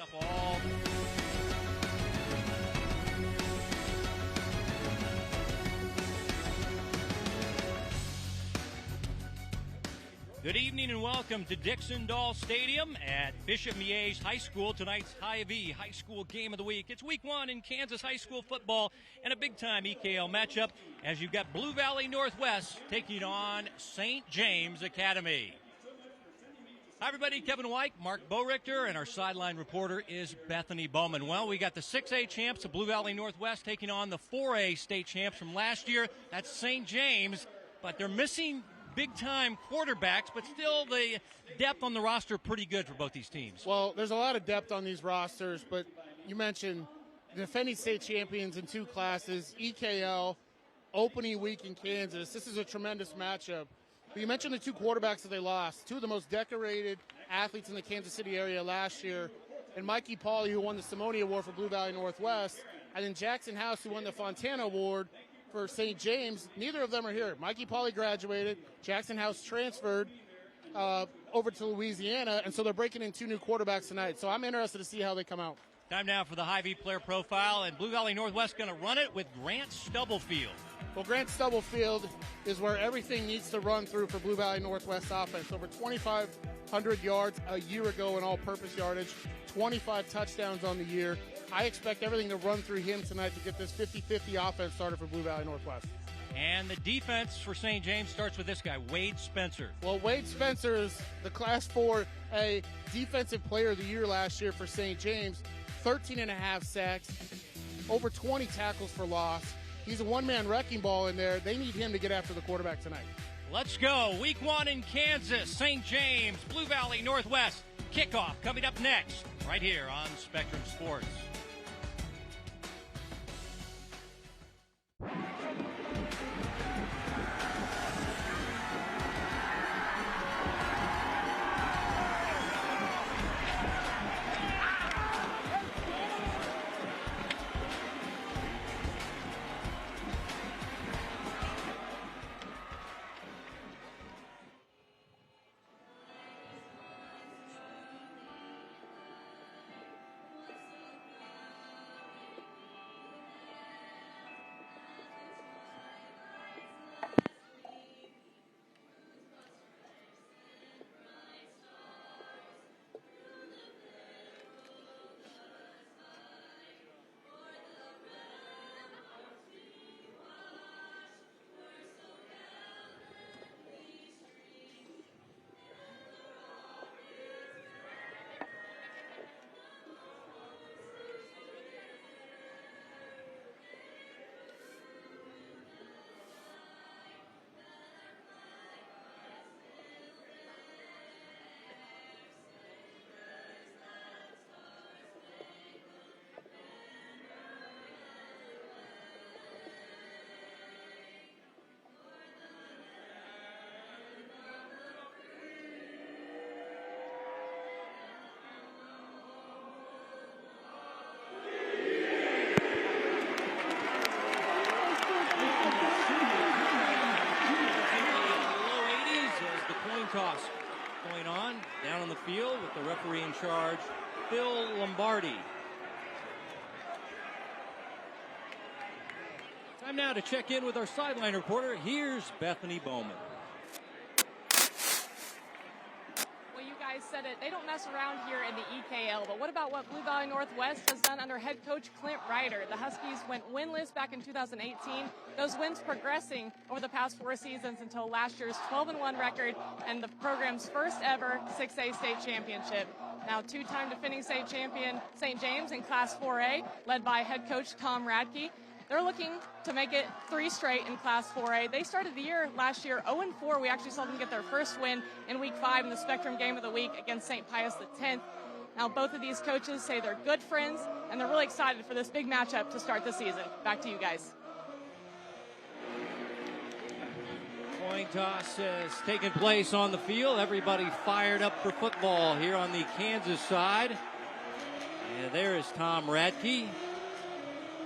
Up all. Good evening and welcome to Dixon-Dahl Stadium at Bishop Miege High School. Tonight's Hy-Vee High School Game of the Week. It's week one in Kansas high school football and a big-time EKL matchup as you've got Blue Valley Northwest taking on St. James Academy. Hi, everybody. Kevin White, Mark Borichter, and our sideline reporter is Bethany Bowman. Well, we got the 6A champs of Blue Valley Northwest taking on the 4A state champs from last year. That's St. James, but they're missing big-time quarterbacks, but still the depth on the roster pretty good for both these teams. Well, there's a lot of depth on these rosters, but you mentioned the defending state champions in two classes, EKL, opening week in Kansas. This is a tremendous matchup. But you mentioned the two quarterbacks that they lost, two of the most decorated athletes in the Kansas City area last year, and Mikey Pauley, who won the Simone Award for Blue Valley Northwest, and then Jackson House, who won the Fontana Award for St. James. Neither of them are here. Mikey Pauley graduated. Jackson House transferred over to Louisiana, and so they're breaking in two new quarterbacks tonight. So I'm interested to see how they come out. Time now for the Hy-Vee player profile, and Blue Valley Northwest going to run it with Grant Stubblefield. Well, Grant Stubblefield is where everything needs to run through for Blue Valley Northwest offense. Over 2,500 yards a year ago in all-purpose yardage, 25 touchdowns on the year. I expect everything to run through him tonight to get this 50-50 offense started for Blue Valley Northwest. And the defense for St. James starts with this guy, Wade Spencer. Well, Wade Spencer is the Class 4A Defensive Player of the Year last year for St. James. 13.5 sacks, over 20 tackles for loss. He's a one-man wrecking ball in there. They need him to get after the quarterback tonight. Let's go. Week one in Kansas, St. James, Blue Valley Northwest. Kickoff coming up next, right here on Spectrum Sports. Toss going on down on the field with the referee in charge, Phil Lombardi. Time now to check in with our sideline reporter. Here's Bethany Bowman. Well, you guys said it. They don't mess around here in the EKL, but what about what Blue Valley Northwest has done under head coach Clint Ryder? The Huskies went winless back in 2018. Those wins progressing over the past 4 seasons until last year's 12-1 record and the program's first ever 6A state championship. Now, two-time defending state champion St. James in Class 4A, led by head coach Tom Radke. They're looking to make it 3 straight in Class 4A. They started the year last year 0-4. We actually saw them get their first win in Week 5 in the Spectrum Game of the Week against St. Pius X. Now, both of these coaches say they're good friends, and they're really excited for this big matchup to start the season. Back to you guys. Coin toss has taken place on the field. Everybody fired up for football here on the Kansas side. And there is Tom Radke.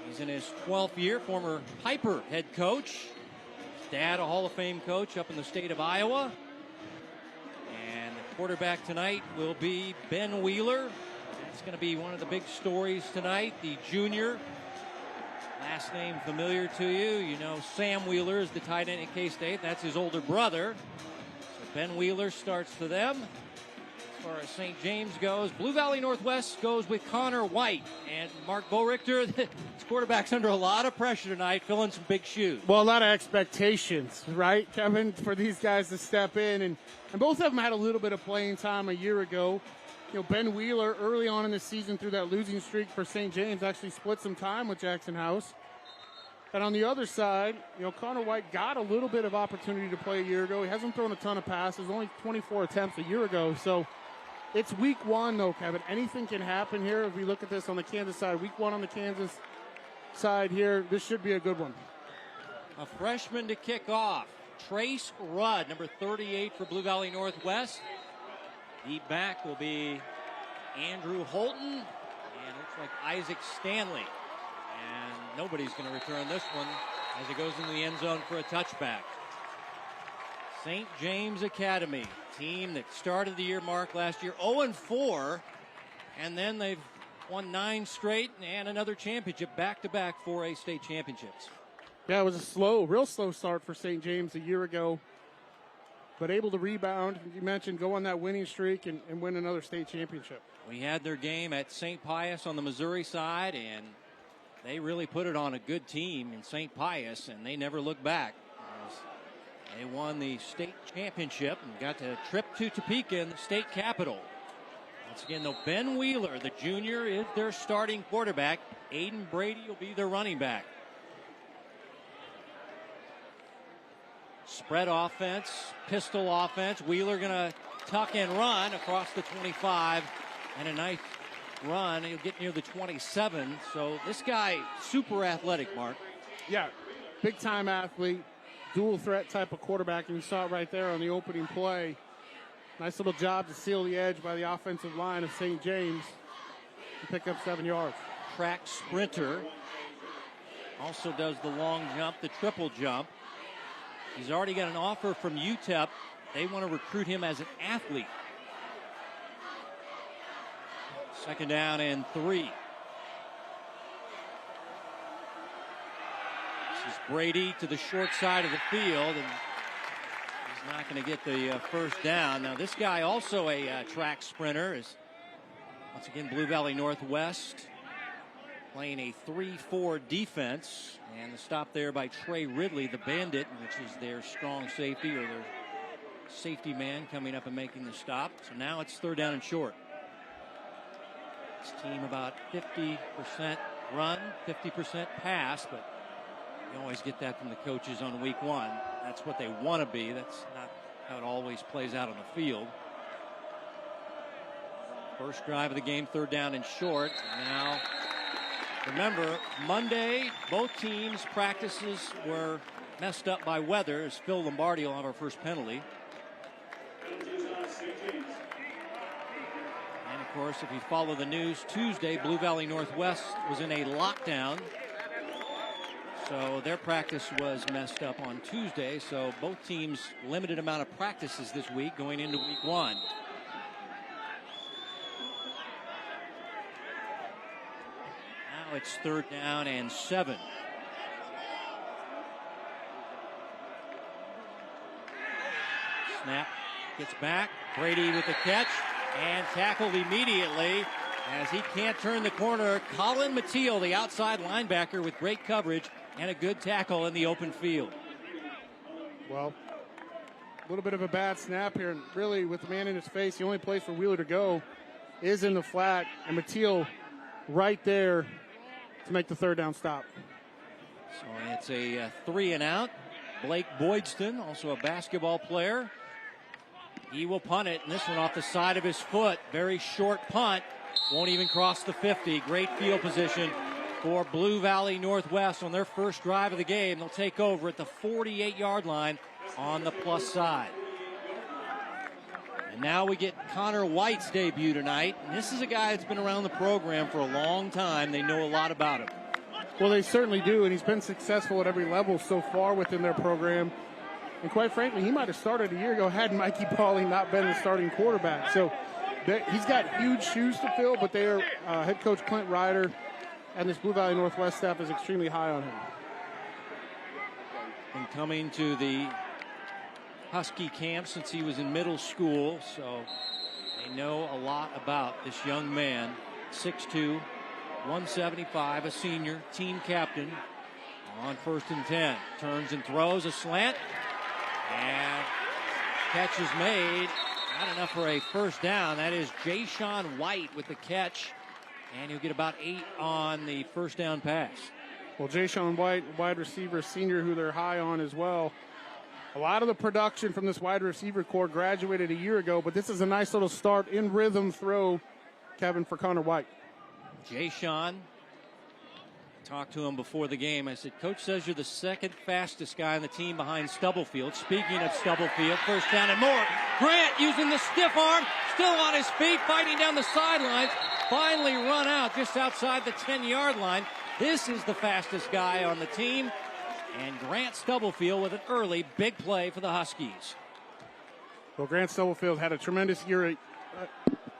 He's in his 12th year, former Piper head coach. His dad, a Hall of Fame coach up in the state of Iowa. And the quarterback tonight will be Ben Wheeler. It's going to be one of the big stories tonight. The junior, last name familiar to you. You know Sam Wheeler is the tight end at K-State. That's his older brother. So Ben Wheeler starts for them. As far as St. James goes, Blue Valley Northwest goes with Connor White. And Mark Borichter, his quarterback's under a lot of pressure tonight, filling some big shoes. Well, a lot of expectations, right, Kevin, for these guys to step in. And both of them had a little bit of playing time a year ago. You know, Ben Wheeler, early on in the season through that losing streak for St. James, actually split some time with Jackson House. And on the other side, you know, Connor White got a little bit of opportunity to play a year ago. He hasn't thrown a ton of passes, only 24 attempts a year ago. So it's week one, though, Kevin. Anything can happen here. If we look at this on the Kansas side, week one on the Kansas side here, this should be a good one. A freshman to kick off, Trace Rudd, number 38 for Blue Valley Northwest. The back will be Andrew Holton, and looks like Isaac Stanley. And nobody's going to return this one as it goes into the end zone for a touchback. St. James Academy, team that started the year mark last year 0-4, and then they've won 9 straight and another championship back-to-back 4A state championships. Yeah, it was a real slow start for St. James a year ago, but able to rebound. You mentioned go on that winning streak and win another state championship. We had their game at St. Pius on the Missouri side, and they really put it on a good team in St. Pius, and they never looked back. They won the state championship and got to trip to Topeka in the state capital. Once again, though, Ben Wheeler, the junior, is their starting quarterback. Aiden Brady will be their running back. Spread offense, pistol offense. Wheeler going to tuck and run across the 25. And a nice run. He'll get near the 27. So this guy, super athletic, Mark. Yeah, big-time athlete. Dual threat type of quarterback, and you saw it right there on the opening play. Nice little job to seal the edge by the offensive line of St. James to pick up 7 yards. Track sprinter. Also does the long jump, the triple jump. He's already got an offer from UTEP. They want to recruit him as an athlete. 2nd down and 3. This is Brady to the short side of the field, and he's not going to get the first down. Now, this guy also a track sprinter is, once again, Blue Valley Northwest playing a 3-4 defense, and the stop there by Trey Ridley, the bandit, which is their strong safety or their safety man coming up and making the stop. So now it's 3rd down and short. This team about 50% run, 50% pass, but you always get that from the coaches on week one. That's what they want to be. That's not how it always plays out on the field. First drive of the game, 3rd down and short. And now, remember, Monday, both teams' practices were messed up by weather, as Phil Lombardi will have our first penalty. And, of course, if you follow the news, Tuesday, Blue Valley Northwest was in a lockdown. So their practice was messed up on Tuesday. So both teams limited amount of practices this week going into week one. Now it's 3rd down and 7. Snap gets back. Brady with the catch and tackled immediately as he can't turn the corner. Colin Mateel, the outside linebacker, with great coverage and a good tackle in the open field. Well, a little bit of a bad snap here, and really with the man in his face, the only place for Wheeler to go is in the flat, and Mateel right there to make the 3rd down stop. So it's a 3 and out. Blake Boydston, also a basketball player. He will punt it, and this one off the side of his foot. Very short punt. Won't even cross the 50. Great field position for Blue Valley Northwest on their first drive of the game. They'll take over at the 48-yard line on the plus side. And now we get Connor White's debut tonight. And this is a guy that's been around the program for a long time. They know a lot about him. Well, they certainly do, and he's been successful at every level so far within their program. And quite frankly, he might have started a year ago had Mikey Pauling not been the starting quarterback. So He's got huge shoes to fill, but they are head coach Clint Ryder and this Blue Valley Northwest staff is extremely high on him. Been coming to the Husky camp since he was in middle school, so they know a lot about this young man. 6'2", 175, a senior, team captain. On 1st and 10, turns and throws a slant, and catch is made. Not enough for a first down. That is Jay-Sean White with the catch, and he'll get about 8 on the first down pass. Well, Jay-Sean White, wide receiver, senior, who they're high on as well. A lot of the production from this wide receiver core graduated a year ago, but this is a nice little start in rhythm throw, Kevin, for Connor White. Jay-Sean, talked to him before the game. I said, Coach says you're the second fastest guy on the team behind Stubblefield. Speaking of Stubblefield, first down and more. Grant using the stiff arm, still on his feet, fighting down the sidelines. Finally run out just outside the 10-yard line. This is the fastest guy on the team. And Grant Stubblefield with an early big play for the Huskies. Well, Grant Stubblefield had a tremendous year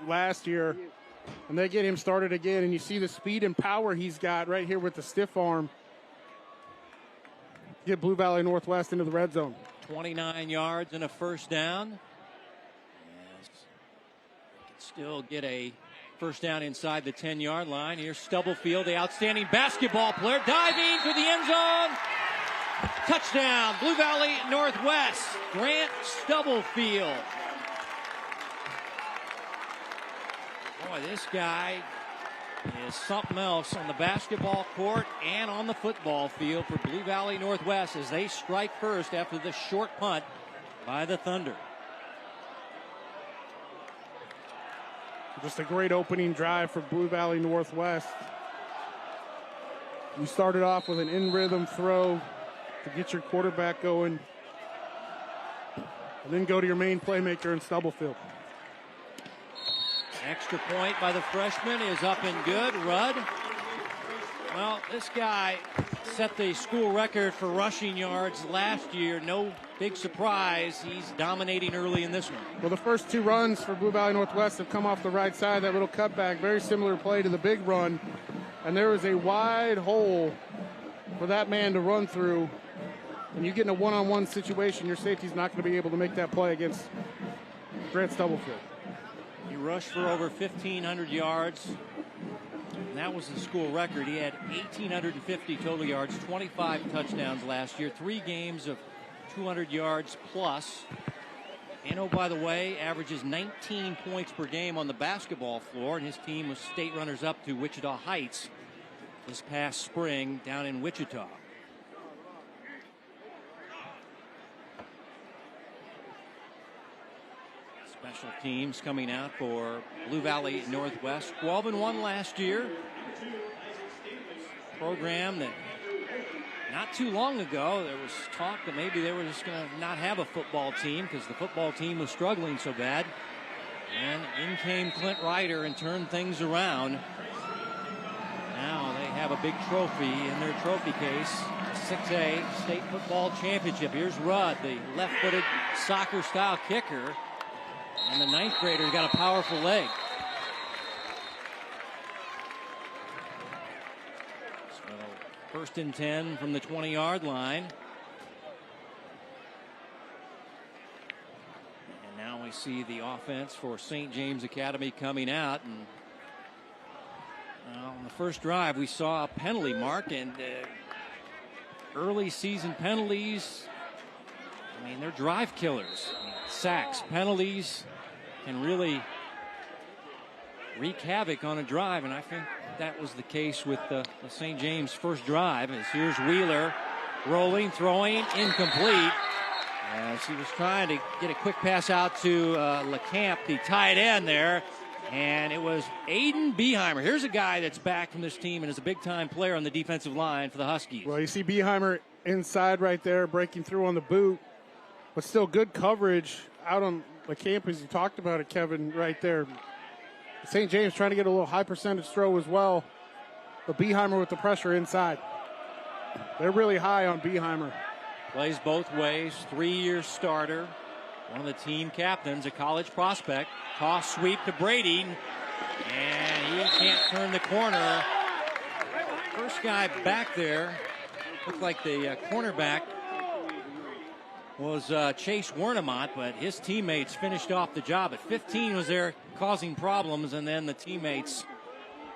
last year. And they get him started again, and you see the speed and power he's got right here with the stiff arm. Get Blue Valley Northwest into the red zone. 29 yards and a first down. Yes. Can still get a first down inside the 10-yard line. Here's Stubblefield, the outstanding basketball player, diving for the end zone. Touchdown, Blue Valley Northwest. Grant Stubblefield. Boy, this guy is something else on the basketball court and on the football field for Blue Valley Northwest as they strike first after the short punt by the Thunder. Just a great opening drive for Blue Valley Northwest. You started off with an in-rhythm throw to get your quarterback going, and then go to your main playmaker in Stubblefield. Extra point by the freshman is up and good. Rudd. Well, this guy set the school record for rushing yards last year. No big surprise. He's dominating early in this one. Well, the first 2 runs for Blue Valley Northwest have come off the right side. That little cutback, very similar play to the big run. And there is a wide hole for that man to run through. When you get in a one-on-one situation, your safety's not going to be able to make that play against Grant Stubblefield. He rushed for over 1,500 yards. And that was the school record. He had 1,850 total yards, 25 touchdowns last year, 3 games of 200 yards plus. And oh, by the way, averages 19 points per game on the basketball floor. And his team was state runners up to Wichita Heights this past spring down in Wichita. Special teams coming out for Blue Valley Northwest. 12-1 last year. Program that not too long ago there was talk that maybe they were just going to not have a football team because the football team was struggling so bad. And in came Clint Ryder and turned things around. Now they have a big trophy in their trophy case. 6A state football championship. Here's Rudd, the left-footed soccer-style kicker. And the 9th grader's got a powerful leg. So 1st and 10 from the 20-yard line. And now we see the offense for St. James Academy coming out. And on the first drive, we saw a penalty mark. And early season penalties, I mean, they're drive killers. Sacks, penalties can really wreak havoc on a drive, and I think that was the case with the St. James first drive. As here's Wheeler rolling, throwing, incomplete. As he was trying to get a quick pass out to LeCamp, the tight end there, and it was Aiden Beheimer. Here's a guy that's back from this team and is a big-time player on the defensive line for the Huskies. Well, you see Beheimer inside right there, breaking through on the boot, but still good coverage out on the campus. You talked about it, Kevin, right there. St. James trying to get a little high percentage throw as well, but Beheimer with the pressure inside. They're really high on Beheimer. Plays both ways, 3-year starter. one of the team captains, a college prospect. Toss sweep to Brady, and he can't turn the corner. First guy back there looked like the cornerback was Chase Wernemont, but his teammates finished off the job. At 15 was there causing problems, and then the teammates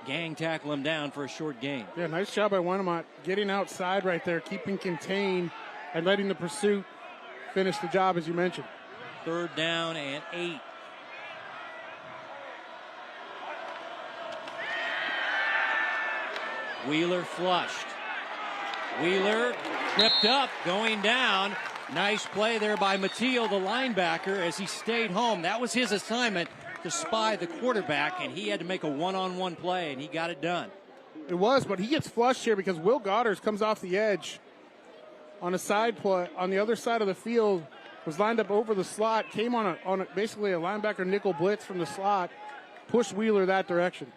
gang tackle him down for a short gain. Yeah, nice job by Wernemont getting outside right there, keeping contained, and letting the pursuit finish the job, as you mentioned. 3rd down and 8. Wheeler flushed. Wheeler tripped up, going down. Nice play there by Mateo, the linebacker, as he stayed home. That was his assignment, to spy the quarterback, and he had to make a one-on-one play, and he got it done. It was, but he gets flushed here because Will Goddard comes off the edge on a side play on the other side of the field, was lined up over the slot, came on basically a linebacker nickel blitz from the slot, pushed Wheeler that direction.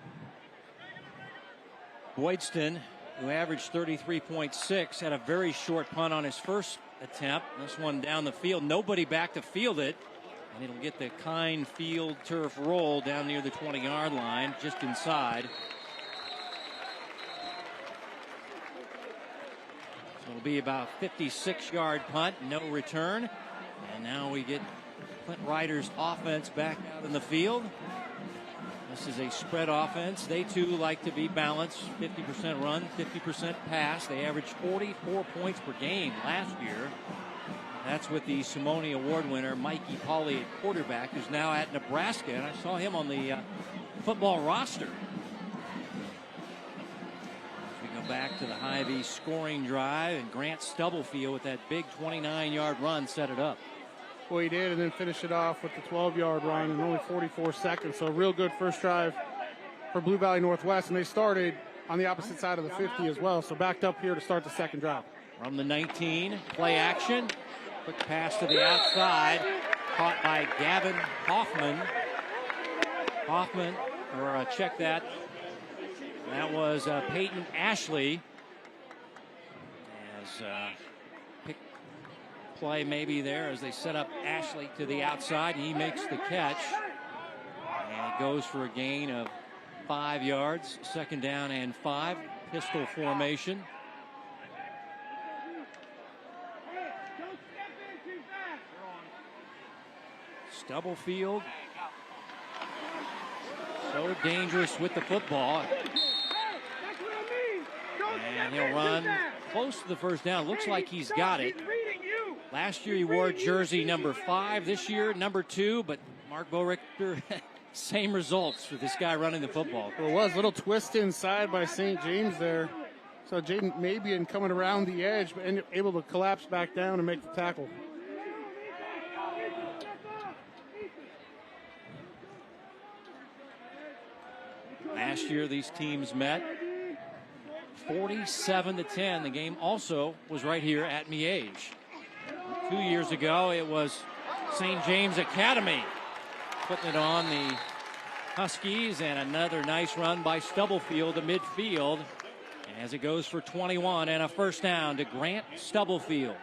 Boydston, who averaged 33.6, had a very short punt on his first attempt. This one down the field. Nobody back to field it. And it'll get the Kine Field turf roll down near the 20-yard line, just inside. So it'll be about a 56-yard punt, no return. And now we get Clint Ryder's offense back out in the field. This is a spread offense. They too like to be balanced. 50% run, 50% pass. They averaged 44 points per game last year. That's with the Simone Award winner Mikey Pauley at quarterback, who's now at Nebraska. And I saw him on the football roster. As we go back to the Hy-Vee scoring drive, and Grant Stubblefield with that big 29-yard run set it up. Well, he did, and then finish it off with the 12-yard run in only 44 seconds. So a real good first drive for Blue Valley Northwest, and they started on the opposite side of the 50 as well. So backed up here to start the second drive. From the 19, play action. Quick pass to the outside, caught by Gavin Hoffman. Check that. That was Peyton Ashley. As pick play maybe there as they set up Ashley to the outside. He makes the catch. And he goes for a gain of 5 yards. 2nd down and 5. Pistol formation. Stubblefield, so dangerous with the football. And he'll run close to the first down. Looks like he's got it. Last year he wore jersey number 5. This year number 2. But Mark Borichter, same results with this guy running the football. Well, it was a little twist inside by St. James there. So Jaden Mabian coming around the edge, but able to collapse back down and make the tackle. Last year, these teams met 47-10. The game also was right here at Miege. 2 years ago, it was St. James Academy putting it on the Huskies, and another nice run by Stubblefield to midfield as it goes for 21 and a first down to Grant Stubblefield.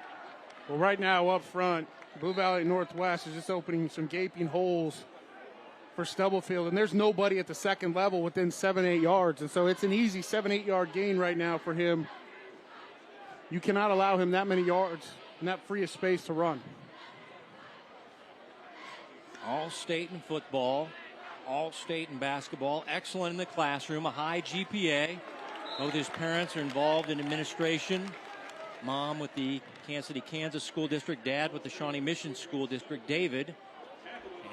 Well, right now up front, Blue Valley Northwest is just opening some gaping holes for Stubblefield, and there's nobody at the second level within 7-8 yards, and so it's an easy 7-8 yard gain right now for him. You cannot allow him that many yards and that free of space to run. All-state in football, all-state in basketball, excellent in the classroom, a high GPA. Both his parents are involved in administration. Mom with the Kansas City, Kansas School District, dad with the Shawnee Mission School District, David.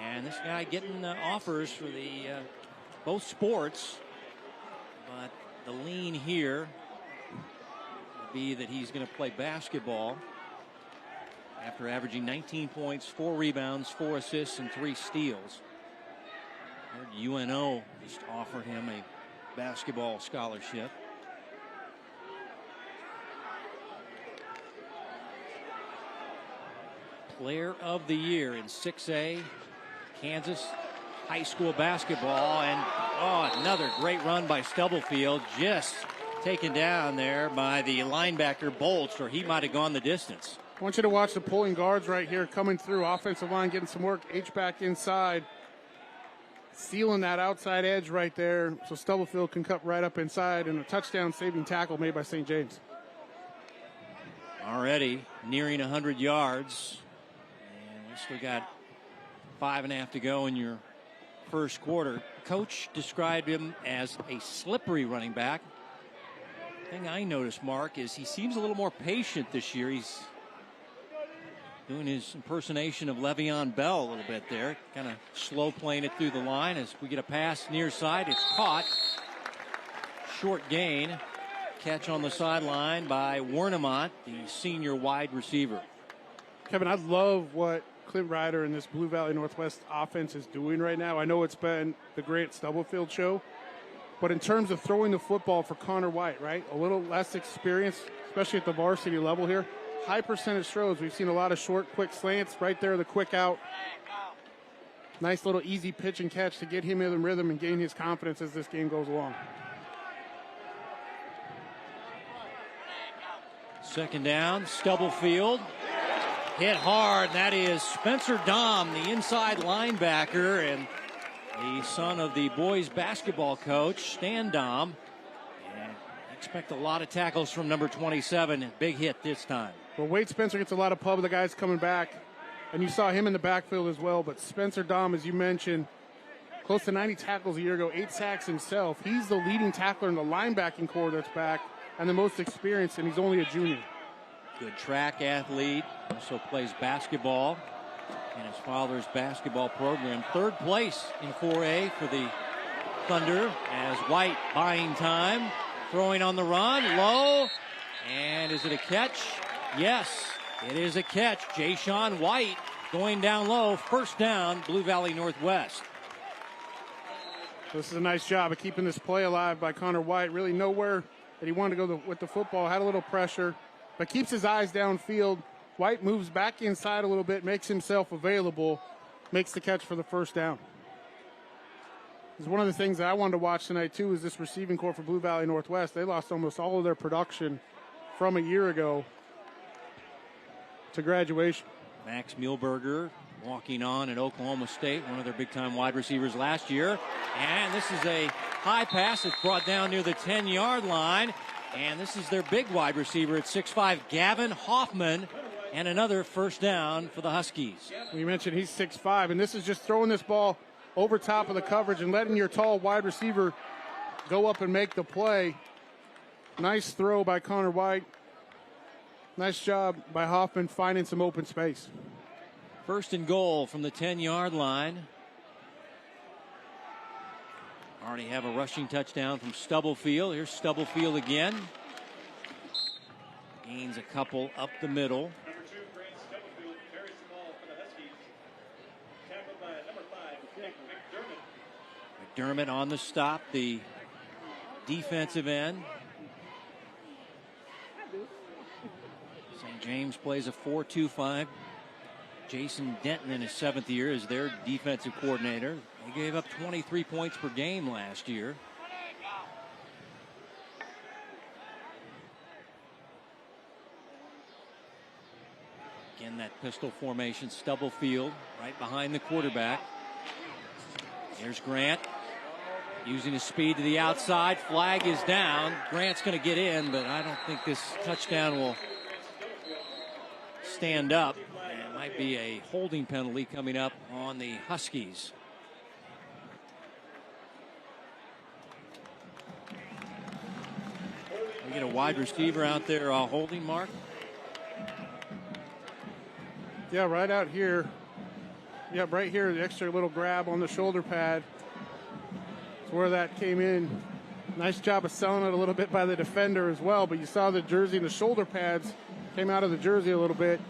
And this guy getting offers for the both sports, but the lean here would be that he's going to play basketball after averaging 19 points, 4 rebounds, 4 assists, and 3 steals. Heard UNO just offered him a basketball scholarship. Player of the Year in 6A Kansas high school basketball, and another great run by Stubblefield, just taken down there by the linebacker Bolts, or he might have gone the distance. I want you to watch the pulling guards right here coming through. Offensive line getting some work. H-back inside. Sealing that outside edge right there so Stubblefield can cut right up inside, and a touchdown-saving tackle made by St. James. Already nearing 100 yards. And we still got 5.5 to go in your first quarter. Coach described him as a slippery running back. The thing I noticed, Mark, is he seems a little more patient this year. He's doing his impersonation of Le'Veon Bell a little bit there. Kind of slow playing it through the line as we get a pass near side. It's caught. Short gain. Catch on the sideline by Wernemont, the senior wide receiver. Kevin, I love what Clint Ryder and this Blue Valley Northwest offense is doing right now. I know it's been the Grant Stubblefield show, but in terms of throwing the football for Connor White, right? A little less experience, especially at the varsity level here. High percentage throws. We've seen a lot of short, quick slants. Right there, the quick out. Nice little easy pitch and catch to get him in rhythm and gain his confidence as this game goes along. Second down, Stubblefield. Hit hard. That is Spencer Dahm, the inside linebacker and the son of the boys basketball coach, Stan Dahm. And expect a lot of tackles from number 27. Big hit this time. Well, Wade Spencer gets a lot of pub. The guys coming back, and you saw him in the backfield as well. But Spencer Dahm, as you mentioned, close to 90 tackles a year ago, 8 sacks himself. He's the leading tackler in the linebacking core that's back and the most experienced, and he's only a junior. Good track athlete. Also plays basketball in his father's basketball program. Third place in 4A for the Thunder as White buying time. Throwing on the run. Low. And is it a catch? Yes, it is a catch. Jayshon White going down low. First down, Blue Valley Northwest. This is a nice job of keeping this play alive by Connor White. Really nowhere that he wanted to go with the football. Had a little pressure, but keeps his eyes downfield. White moves back inside a little bit, makes himself available, makes the catch for the first down. It's one of the things that I wanted to watch tonight, too, is this receiving core for Blue Valley Northwest. They lost almost all of their production from a year ago to graduation. Max Muehlberger walking on at Oklahoma State, one of their big-time wide receivers last year. And this is a high pass that's brought down near the 10-yard line. And this is their big wide receiver at 6'5", Gavin Hoffman. And another first down for the Huskies. You mentioned he's 6'5", and this is just throwing this ball over top of the coverage and letting your tall wide receiver go up and make the play. Nice throw by Connor White. Nice job by Hoffman finding some open space. First and goal from the 10-yard line. Already have a rushing touchdown from Stubblefield. Here's Stubblefield again. Gains a couple up the middle. Number 2, Grant Stubblefield, very small for the Huskies. Tackled by number 5, McDermott. McDermott on the stop, the defensive end. St. James plays a 4-2-5. Jason Denton in his 7th year is their defensive coordinator. He gave up 23 points per game last year. Again, that pistol formation, Stubblefield right behind the quarterback. Here's Grant using his speed to the outside. Flag is down. Grant's going to get in, but I don't think this touchdown will stand up. It might be a holding penalty coming up on the Huskies. We get a wide receiver out there holding, Mark. Yeah, right out here. Yeah, right here, the extra little grab on the shoulder pad. That's where that came in. Nice job of selling it a little bit by the defender as well, but you saw the jersey and the shoulder pads came out of the jersey a little bit.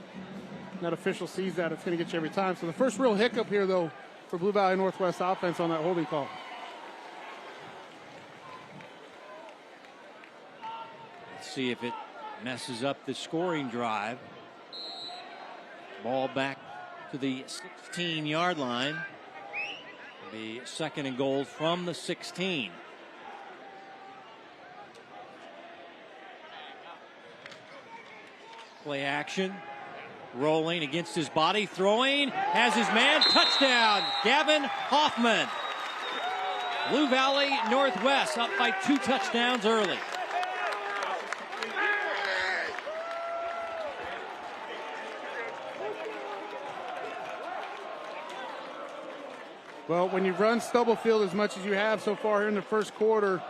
That official sees that, it's going to get you every time. So the first real hiccup here, though, for Blue Valley Northwest offense on that holding call. Let's see if it messes up the scoring drive. Ball back to the 16-yard line. The second and goal from the 16. Play action. rolling against his body, throwing, has his man, touchdown, Gavin Hoffman. Blue Valley Northwest up by 2 touchdowns early. Well, when you run Stubblefield as much as you have so far here in the first quarter,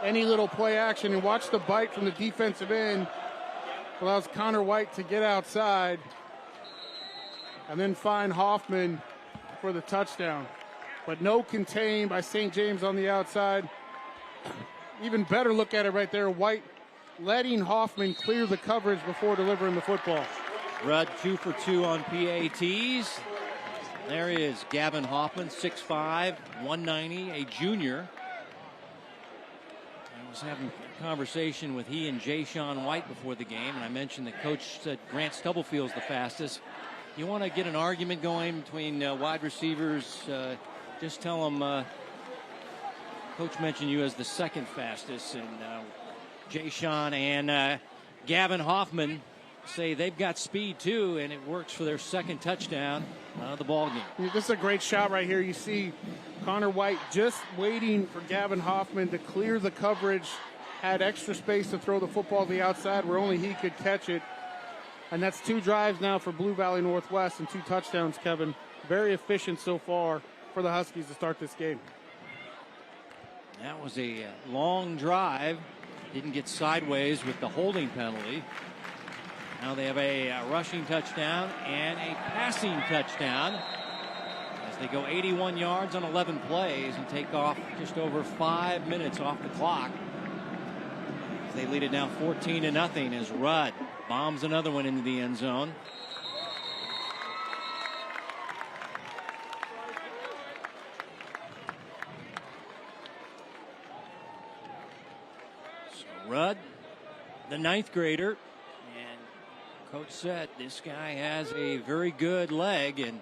any little play action, and watch the bite from the defensive end allows Connor White to get outside and then find Hoffman for the touchdown. But no contain by St. James on the outside. Even better look at it right there. White letting Hoffman clear the coverage before delivering the football. Rudd 2 for 2 on PATs. There he is, Gavin Hoffman, 6'5", 190, a junior. I was having a conversation with he and Jay Sean White before the game, and I mentioned that Coach said Grant Stubblefield's the fastest. You want to get an argument going between wide receivers, just tell them Coach mentioned you as the second fastest, and Jay Sean and Gavin Hoffman say they've got speed too, and it works for their second touchdown of the ball game. This is a great shot right here. You see Connor White just waiting for Gavin Hoffman to clear the coverage, had extra space to throw the football to the outside where only he could catch it. And that's 2 drives now for Blue Valley Northwest and 2 touchdowns, Kevin. Very efficient so far for the Huskies to start this game. That was a long drive. Didn't get sideways with the holding penalty. Now they have a rushing touchdown and a passing touchdown as they go 81 yards on 11 plays and take off just over 5 minutes off the clock. They lead it now 14-0 as Rudd bombs another one into the end zone. So Rudd, the 9th grader, and Coach said this guy has a very good leg, and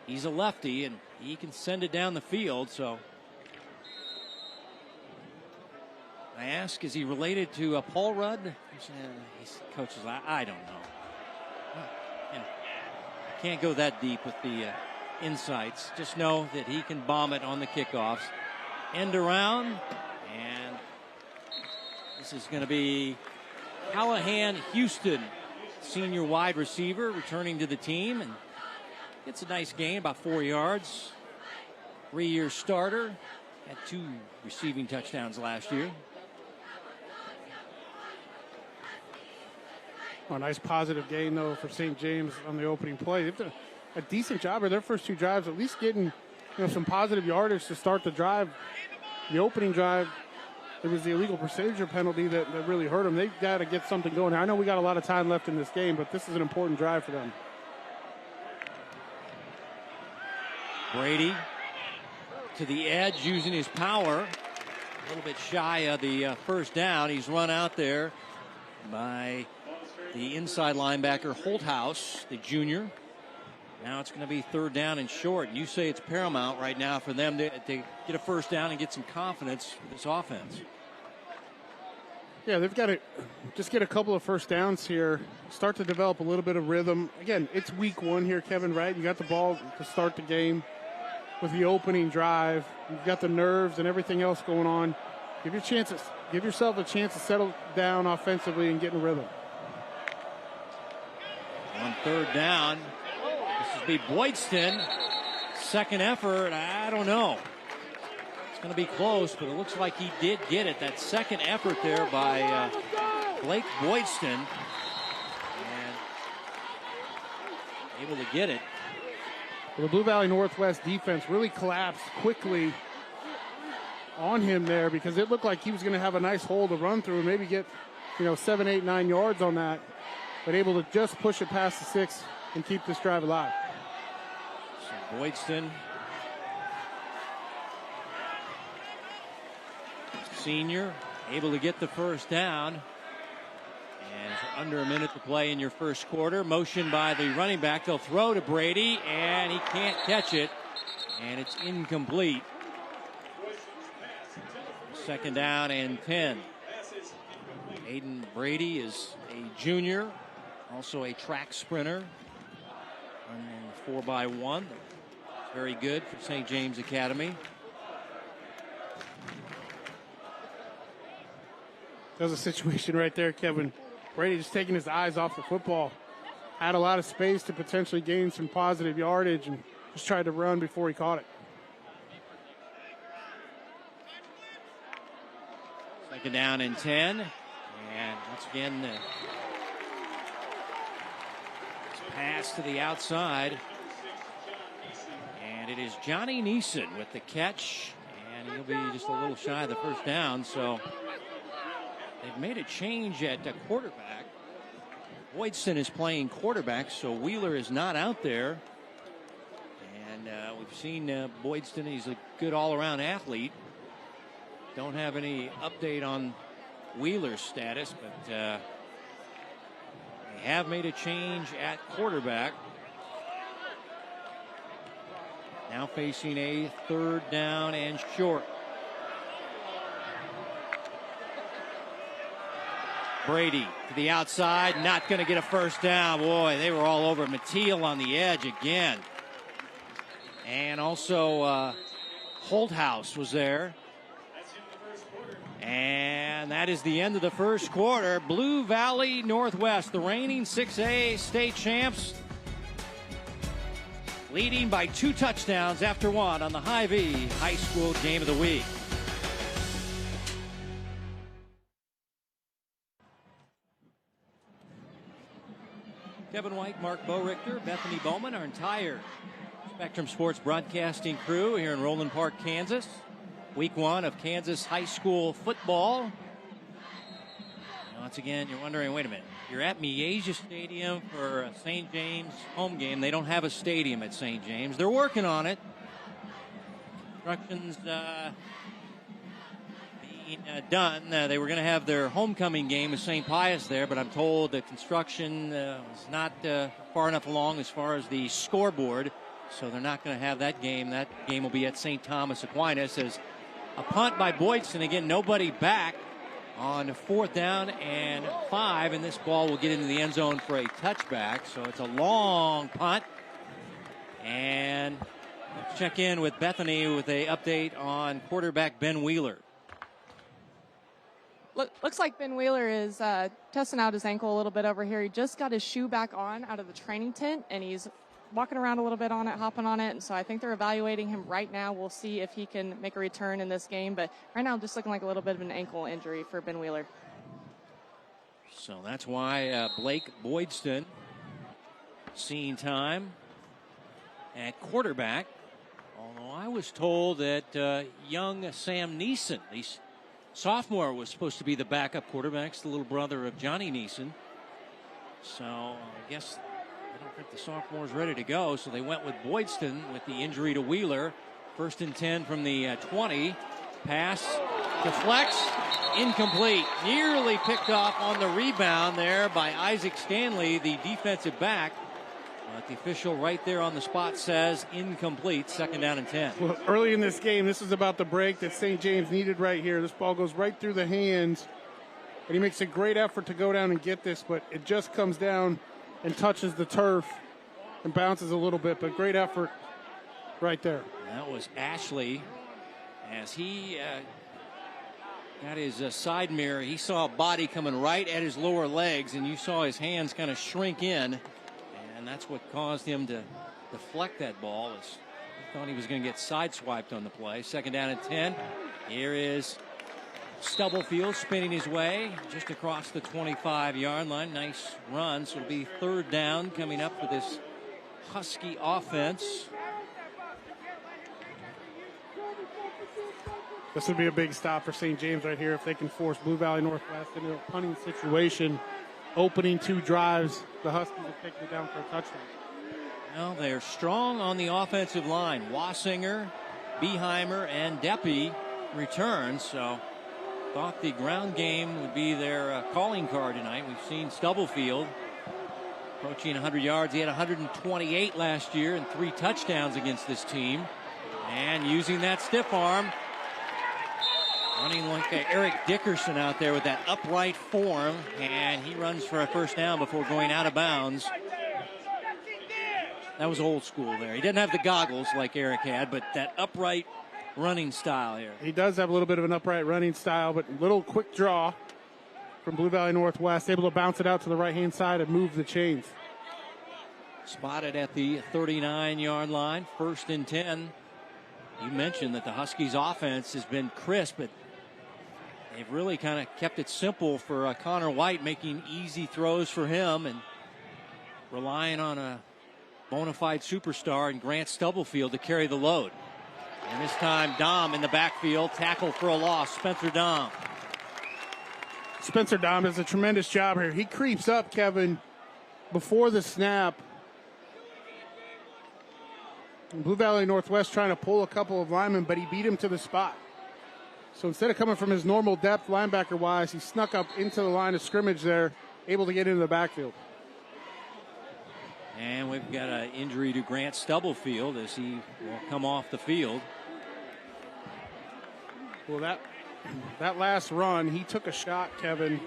he's a lefty, and he can send it down the field. So I ask, is he related to Paul Rudd? Coach says, I don't know. Can't go that deep with the insights. Just know that he can bomb it on the kickoffs. End around, and this is going to be Callahan Houston, senior wide receiver, returning to the team, and gets a nice gain, about 4 yards. 3-year starter, had 2 receiving touchdowns last year. A nice positive gain, though, for St. James on the opening play. They've done a decent job of their first 2 drives, at least getting some positive yardage to start the drive. The opening drive, it was the illegal procedure penalty that really hurt them. They've got to get something going. I know we got a lot of time left in this game, but this is an important drive for them. Brady to the edge using his power. A little bit shy of the first down. He's run out there by the inside linebacker Holthouse, the junior. Now it's going to be 3rd down and short. And you say it's paramount right now for them to get a first down and get some confidence with this offense. Yeah, they've got to just get a couple of first downs here, start to develop a little bit of rhythm. Again, it's week 1 here, Kevin, right? You got the ball to start the game with the opening drive. You've got the nerves and everything else going on. Give yourself a chance to settle down offensively and get in rhythm. On 3rd down, this will be Boydston. Second effort, I don't know. It's going to be close, but it looks like he did get it. That second effort there by Blake Boydston. And able to get it. Well, the Blue Valley Northwest defense really collapsed quickly on him there because it looked like he was going to have a nice hole to run through and maybe get 7, 8, 9 yards on that, but able to just push it past the 6 and keep this drive alive. So Boydston, senior, able to get the first down. And under a minute to play in your first quarter. Motion by the running back. They'll throw to Brady, and he can't catch it. And it's incomplete. 2nd down and 10. Aiden Brady is a junior, also a track sprinter. 4x1. Very good for St. James Academy. There's a situation right there, Kevin. Brady just taking his eyes off the football. Had a lot of space to potentially gain some positive yardage and just tried to run before he caught it. Second down and 10. And once again, pass to the outside. And it is Johnny Neeson with the catch. And he'll be just a little shy of the first down. So they've made a change at quarterback. Boydston is playing quarterback, so Wheeler is not out there. And we've seen Boydston. He's a good all-around athlete. Don't have any update on Wheeler's status, but they have made a change at quarterback. Now facing a third down and short. Brady to the outside, not going to get a first down. Boy, they were all over Mateel on the edge again. And also Holthouse was there. And that is the end of the first quarter. Blue Valley Northwest, the reigning 6A state champs, leading by 2 touchdowns after 1 on the Hy-Vee High School Game of the Week. Kevin White, Mark Borichter, Bethany Bowman, our entire Spectrum Sports broadcasting crew here in Roland Park, Kansas. Week 1 of Kansas high school football. Once again, you're wondering, wait a minute, you're at Miege Stadium for a St. James home game. They don't have a stadium at St. James. They're working on it. Construction's being done. They were going to have their homecoming game with St. Pius there, but I'm told the construction was not far enough along as far as the scoreboard, so they're not going to have that game. That game will be at St. Thomas Aquinas as a punt by Boydston. Again, nobody back on 4th down and 5, and this ball will get into the end zone for a touchback. So it's a long punt. And let's check in with Bethany with an update on quarterback Ben Wheeler. Looks like Ben Wheeler is testing out his ankle a little bit over here. He just got his shoe back on out of the training tent, and he's walking around a little bit on it, hopping on it, and so I think they're evaluating him right now. We'll see if he can make a return in this game, but right now just looking like a little bit of an ankle injury for Ben Wheeler. So that's why Blake Boydston seeing time at quarterback, although I was told that young Sam Neeson, the sophomore, was supposed to be the backup quarterback, the little brother of Johnny Neeson. So I guess I don't think the sophomore's ready to go, so they went with Boydston with the injury to Wheeler. 1st and 10 from the 20. Pass deflects, incomplete. Nearly picked off on the rebound there by Isaac Stanley, the defensive back. But the official right there on the spot says incomplete. 2nd down and 10. Well, early in this game, this is about the break that St. James needed right here. This ball goes right through the hands, and he makes a great effort to go down and get this, but it just comes down and touches the turf and bounces a little bit, but great effort right there. That was Ashley as he got his side mirror. He saw a body coming right at his lower legs, and you saw his hands kind of shrink in, and that's what caused him to deflect that ball. He thought he was going to get sideswiped on the play. 2nd down and 10. Here is Stubblefield spinning his way just across the 25-yard line. Nice run. So it'll be 3rd down coming up for this Husky offense. This would be a big stop for St. James right here if they can force Blue Valley Northwest into a punting situation. Opening 2 drives, the Huskies will take it down for a touchdown. Well, they're strong on the offensive line. Wassinger, Beheimer, and Deppie return, so thought the ground game would be their calling card tonight. We've seen Stubblefield approaching 100 yards. He had 128 last year and 3 touchdowns against this team. And using that stiff arm, running like Eric Dickerson out there with that upright form, and he runs for a first down before going out of bounds. That was old school there. He didn't have the goggles like Eric had, but that upright running style here. He does have a little bit of an upright running style, but little quick draw from Blue Valley Northwest, able to bounce it out to the right-hand side and move the chains. Spotted at the 39-yard line, 1st and 10. You mentioned that the Huskies' offense has been crisp, but they've really kind of kept it simple for Connor White, making easy throws for him and relying on a bona fide superstar in Grant Stubblefield to carry the load. And this time, Dom in the backfield, tackle for a loss, Spencer Dom. Spencer Dom does a tremendous job here. He creeps up, Kevin, before the snap. Blue Valley Northwest trying to pull a couple of linemen, but he beat him to the spot. So instead of coming from his normal depth linebacker-wise, he snuck up into the line of scrimmage there, able to get into the backfield. And we've got an injury to Grant Stubblefield as he will come off the field. Well, that last run, he took a shot, Kevin,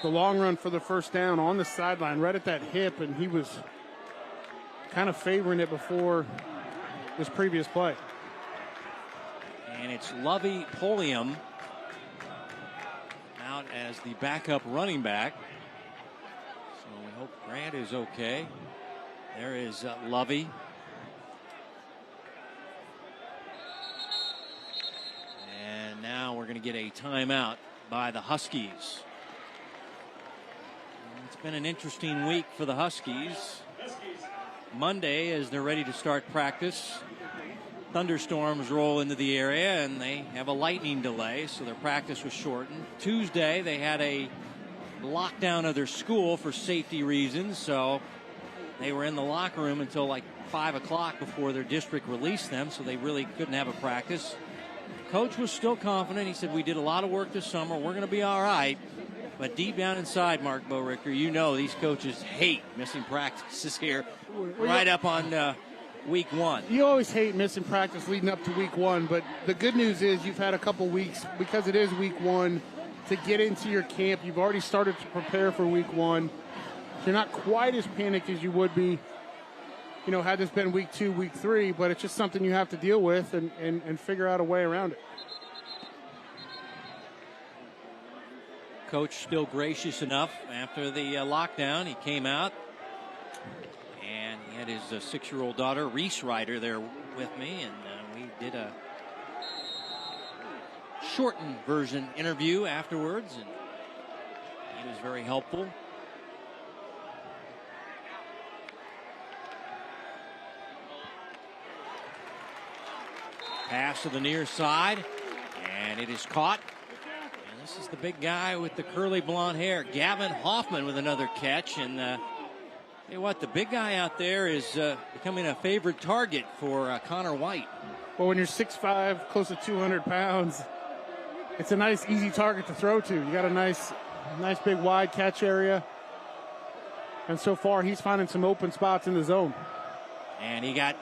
the long run for the first down on the sideline, right at that hip, and he was kind of favoring it before this previous play. And it's Lovey Polium out as the backup running back. So we hope Grant is okay. There is Lovey. And now we're going to get a timeout by the Huskies. It's been an interesting week for the Huskies. Monday, as they're ready to start practice, thunderstorms roll into the area and they have a lightning delay, so their practice was shortened. Tuesday, they had a lockdown of their school for safety reasons, so they were in the locker room until like 5 o'clock before their district released them, so they really couldn't have a practice. Coach was still confident. He said, we did a lot of work this summer. We're going to be all right. But deep down inside, Mark Boricker, you know these coaches hate missing practices here right up on week one. You always hate missing practice leading up to week one, but the good news is you've had a couple weeks, because it is week one, to get into your camp. You've already started to prepare for week one. You're not quite as panicked as you would be, had this been week 2, week 3, but it's just something you have to deal with and figure out a way around it. Coach still gracious enough after the lockdown. He came out and he had his 6-year-old daughter, Reese Ryder, there with me, and we did a shortened version interview afterwards, and he was very helpful. Pass to the near side, and it is caught. This is the big guy with the curly blonde hair, Gavin Hoffman, with another catch. And tell you what, the big guy out there is becoming a favorite target for Connor White. Well, when you're 6'5", close to 200 pounds, it's a nice, easy target to throw to. You got a nice big wide catch area. And so far, he's finding some open spots in the zone. And he got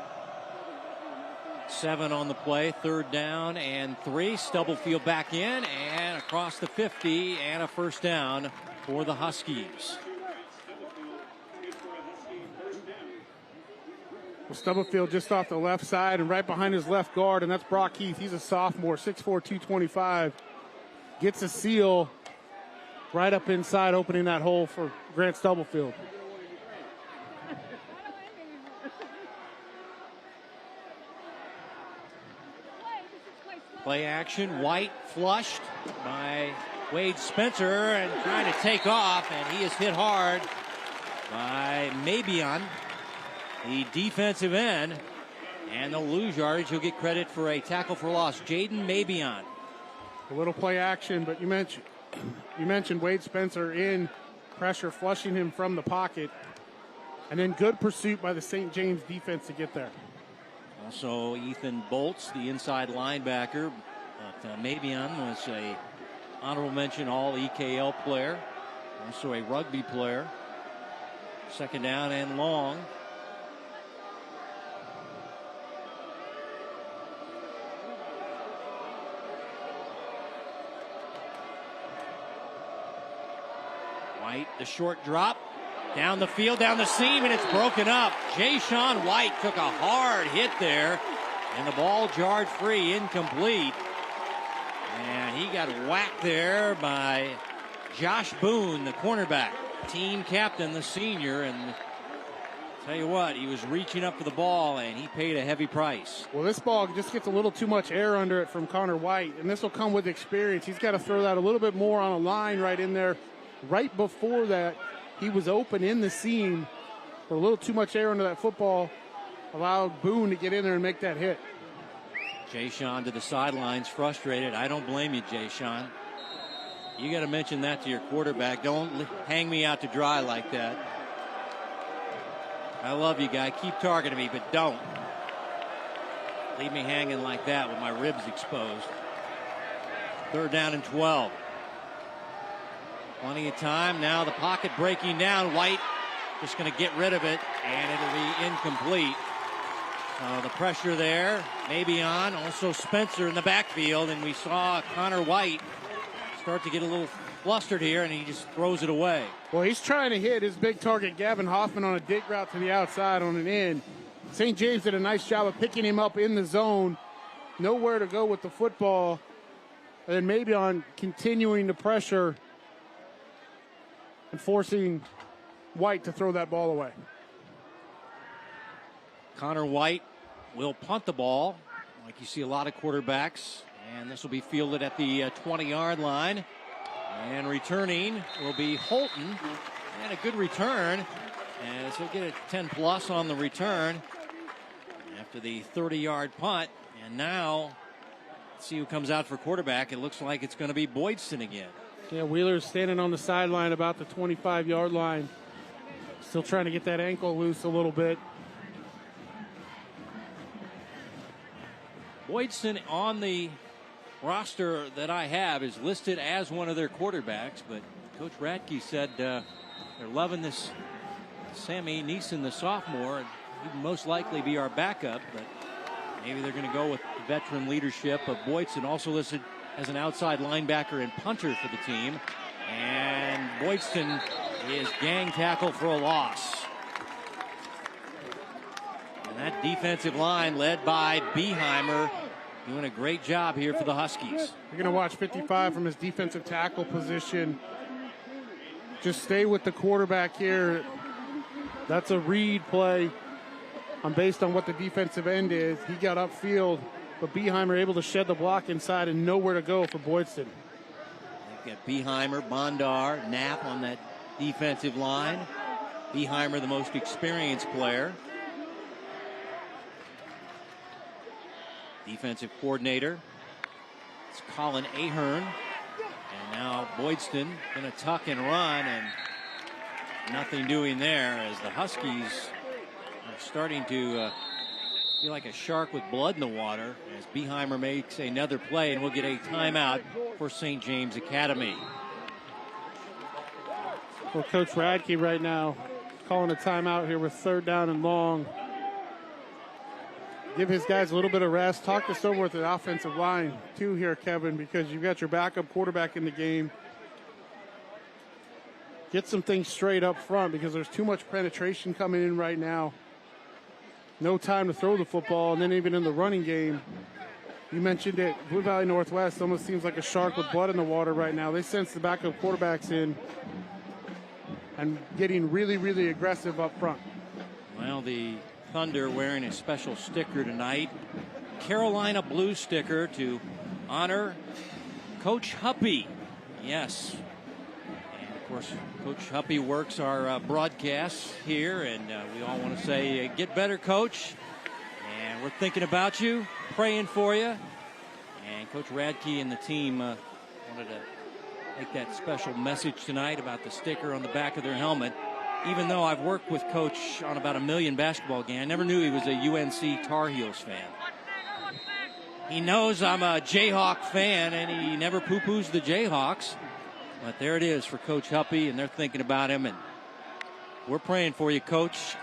7 on the play, 3rd down and 3. Stubblefield back in and across the 50 and a first down for the Huskies. Well, Stubblefield just off the left side and right behind his left guard, and that's Brock Heath. He's a sophomore, 6'4", 225. Gets a seal right up inside, opening that hole for Grant Stubblefield. Play action, White flushed by Wade Spencer and trying to take off, and he is hit hard by Mabion, the defensive end, and they'll lose yardage. He'll get credit for a tackle for loss. Jaden Mabion. A little play action, but you mentioned Wade Spencer in pressure, flushing him from the pocket, and then good pursuit by the St. James defense to get there. Also, Ethan Bolts, the inside linebacker. But Mabion was a honorable mention all EKL player. Also a rugby player. 2nd down and long. White, the short drop. Down the field, down the seam, and it's broken up. Jay-Sean White took a hard hit there, and the ball jarred free, incomplete. And he got whacked there by Josh Boone, the cornerback, team captain, the senior. And tell you what, he was reaching up for the ball, and he paid a heavy price. Well, this ball just gets a little too much air under it from Connor White, and this will come with experience. He's got to throw that a little bit more on a line right in there. Right before that, he was open in the seam, but a little too much air under that football allowed Boone to get in there and make that hit. Jay-Sean to the sidelines, frustrated. I don't blame you, Jay-Sean. You got to mention that to your quarterback. Don't hang me out to dry like that. I love you, guy. Keep targeting me, but don't leave me hanging like that with my ribs exposed. 3rd down and 12. Plenty of time. Now the pocket breaking down. White just going to get rid of it, and it'll be incomplete. The pressure there may be on. Also Spencer in the backfield, and we saw Connor White start to get a little flustered here, and he just throws it away. Well, he's trying to hit his big target, Gavin Hoffman, on a dig route to the outside on an in. St. James did a nice job of picking him up in the zone. Nowhere to go with the football. And then maybe on continuing the pressure and forcing White to throw that ball away. Connor White will punt the ball, like you see a lot of quarterbacks. And this will be fielded at the 20-yard line. And returning will be Holton. And a good return, as he'll get a 10-plus on the return after the 30-yard punt. And now, let's see who comes out for quarterback. It looks like it's going to be Boydston again. Yeah, Wheeler's standing on the sideline about the 25-yard line. Still trying to get that ankle loose a little bit. Boydston on the roster that I have is listed as one of their quarterbacks, but Coach Radke said they're loving this Sammy Neeson, the sophomore, and he'd most likely be our backup, but maybe they're going to go with the veteran leadership of Boydston, also listed as an outside linebacker and punter for the team. And Boydston is gang tackle for a loss. And that defensive line led by Beheimer doing a great job here for the Huskies. You're going to watch 55 from his defensive tackle position. Just stay with the quarterback here. That's a read play based on what the defensive end is. He got upfield, but Beheimer able to shed the block inside and nowhere to go for Boydston. They've got Beheimer, Bondar, Knapp on that defensive line. Beheimer, the most experienced player. Defensive coordinator, it's Colin Ahern. And now Boydston going to tuck and run, and nothing doing there as the Huskies are starting to feel like a shark with blood in the water as Beheimer makes another play, and we'll get a timeout for St. James Academy. Well, Coach Radke right now calling a timeout here with 3rd down and long. Give his guys a little bit of rest. Talk this over with the offensive line, too, here, Kevin, because you've got your backup quarterback in the game. Get some things straight up front because there's too much penetration coming in right now. No time to throw the football, and then even in the running game, you mentioned it, Blue Valley Northwest almost seems like a shark with blood in the water right now. They sense the backup quarterbacks in and getting really, really aggressive up front. Well, the Thunder wearing a special sticker tonight, Carolina blue sticker to honor Coach Huppy. Yes, and of course Coach Huppy works our broadcasts here, and we all want to say get better, Coach, and we're thinking about you, praying for you. And Coach Radke and the team wanted to make that special message tonight about the sticker on the back of their helmet. Even though I've worked with Coach on about 1 million basketball games, I never knew he was a UNC Tar Heels fan. He knows I'm a Jayhawk fan, and he never poo-poos the Jayhawks. But there it is for Coach Huppy, and they're thinking about him. And we're praying for you, Coach.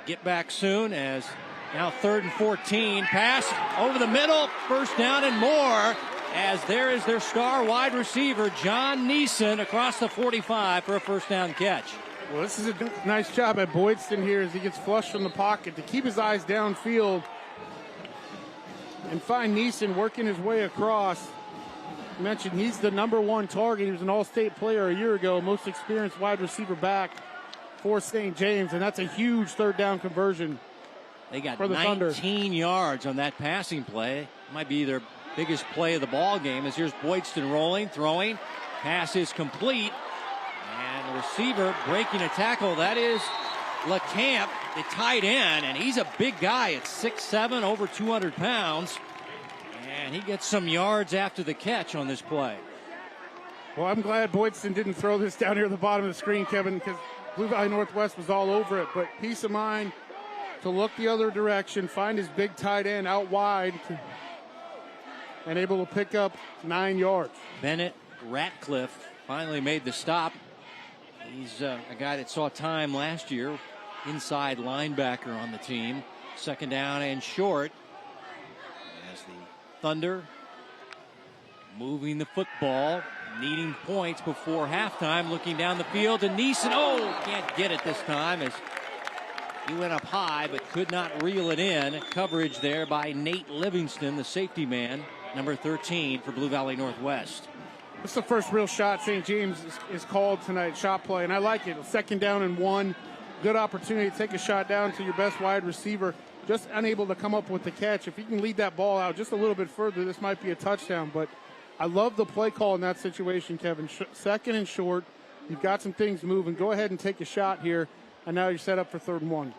Get back soon, as now 3rd and 14. Pass over the middle, 1st down and more, as there is their star wide receiver, John Neeson, across the 45 for a 1st down catch. Well, this is a nice job at Boydston here as he gets flushed from the pocket to keep his eyes downfield and find Neeson working his way across. I mentioned he's the #1 target. He was an all-state player a year ago, most experienced wide receiver back for St. James, and that's a huge third down conversion. They got for the 19 Thunder. yards on that passing play. Might be their biggest play of the ball game. As here's Boydston rolling, throwing. Pass is complete. And the receiver breaking a tackle. That is LeCamp, the tight end. And he's a big guy at 6'7", over 200 pounds. And he gets some yards after the catch on this play. Well, I'm glad Boydston didn't throw this down here at the bottom of the screen, Kevin, because Blue Valley Northwest was all over it. But peace of mind to look the other direction, find his big tight end out wide, and able to pick up 9 yards. Bennett Ratcliffe finally made the stop. He's a guy that saw time last year, inside linebacker on the team. Second down and short. As the Thunder moving the football, needing points before halftime, looking down the field to Neeson. Oh, can't get it this time as he went up high but could not reel it in. Coverage there by Nate Livingston, the safety man, number 13 for Blue Valley Northwest. This is the first real shot St. James is called tonight, shot play, and I like it. 2nd down and 1. Good opportunity to take a shot down to your best wide receiver. Just unable to come up with the catch. If you can lead that ball out just a little bit further, this might be a touchdown. But I love the play call in that situation, Kevin. 2nd and short. You've got some things moving. Go ahead and take a shot here, and now you're set up for 3rd and 1.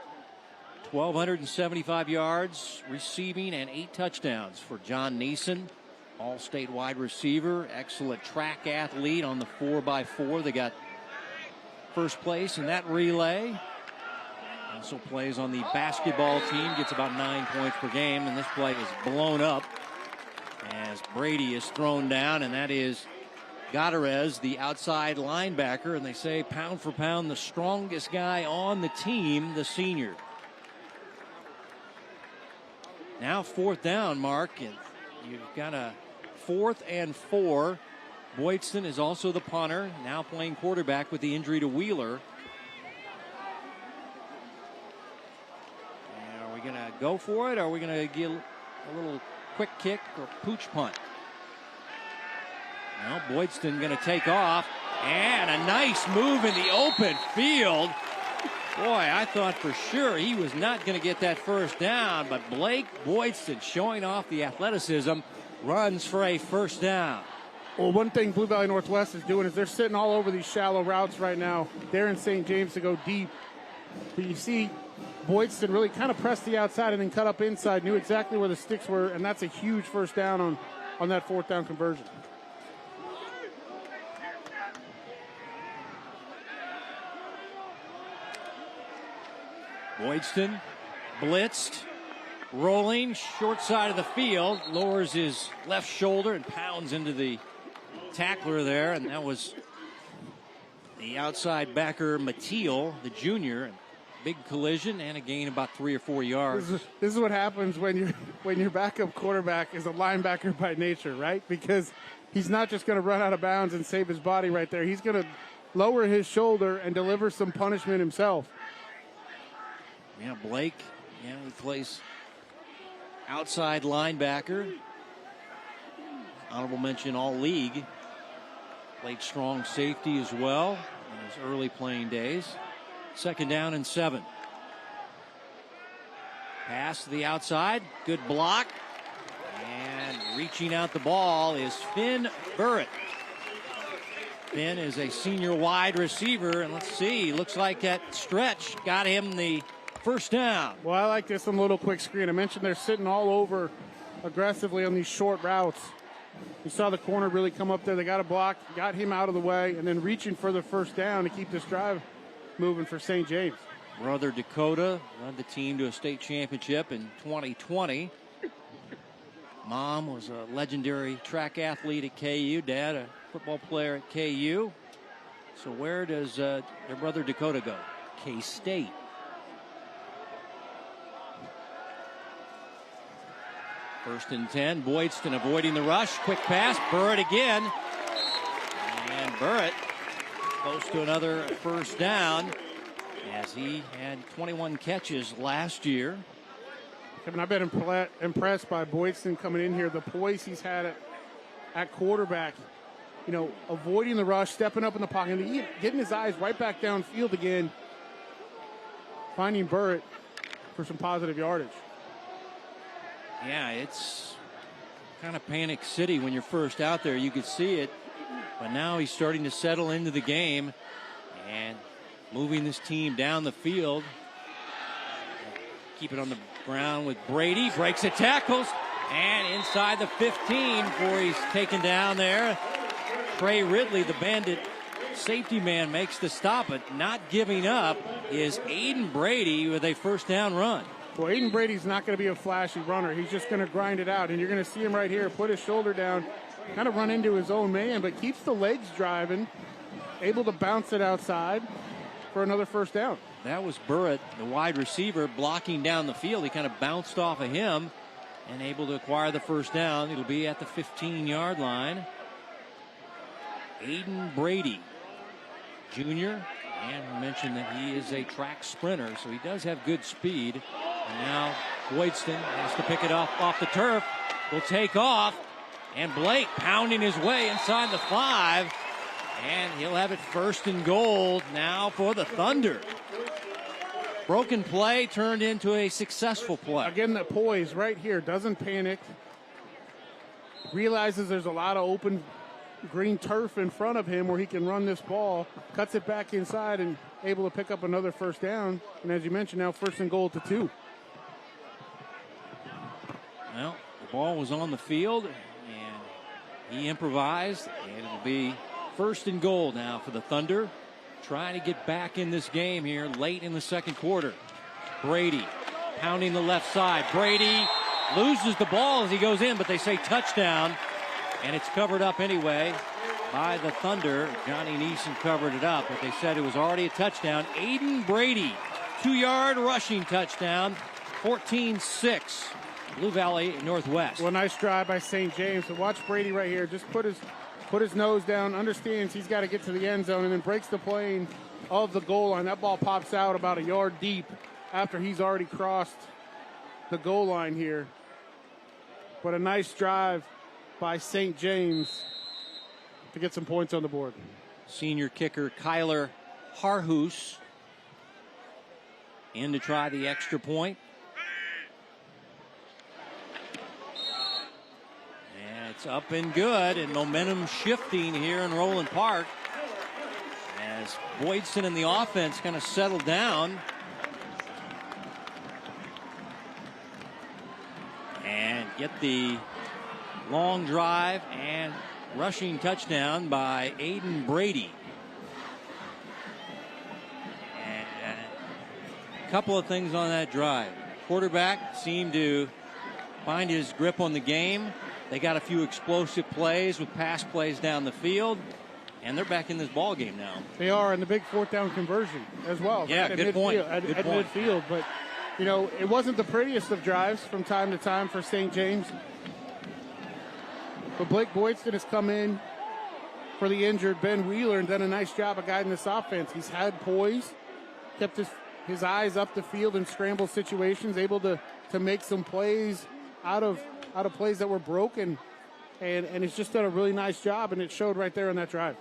1,275 yards receiving and 8 touchdowns for John Neeson. All-state wide receiver, excellent track athlete on the 4x4. They got first place in that relay. Also plays on the basketball team, gets about 9 points per game, and this play is blown up as Brady is thrown down, and that is Gutierrez, the outside linebacker, and they say pound for pound the strongest guy on the team, the senior. Now 4th down, Mark, and you've got a 4th and 4. Boydston is also the punter, now playing quarterback with the injury to Wheeler. And are we going to go for it, or are we going to give a little quick kick or pooch punt? Now Boydston going to take off, and a nice move in the open field. Boy, I thought for sure he was not going to get that first down, but Blake Boydston, showing off the athleticism, runs for a 1st down. Well, one thing Blue Valley Northwest is doing is they're sitting all over these shallow routes right now. They're in St. James to go deep. But you see Boydston really kind of pressed the outside and then cut up inside, knew exactly where the sticks were, and that's a huge 1st down on that 4th down conversion. Boydston blitzed, rolling, short side of the field, lowers his left shoulder and pounds into the tackler there, and that was the outside backer Mateel, the junior. Big collision and a gain about 3 or 4 yards. This is what happens when your backup quarterback is a linebacker by nature, right? Because he's not just going to run out of bounds and save his body right there. He's going to lower his shoulder and deliver some punishment himself. Yeah, Blake, he plays outside linebacker. Honorable mention all league. Played strong safety as well in his early playing days. 2nd down and 7. Pass to the outside. Good block. And reaching out the ball is Finn Burrett. Finn is a senior wide receiver. And let's see, looks like that stretch got him the 1st down. Well, I like this little quick screen. I mentioned they're sitting all over aggressively on these short routes. You saw the corner really come up there. They got a block, got him out of the way, and then reaching for the 1st down to keep this drive moving for St. James. Brother Dakota led the team to a state championship in 2020. Mom was a legendary track athlete at KU. Dad, a football player at KU. So where does their brother Dakota go? K-State. First and 10. Boydston avoiding the rush. Quick pass. Burrett again. And Burrett close to another first down, as he had 21 catches last year. Kevin, I've been impressed by Boydston coming in here. The poise he's had at quarterback, avoiding the rush, stepping up in the pocket, getting his eyes right back downfield again, finding Burrett for some positive yardage. Yeah, it's kind of panic city when you're first out there. You could see it, but now he's starting to settle into the game and moving this team down the field. Keep it on the ground with Brady. Breaks the tackles and inside the 15 before he's taken down there. Trey Ridley, the bandit safety man, makes the stop, but not giving up is Aiden Brady with a first down run. Well, Aiden Brady's not going to be a flashy runner. He's just going to grind it out, and you're going to see him right here put his shoulder down, kind of run into his own man, but keeps the legs driving, able to bounce it outside for another first down. That was Burrett, the wide receiver, blocking down the field. He kind of bounced off of him and able to acquire the first down. It'll be at the 15-yard line. Aiden Brady, Jr., and we mentioned that he is a track sprinter, so he does have good speed. And now Boydston has to pick it off the turf. Will take off, and Blake pounding his way inside the 5, and he'll have it first and goal now for the Thunder. Broken play turned into a successful play. Again, the poise right here, doesn't panic, realizes there's a lot of open green turf in front of him where he can run this ball, cuts it back inside and able to pick up another first down. And as you mentioned, now first and goal to 2. Well, the ball was on the field and he improvised, and it'll be first and goal now for the Thunder, trying to get back in this game here late in the second quarter. Brady pounding the left side. Brady loses the ball as he goes in, but they say touchdown, and it's covered up anyway by the Thunder. Johnny Neeson covered it up, but they said it was already a touchdown. Aiden Brady, 2-yard rushing touchdown, 14-6. Blue Valley Northwest. Well, nice drive by St. James. So watch Brady right here. Just put his nose down, understands he's got to get to the end zone, and then breaks the plane of the goal line. That ball pops out about a yard deep after he's already crossed the goal line here. But a nice drive by St. James to get some points on the board. Senior kicker Kyler Harhus in to try the extra point. It's up and good, and momentum shifting here in Roland Park as Boydston and the offense kind of settled down. And get the long drive and rushing touchdown by Aiden Brady. And a couple of things on that drive. Quarterback seemed to find his grip on the game. They got a few explosive plays with pass plays down the field, and they're back in this ball game now. They are, in the big fourth down conversion as well. Yeah, at good point. At midfield, but it wasn't the prettiest of drives from time to time for St. James. But Blake Boydston has come in for the injured Ben Wheeler and done a nice job of guiding this offense. He's had poise, kept his eyes up the field in scramble situations, able to make some plays out of plays that were broken, and it's just done a really nice job, and it showed right there on that drive.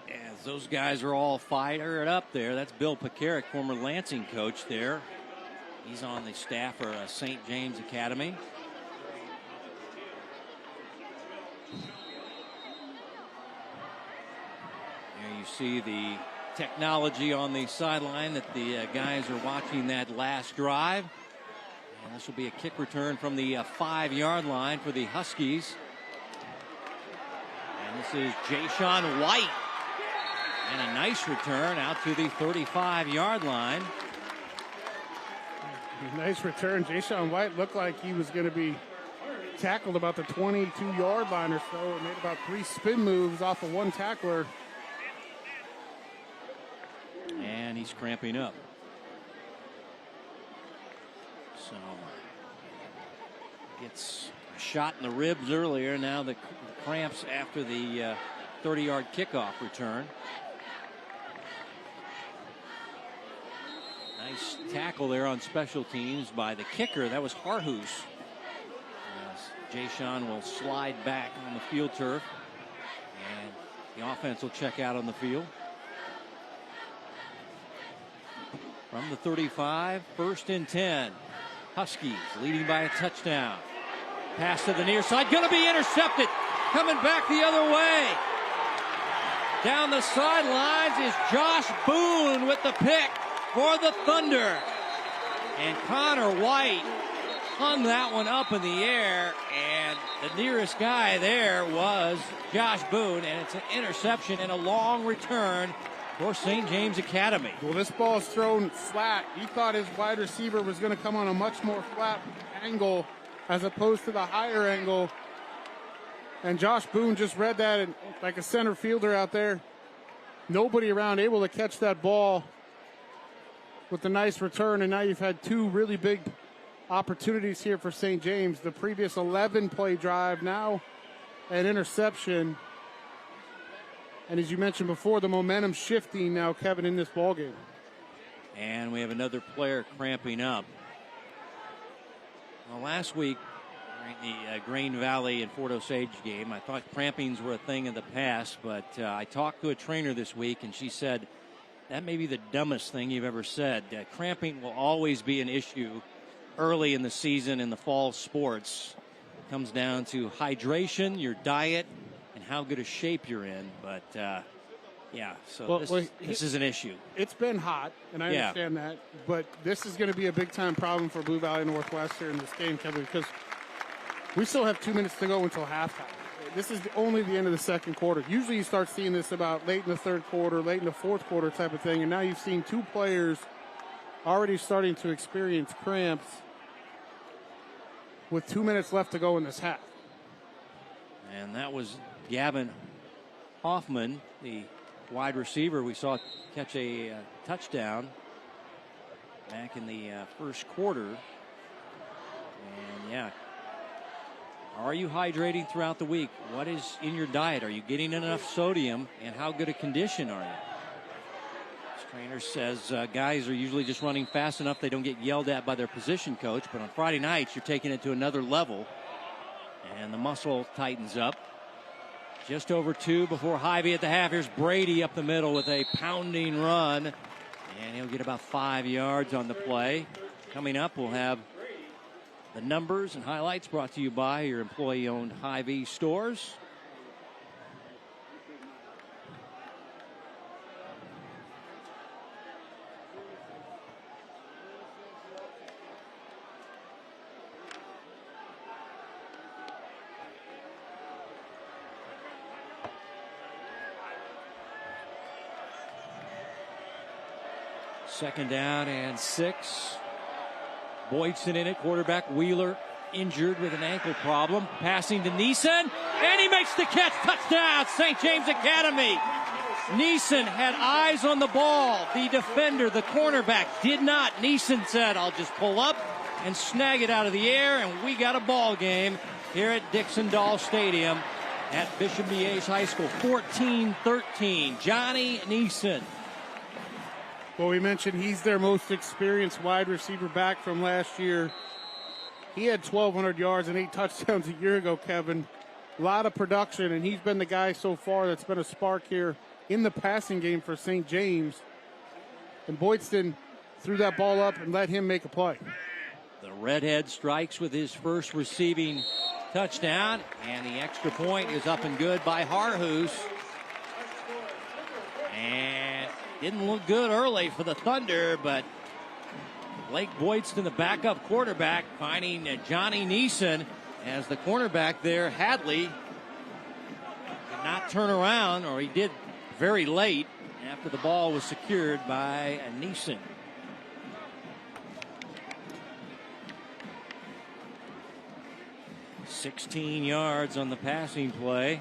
As those guys are all fired up there. That's Bill Pekarik, former Lansing coach there. He's on the staff for St. James Academy. There you see the technology on the sideline that the guys are watching that last drive. And this will be a kick return from the 5-yard line for the Huskies. And this is Jayshon White. And a nice return out to the 35-yard line. Nice return. Jayshon White looked like he was going to be tackled about the 22-yard line or so. Made about 3 spin moves off of one tackler. And he's cramping up. So gets a shot in the ribs earlier. Now the cramps after the 30-yard kickoff return. Nice tackle there on special teams by the kicker. That was Harhus. Jay Sean will slide back on the field turf. And the offense will check out on the field. From the 35, 1st and 10. Huskies leading by a touchdown. Pass to the near side, going to be intercepted. Coming back the other way. Down the sidelines is Josh Boone with the pick for the Thunder. And Connor White hung that one up in the air, and the nearest guy there was Josh Boone, and it's an interception and a long return for St. James Academy. Well, this ball is thrown flat. He thought his wide receiver was going to come on a much more flat angle as opposed to the higher angle. And Josh Boone just read that and, like a center fielder out there. Nobody around able to catch that ball with a nice return. And now you've had two really big opportunities here for St. James. The previous 11-play drive, now an interception. And as you mentioned before, the momentum shifting now, Kevin, in this ballgame. And we have another player cramping up. Well, last week, during the Grain Valley and Fort Osage game, I thought crampings were a thing of the past, but I talked to a trainer this week, and she said, that may be the dumbest thing you've ever said. Cramping will always be an issue early in the season in the fall sports. It comes down to hydration, your diet, and how good a shape you're in. But, yeah, so this is an issue. It's been hot, and I understand that. But this is going to be a big-time problem for Blue Valley Northwestern in this game, Kevin, because we still have 2 minutes to go until halftime. This is only the end of the second quarter. Usually you start seeing this about late in the third quarter, late in the fourth quarter type of thing, and now you've seen two players already starting to experience cramps with 2 minutes left to go in this half. And that was Gavin Hoffman, the wide receiver we saw catch a touchdown back in the first quarter. And, yeah, are you hydrating throughout the week? What is in your diet? Are you getting enough sodium? And how good a condition are you? This trainer says guys are usually just running fast enough they don't get yelled at by their position coach. But on Friday nights, you're taking it to another level. And the muscle tightens up. Just over 2 before Hy-Vee at the half. Here's Brady up the middle with a pounding run. And he'll get about 5 yards on the play. Coming up, we'll have the numbers and highlights brought to you by your employee-owned Hy-Vee stores. Second down and 6. Boydson in it, quarterback Wheeler injured with an ankle problem. Passing to Neeson, and he makes the catch. Touchdown, St. James Academy. Neeson had eyes on the ball. The defender, the cornerback, did not. Neeson said, I'll just pull up and snag it out of the air, and we got a ball game here at Dixon-Dahl Stadium at Bishop Miege High School. 14-13, Johnny Neeson. Well, we mentioned he's their most experienced wide receiver back from last year. He had 1,200 yards and 8 touchdowns a year ago, Kevin. A lot of production, and he's been the guy so far that's been a spark here in the passing game for St. James. And Boydston threw that ball up and let him make a play. The Redhead strikes with his first receiving touchdown, and the extra point is up and good by Harhus. And didn't look good early for the Thunder, but Blake Boydston, the backup quarterback, finding Johnny Neeson as the cornerback there, Hadley, did not turn around, or he did very late after the ball was secured by Neeson. $16 yards on the passing play.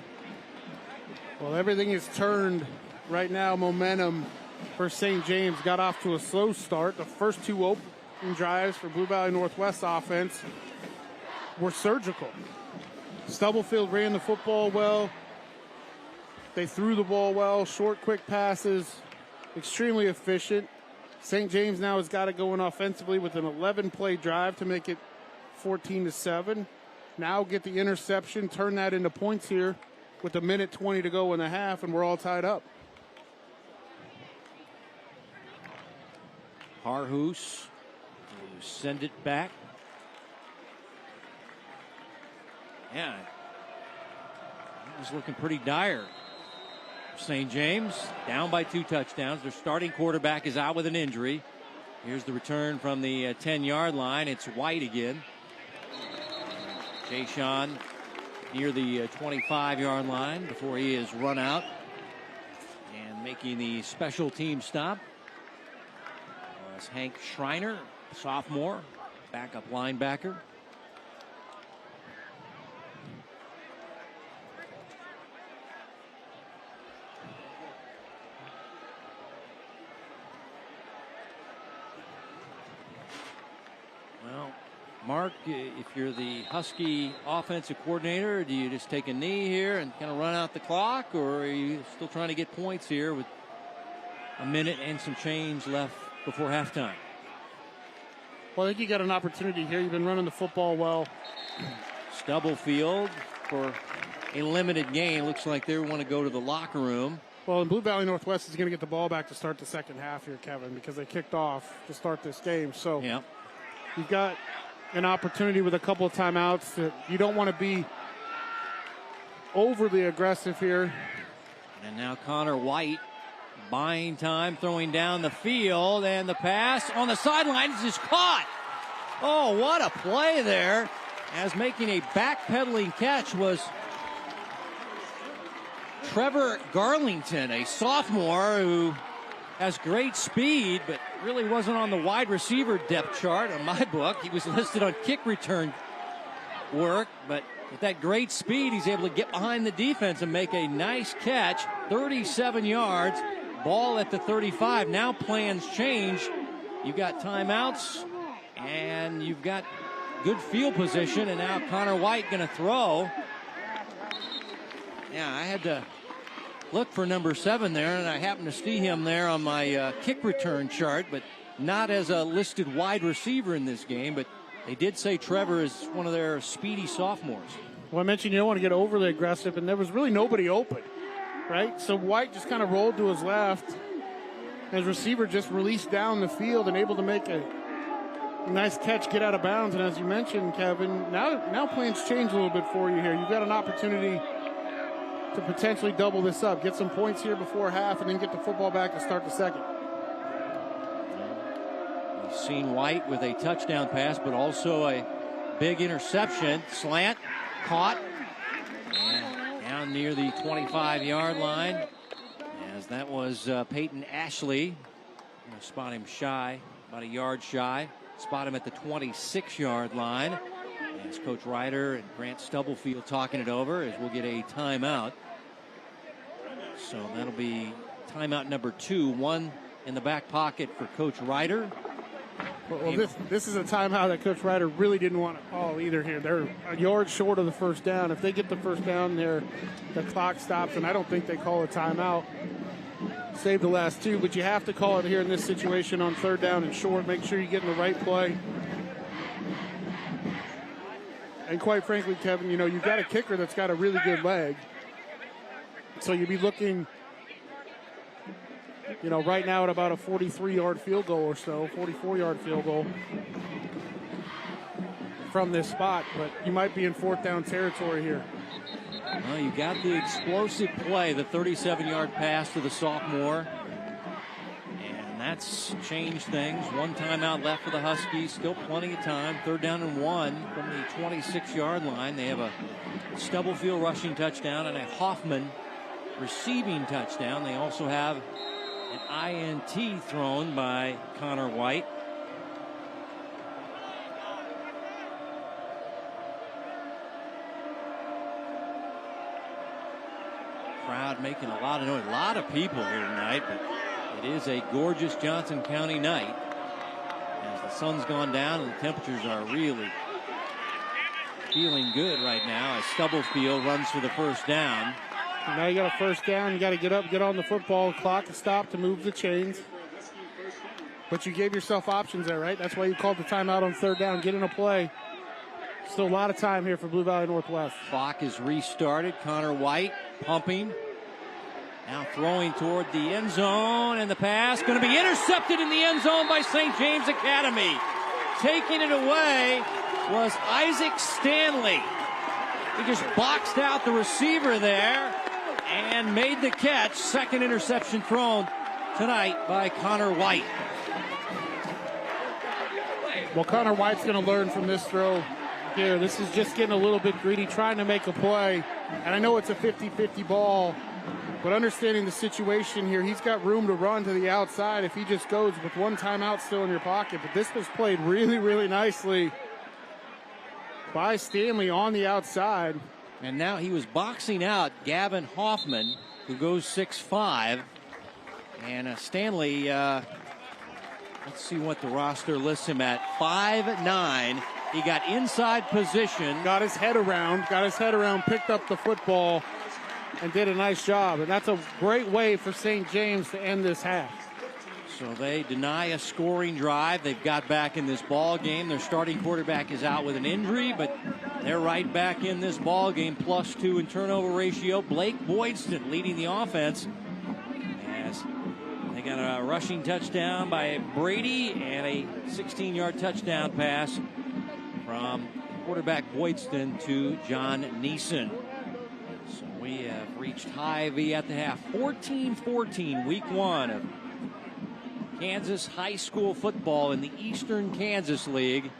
Well, everything is turned right now. Momentum for St. James got off to a slow start. The first 2 opening drives for Blue Valley Northwest offense were surgical. Stubblefield ran the football well. They threw the ball well, short, quick passes, extremely efficient. St. James now has got it going offensively with an 11-play drive to make it 14-7. Now get the interception, turn that into points here with a minute 20 to go in the half, and we're all tied up. Harhus to send it back. Yeah, it was looking pretty dire. St. James down by 2 touchdowns. Their starting quarterback is out with an injury. Here's the return from the 10-yard line. It's White again. Jay-Sean near the 25-yard line before he is run out. And making the special team stop was Hank Schreiner, sophomore, backup linebacker. Well, Mark, if you're the Husky offensive coordinator, do you just take a knee here and kind of run out the clock, or are you still trying to get points here with a minute and some change left before halftime? Well, I think you got an opportunity here. You've been running the football well. Stubblefield for a limited game. Looks like they want to go to the locker room. Well, and Blue Valley Northwest is going to get the ball back to start the second half here, Kevin, because they kicked off to start this game. So yeah, you've got an opportunity with a couple of timeouts that you don't want to be overly aggressive here. And now Connor White buying time, throwing down the field, and the pass on the sidelines is caught. Oh, what a play there, as making a backpedaling catch was Trevor Garlington, a sophomore who has great speed, but really wasn't on the wide receiver depth chart on my book. He was listed on kick return work, but with that great speed, he's able to get behind the defense and make a nice catch. 37 yards, ball at the 35. Now plans change. You've got timeouts, and you've got good field position, and now Connor White going to throw. Yeah, I had to look for number 7 there, and I happened to see him there on my kick return chart, but not as a listed wide receiver in this game. But they did say Trevor is one of their speedy sophomores. Well, I mentioned you don't want to get overly aggressive, and there was really nobody open, right? So White just kind of rolled to his left. His receiver just released down the field and able to make a nice catch, get out of bounds. And as you mentioned, Kevin, now plans change a little bit for you here. You've got an opportunity to potentially double this up, get some points here before half, and then get the football back to start the second. We've seen White with a touchdown pass, but also a big interception. Slant, caught, and down near the 25-yard line, as that was Peyton Ashley. I'm going to spot him shy, about a yard shy. Spot him at the 26-yard line. As Coach Ryder and Grant Stubblefield talking it over, as we'll get a timeout. So that'll be timeout number 2, one in the back pocket for Coach Ryder. Well, this is a timeout that Coach Ryder really didn't want to call either here. They're a yard short of the first down. If they get the first down there, the clock stops, and I don't think they call a timeout. Save the last 2, but you have to call it here in this situation on third down and short. Make sure you get in the right play. And quite frankly, Kevin, you've got a kicker that's got a really good leg. So you'd be looking, right now at about a 43-yard field goal or so, 44-yard field goal from this spot. But you might be in fourth down territory here. Well, you got the explosive play, the 37-yard pass to the sophomore. And that's changed things. One timeout left for the Huskies. Still plenty of time. Third down and 1 from the 26-yard line. They have a Stubblefield rushing touchdown and a Hoffman receiving touchdown. They also have an INT thrown by Connor White. Crowd making a lot of noise. A lot of people here tonight, but it is a gorgeous Johnson County night as the sun's gone down and the temperatures are really feeling good right now as Stubblefield runs for the first down. And now you got a first down. You got to get up, get on the football, clock and stop to move the chains. But you gave yourself options there, right? That's why you called the timeout on third down. Get in a play. Still a lot of time here for Blue Valley Northwest. Clock is restarted. Connor White pumping. Now throwing toward the end zone, and the pass going to be intercepted in the end zone by St. James Academy. Taking it away was Isaac Stanley. He just boxed out the receiver there and made the catch. Second interception thrown tonight by Connor White. Well, Connor White's going to learn from this throw here. This is just getting a little bit greedy, trying to make a play. And I know it's a 50-50 ball, but understanding the situation here, he's got room to run to the outside if he just goes with one timeout still in your pocket. But this was played really, really nicely by Stanley on the outside. And now he was boxing out Gavin Hoffman, who goes 6'5". And Stanley, let's see what the roster lists him at, 5'9". He got inside position. Got his head around, picked up the football, and did a nice job. And that's a great way for St. James to end this half. So they deny a scoring drive. They've got back in this ball game. Their starting quarterback is out with an injury, but they're right back in this ball game. +2 in turnover ratio. Blake Boydston leading the offense. As they got a rushing touchdown by Brady and a 16-yard touchdown pass from quarterback Boydston to John Neeson. So we have reached Hy-Vee at the half. 14-14, week 1 of Kansas high school football in the Eastern Kansas League.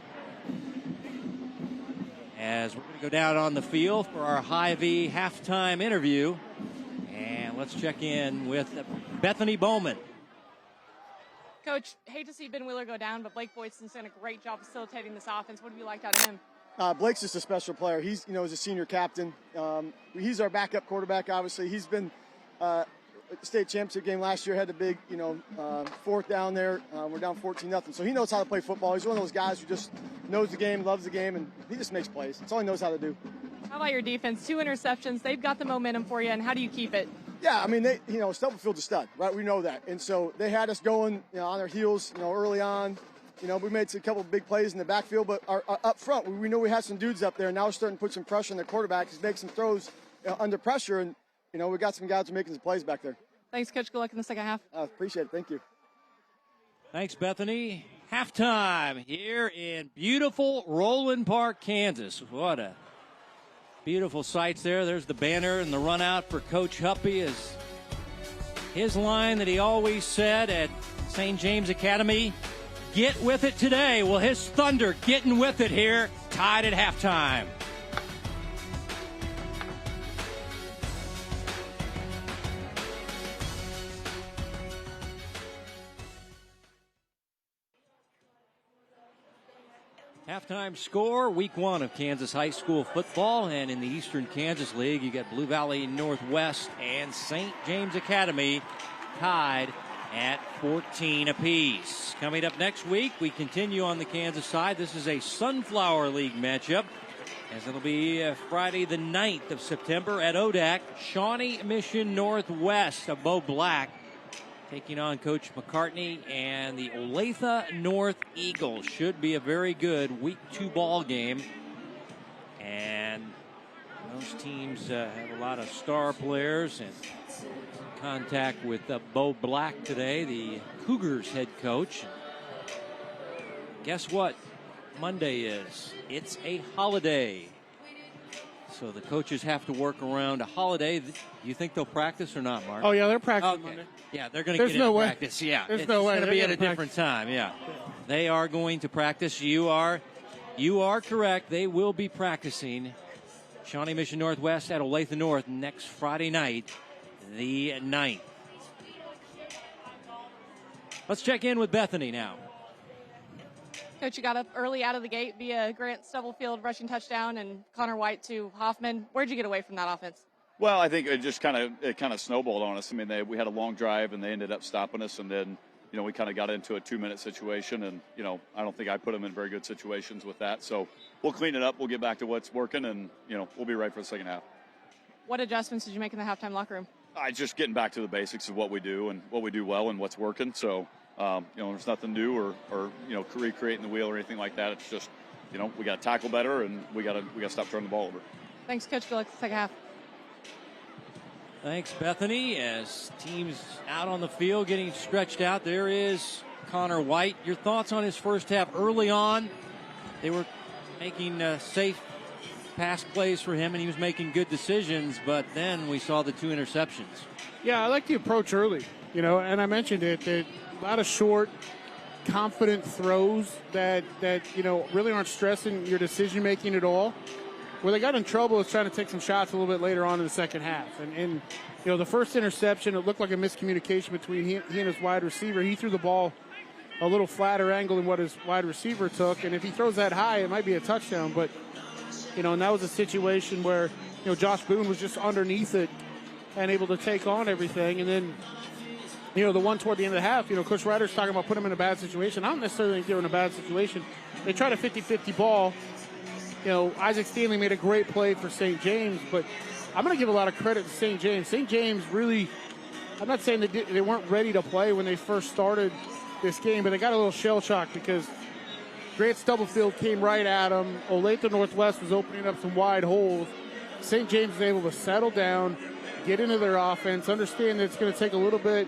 As we're going to go down on the field for our Hy-Vee halftime interview. And let's check in with Bethany Bowman. Coach, hate to see Ben Wheeler go down, but Blake Boydston's done a great job facilitating this offense. What have you liked out of him? Blake's just a special player. He's, he's a senior captain. He's our backup quarterback, obviously. He's been state championship game last year, had the big, fourth down there. We're down 14-0. So he knows how to play football. He's one of those guys who just knows the game, loves the game, and he just makes plays. That's all he knows how to do. How about your defense? 2 interceptions. They've got the momentum for you, and how do you keep it? Yeah, I mean, Stubblefield's a stud, right? We know that. And so they had us going, on our heels, early on. We made a couple of big plays in the backfield, but our up front, we know we had some dudes up there. Now we're starting to put some pressure on the quarterback. He's making some throws under pressure, and, we got some guys who are making some plays back there. Thanks, Coach. Good luck in the second half. Appreciate it. Thank you. Thanks, Bethany. Halftime here in beautiful Roland Park, Kansas. What a beautiful sights there. There's the banner and the run out for Coach Huppy. Is his line that he always said at St. James Academy, get with it today. Well, his Thunder getting with it here, tied at halftime. Halftime score, week 1 of Kansas high school football. And in the Eastern Kansas League, you got Blue Valley Northwest and St. James Academy tied at 14 apiece. Coming up next week, we continue on the Kansas side. This is a Sunflower League matchup, as it'll be Friday the 9th of September at ODAC. Shawnee Mission Northwest of Bo Black taking on Coach McCartney and the Olathe North Eagles. Should be a very good week 2 ball game. And those teams have a lot of star players, and contact with Bo Black today, the Cougars head coach. Guess what Monday is? It's a holiday. So the coaches have to work around a holiday. Do you think they'll practice or not, Mark? Oh, yeah, they're practicing Monday. Yeah, they're going to get into practice. Yeah, There's no way. It's going to be at a different time. Yeah, they are going to practice. You are correct. They will be practicing. Shawnee Mission Northwest at Olathe North next Friday night, the 9th. Let's check in with Bethany now. Coach, you got up early out of the gate via Grant Stubblefield rushing touchdown and Connor White to Hoffman. Where'd you get away from that offense? Well, I think it just kind of snowballed on us. I mean, we had a long drive and they ended up stopping us, and then we kind of got into a 2-minute situation, and I don't think I put them in very good situations with that. So we'll clean it up. We'll get back to what's working, and we'll be right for the second half. What adjustments did you make in the halftime locker room? Just getting back to the basics of what we do and what we do well and what's working. So, there's nothing new or recreating the wheel or anything like that. It's just, we got to tackle better and we got to stop turning the ball over. Thanks, Coach. Good luck in the second half. Thanks, Bethany. As teams out on the field getting stretched out, there is Connor White. Your thoughts on his first half? Early on, they were making safe pass plays for him, and he was making good decisions, but then we saw the 2 interceptions. Yeah, I like the approach early, and I mentioned it, that a lot of short, confident throws that really aren't stressing your decision-making at all. Where they got in trouble is trying to take some shots a little bit later on in the second half. And the first interception, it looked like a miscommunication between he and his wide receiver. He threw the ball a little flatter angle than what his wide receiver took. And if he throws that high, it might be a touchdown. But, and that was a situation where, Josh Boone was just underneath it and able to take on everything. And then, the one toward the end of the half, Coach Ryder's talking about putting him in a bad situation. I don't necessarily think they were in a bad situation. They tried a 50-50 ball. Isaac Stanley made a great play for St. James, but I'm going to give a lot of credit to St. James. St. James really, I'm not saying they weren't ready to play when they first started this game, but they got a little shell shock because Grant Stubblefield came right at them. Olathe Northwest was opening up some wide holes. St. James was able to settle down, get into their offense, understand that it's going to take a little bit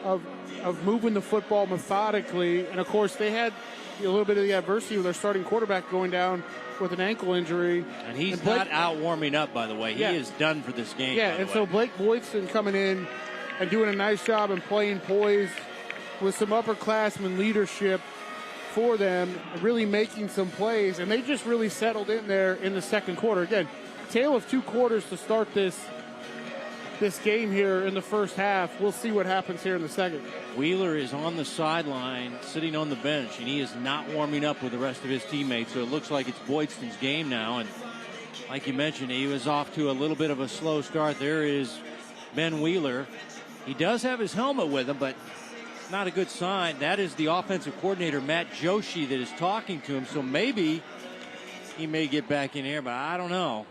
of moving the football methodically, and of course they had a little bit of the adversity with their starting quarterback going down with an ankle injury. And he's not out warming up, by the way. He is done for this game. Yeah, and so Blake Boydston coming in and doing a nice job and playing poised with some upperclassmen leadership for them, really making some plays. And they just really settled in there in the second quarter. Again, tale of 2 quarters to start this game here in the first half. We'll see what happens here in the second. Wheeler is on the sideline, sitting on the bench, and he is not warming up with the rest of his teammates, so it looks like it's Boydston's game now. And like you mentioned, he was off to a little bit of a slow start. There is Ben Wheeler. He does have his helmet with him, but not a good sign. That is the offensive coordinator, Matt Joshi, that is talking to him, so maybe he may get back in here, but I don't know.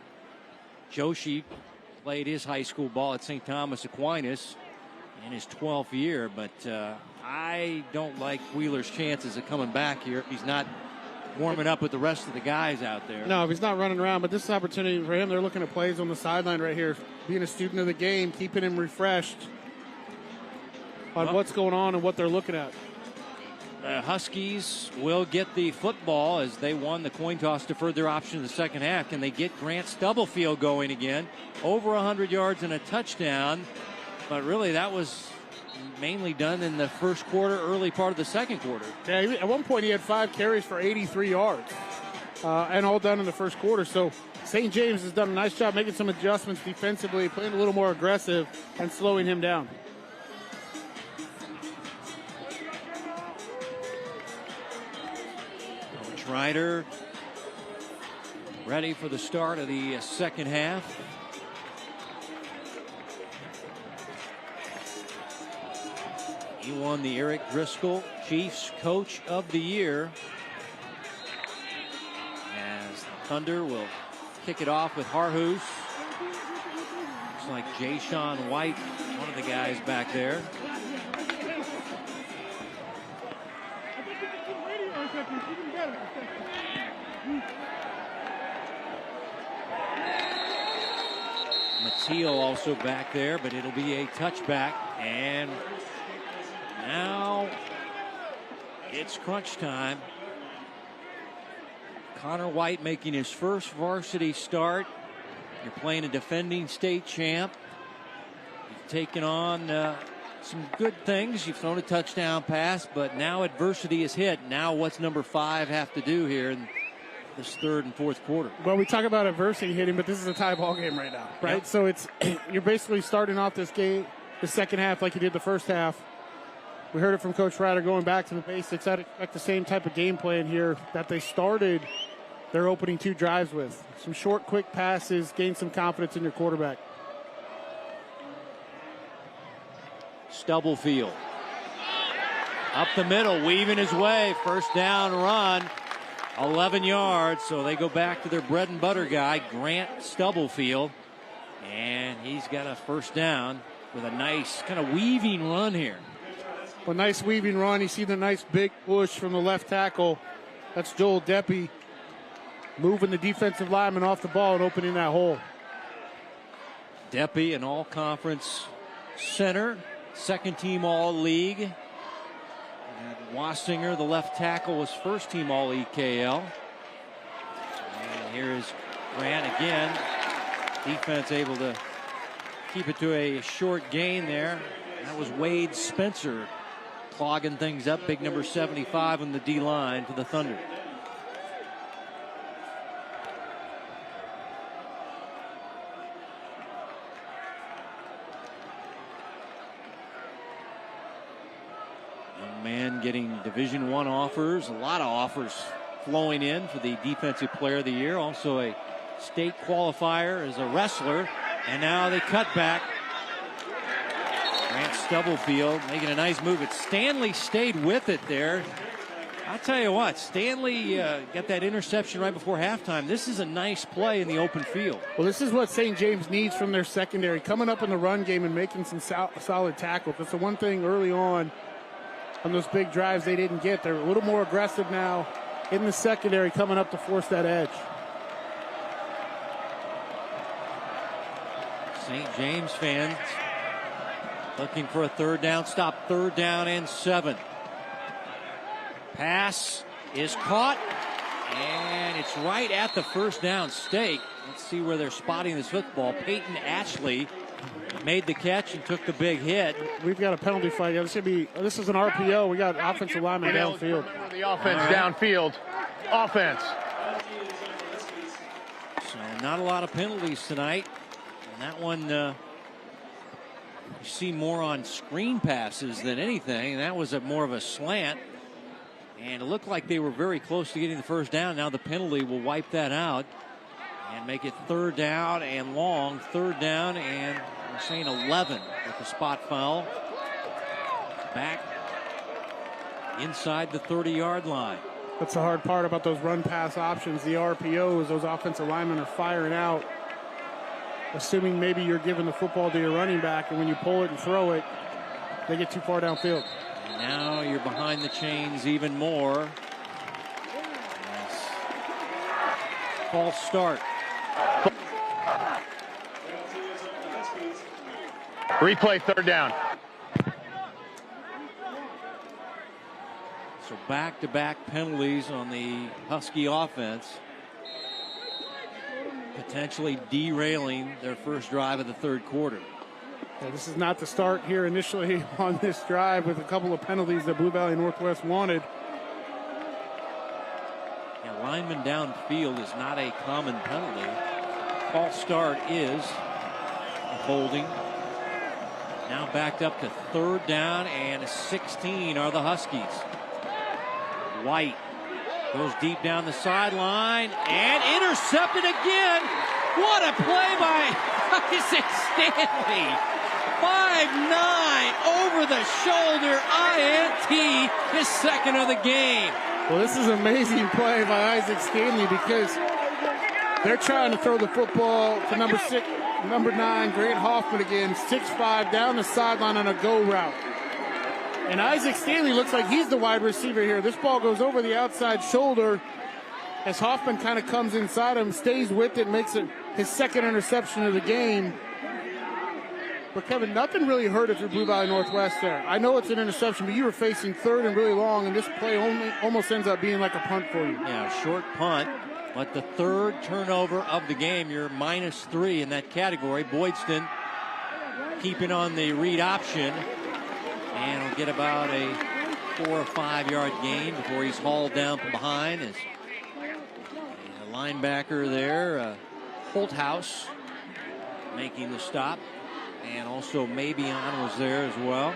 Joshi played his high school ball at St. Thomas Aquinas in his 12th year, but I don't like Wheeler's chances of coming back here if he's not warming up with the rest of the guys out there. No, if he's not running around, but this is an opportunity for him. They're looking at plays on the sideline right here, being a student of the game, keeping him refreshed on what's going on and what they're looking at. The Huskies will get the football as they won the coin toss, deferred their option in the second half. Can they get Grant Stubblefield going again? Over 100 yards and a touchdown. But really, that was mainly done in the first quarter, early part of the second quarter. Yeah, at one point he had 5 carries for 83 yards, and all done in the first quarter. So St. James has done a nice job making some adjustments defensively, playing a little more aggressive and slowing him down. Coach Ryder ready for the start of the second half. He won the Eric Driscoll Chiefs Coach of the Year. As the Thunder will kick it off with Harhoos. Looks like Jay-Sean White, one of the guys back there. Mateo also back there, but it'll be a touchback. And now it's crunch time. Connor White making his first varsity start. You're playing a defending state champ. You've taken on some good things. You've thrown a touchdown pass, but now adversity is hit. Now what's number 5 have to do here in this third and fourth quarter? Well, we talk about adversity hitting, but this is a tie ball game right now, right? Yep. So it's you're basically starting off this game, the second half, like you did the first half. We heard it from Coach Ryder going back to the basics. I'd expect the same type of game plan here that they started their opening 2 drives with. Some short, quick passes, gain some confidence in your quarterback. Stubblefield up the middle, weaving his way. First down run. 11 yards, so they go back to their bread and butter guy, Grant Stubblefield. And he's got a first down with a nice kind of weaving run here. A nice weaving run. You see the nice big push from the left tackle. That's Joel Deppy moving the defensive lineman off the ball and opening that hole. Deppy, an all-conference center, second-team All-League. And Wassinger, the left tackle, was first-team All-EKL. And here is Grant again. Defense able to keep it to a short gain there. That was Wade Spencer clogging things up. Big number 75 on the D-line for the Thunder. Young man getting Division I offers. A lot of offers flowing in for the Defensive Player of the Year. Also a state qualifier as a wrestler. And now they cut back. Grant Stubblefield making a nice move. But Stanley stayed with it there. I'll tell you what, Stanley got that interception right before halftime. This is a nice play in the open field. Well, this is what St. James needs from their secondary, coming up in the run game and making some solid tackles. That's the one thing early on those big drives they didn't get. They're a little more aggressive now in the secondary, coming up to force that edge. St. James fans looking for a third down stop. Third down and 7. Pass is caught, and it's right at the first down stake. Let's see where they're spotting this football. Peyton Ashley made the catch and took the big hit. We've got a penalty flag. This is an RPO. We got offensive lineman downfield. The offense downfield. Offense. So not a lot of penalties tonight. And that one, you see more on screen passes than anything. And that was more of a slant. And it looked like they were very close to getting the first down. Now the penalty will wipe that out and make it third down and long. Third down and we're saying 11 with the spot foul. Back inside the 30-yard line. That's the hard part about those run-pass options. The RPOs, those offensive linemen are firing out, assuming maybe you're giving the football to your running back, and when you pull it and throw it, they get too far downfield. And now you're behind the chains even more. False start. Replay third down. So back-to-back penalties on the Husky offense, potentially derailing their first drive of the third quarter. Yeah, this is not the start here initially on this drive with a couple of penalties that Blue Valley Northwest wanted. Yeah, lineman downfield is not a common penalty. False start is a holding. Now backed up to third down and 16 are the Huskies. White goes deep down the sideline and intercepted again. What a play by Isaac Stanley. 5'9", over the shoulder, INT, his second of the game. Well, this is an amazing play by Isaac Stanley because they're trying to throw the football to number 9, Grant Hoffman again, 6'5", down the sideline on a go route. And Isaac Stanley looks like he's the wide receiver here. This ball goes over the outside shoulder as Hoffman kind of comes inside him, stays with it, makes it his second interception of the game. But, Kevin, nothing really hurt it through Blue Valley Northwest there. I know it's an interception, but you were facing third and really long, and this play almost ends up being like a punt for you. Yeah, short punt, but the third turnover of the game. You're -3 in that category. Boydston keeping on the read option, and will get about a 4 or 5 yard gain before he's hauled down from behind. As the linebacker there, Holthouse, making the stop. And also Mabion was there as well.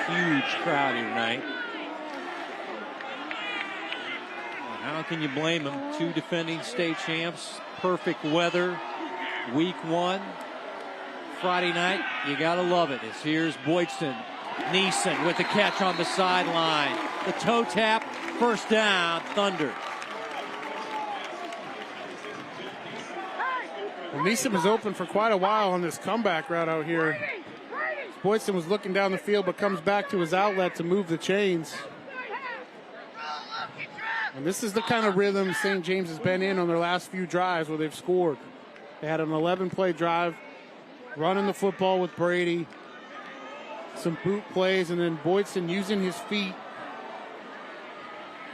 Huge crowd here tonight. How can you blame them? 2 defending state champs, perfect weather, week 1. Friday night, you gotta love it. Here's Boydston. Neeson with the catch on the sideline. The toe tap, first down, Thunder. Well, Neeson was open for quite a while on this comeback route out here. Boydston was looking down the field, but comes back to his outlet to move the chains. And this is the kind of rhythm St. James has been in on their last few drives where they've scored. They had an 11-play drive, running the football with Brady, some boot plays, and then Boydston using his feet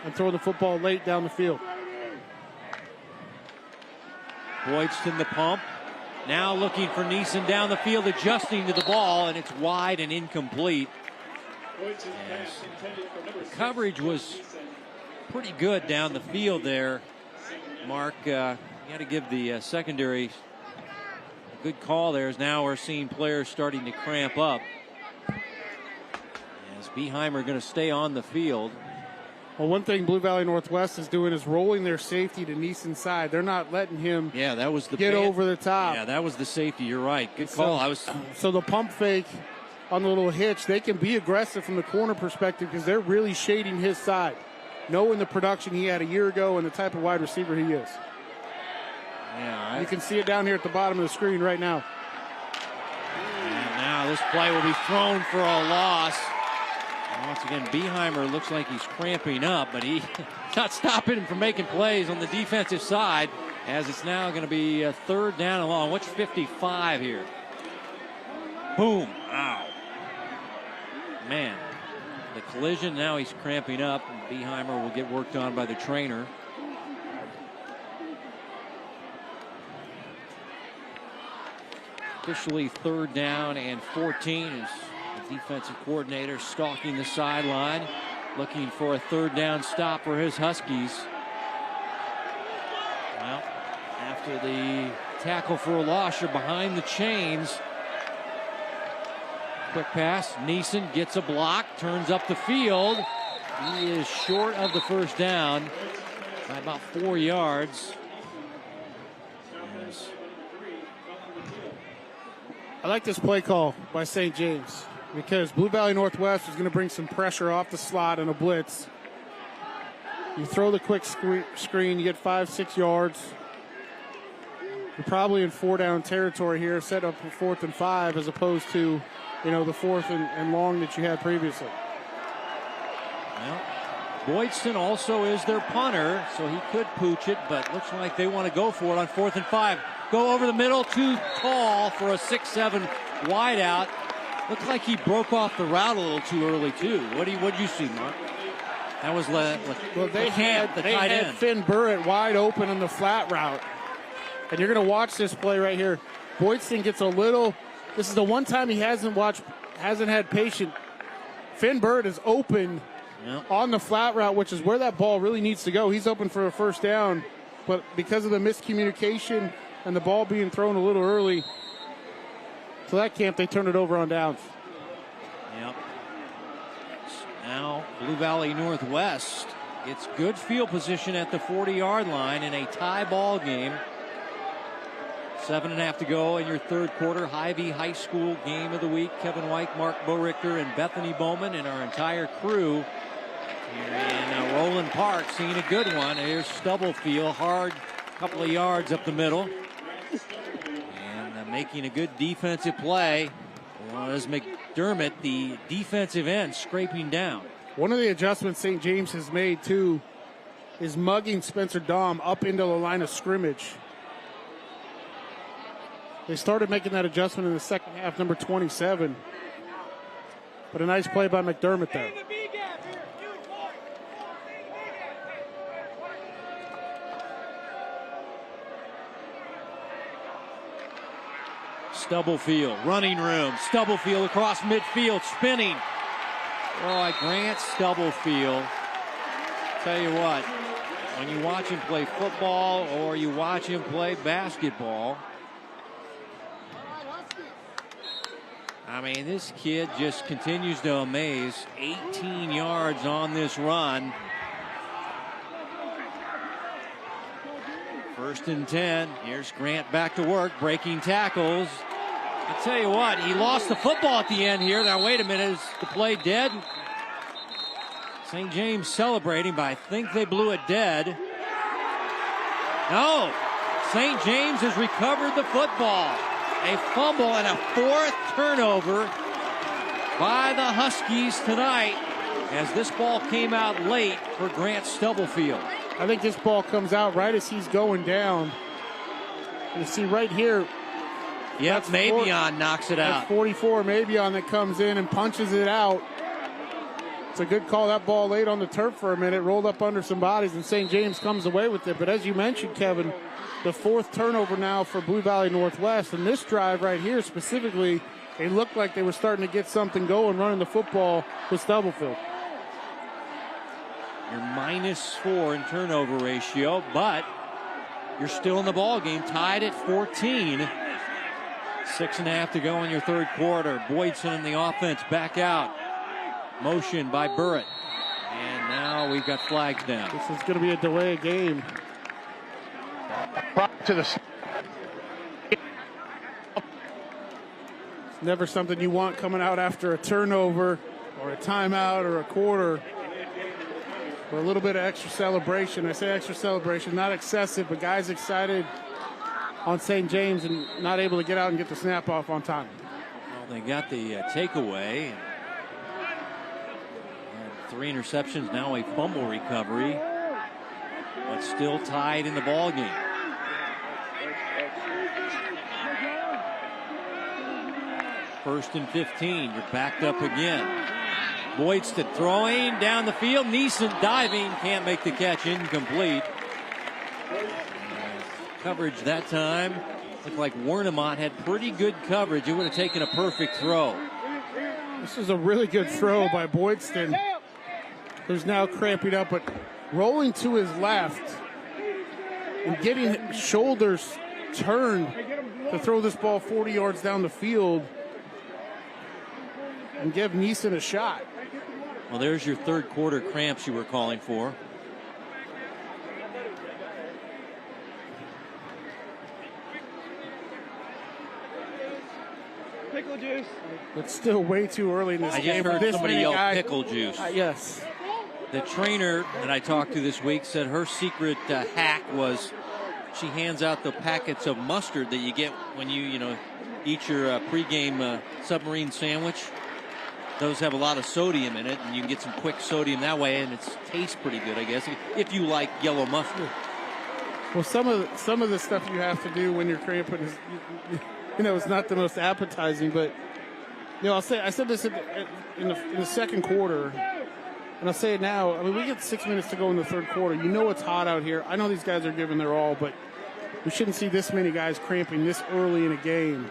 and throwing the football late down the field. Boydston the pump. Now looking for Neeson down the field, adjusting to the ball, and it's wide and incomplete. Yes. The coverage was pretty good down the field there, Mark. You got to give the secondary a good call there, as now we're seeing players starting to cramp up. As Beheimer going to stay on the field. Well, one thing Blue Valley Northwest is doing is rolling their safety to Neeson's side. They're not letting him that was the get over the top. Yeah, that was the safety. You're right. Good call. So the pump fake on the little hitch, they can be aggressive from the corner perspective because they're really shading his side, knowing the production he had a year ago and the type of wide receiver he is. Yeah, you can see it down here at the bottom of the screen right now. And now this play will be thrown for a loss. Once again, Beheimer looks like he's cramping up, but he's not stopping him from making plays on the defensive side, as it's now going to be a 3rd down and long. What's 55 here? Boom. Ow. Man, the collision, now he's cramping up, and Beheimer will get worked on by the trainer. Officially 3rd down and 14 as the defensive coordinator stalking the sideline, looking for a 3rd down stop for his Huskies. Well, after the tackle for a loss, you're behind the chains. Quick pass. Neeson gets a block, turns up the field. He is short of the 1st down by about 4 yards. I like this play call by St. James because Blue Valley Northwest is going to bring some pressure off the slot and a blitz. You throw the quick screen, you get 5-6 yards. You're probably in 4-down territory here, set up for 4th and 5 as opposed to, the 4th and long that you had previously. Well, Boydston also is their punter, so he could pooch it, but looks like they want to go for it on 4th and 5. Go over the middle, too tall for a 6-7 wide out. Looks like he broke off the route a little too early, too. What did you see, Mark? That was they had Finn Burrett wide open on the flat route. And you're going to watch this play right here. Boydston gets a little. This is the one time he hasn't had patience. Finn Burrett is open on the flat route, which is where that ball really needs to go. He's open for a 1st down, but because of the miscommunication and the ball being thrown a little early to that camp, they turned it over on downs. Yep. Now Blue Valley Northwest gets good field position at the 40-yard line in a tie ball game. 7.5 to go in your 3rd quarter. Hy-Vee High School game of the week. Kevin White, Mark Borichter, and Bethany Bowman and our entire crew here in Roland Park, seeing a good one. Here's Stubblefield, hard couple of yards up the middle. And making a good defensive play was McDermott, the defensive end, scraping down. One of the adjustments St. James has made, too, is mugging Spencer Dahm up into the line of scrimmage. They started making that adjustment in the 2nd half, number 27. But a nice play by McDermott there. Stubblefield, running room. Stubblefield across midfield, spinning. Boy, Grant Stubblefield. Tell you what, when you watch him play football or you watch him play basketball, I mean, this kid just continues to amaze. 18 yards on this run. First and 10. Here's Grant back to work, breaking tackles. I tell you what, he lost the football at the end here. Now, wait a minute, is the play dead? St. James celebrating, but I think they blew it dead. No, St. James has recovered the football. A fumble and a fourth turnover by the Huskies tonight as this ball came out late for Grant Stubblefield. I think this ball comes out right as he's going down. You see right here. Yep, Mabion knocks it out. 44, Mabion that comes in and punches it out. It's a good call. That ball laid on the turf for a minute, rolled up under some bodies, and St. James comes away with it. But as you mentioned, Kevin, the fourth turnover now for Blue Valley Northwest. And this drive right here specifically, it looked like they were starting to get something going running the football with Stubblefield. You're -4 in turnover ratio, but you're still in the ball game, tied at 14. 6.5 to go in your third quarter. Boydson in the offense back out. Motion by Burritt. And now we've got flags down. This is going to be a delay game. To the. It's never something you want coming out after a turnover or a timeout or a quarter. For a little bit of extra celebration. I say extra celebration, not excessive, but guys excited on St. James and not able to get out and get the snap off on time. Well, they got the takeaway. And 3 interceptions, now a fumble recovery, but still tied in the ball game. First and 15, you're backed up again. Boydston throwing down the field. Neeson diving, can't make the catch, incomplete. Coverage that time. Looked like Warnemont had pretty good coverage. It would have taken a perfect throw. This is a really good throw by Boydston, who's now cramping up, but rolling to his left and getting his shoulders turned to throw this ball 40 yards down the field and give Neeson a shot. Well, there's your third quarter cramps you were calling for. Pickle juice. It's still way too early in this game. I just heard somebody yell pickle juice. Yes. The trainer that I talked to this week said her secret hack was she hands out the packets of mustard that you get when you eat your pregame submarine sandwich. Those have a lot of sodium in it, and you can get some quick sodium that way, and it tastes pretty good, I guess, if you like yellow mustard. Well, some of the stuff you have to do when you're cramping is, it's not the most appetizing. But I said this in the second quarter, and I'll say it now. I mean, we get 6 minutes to go in the third quarter. You know it's hot out here. I know these guys are giving their all, but we shouldn't see this many guys cramping this early in a game.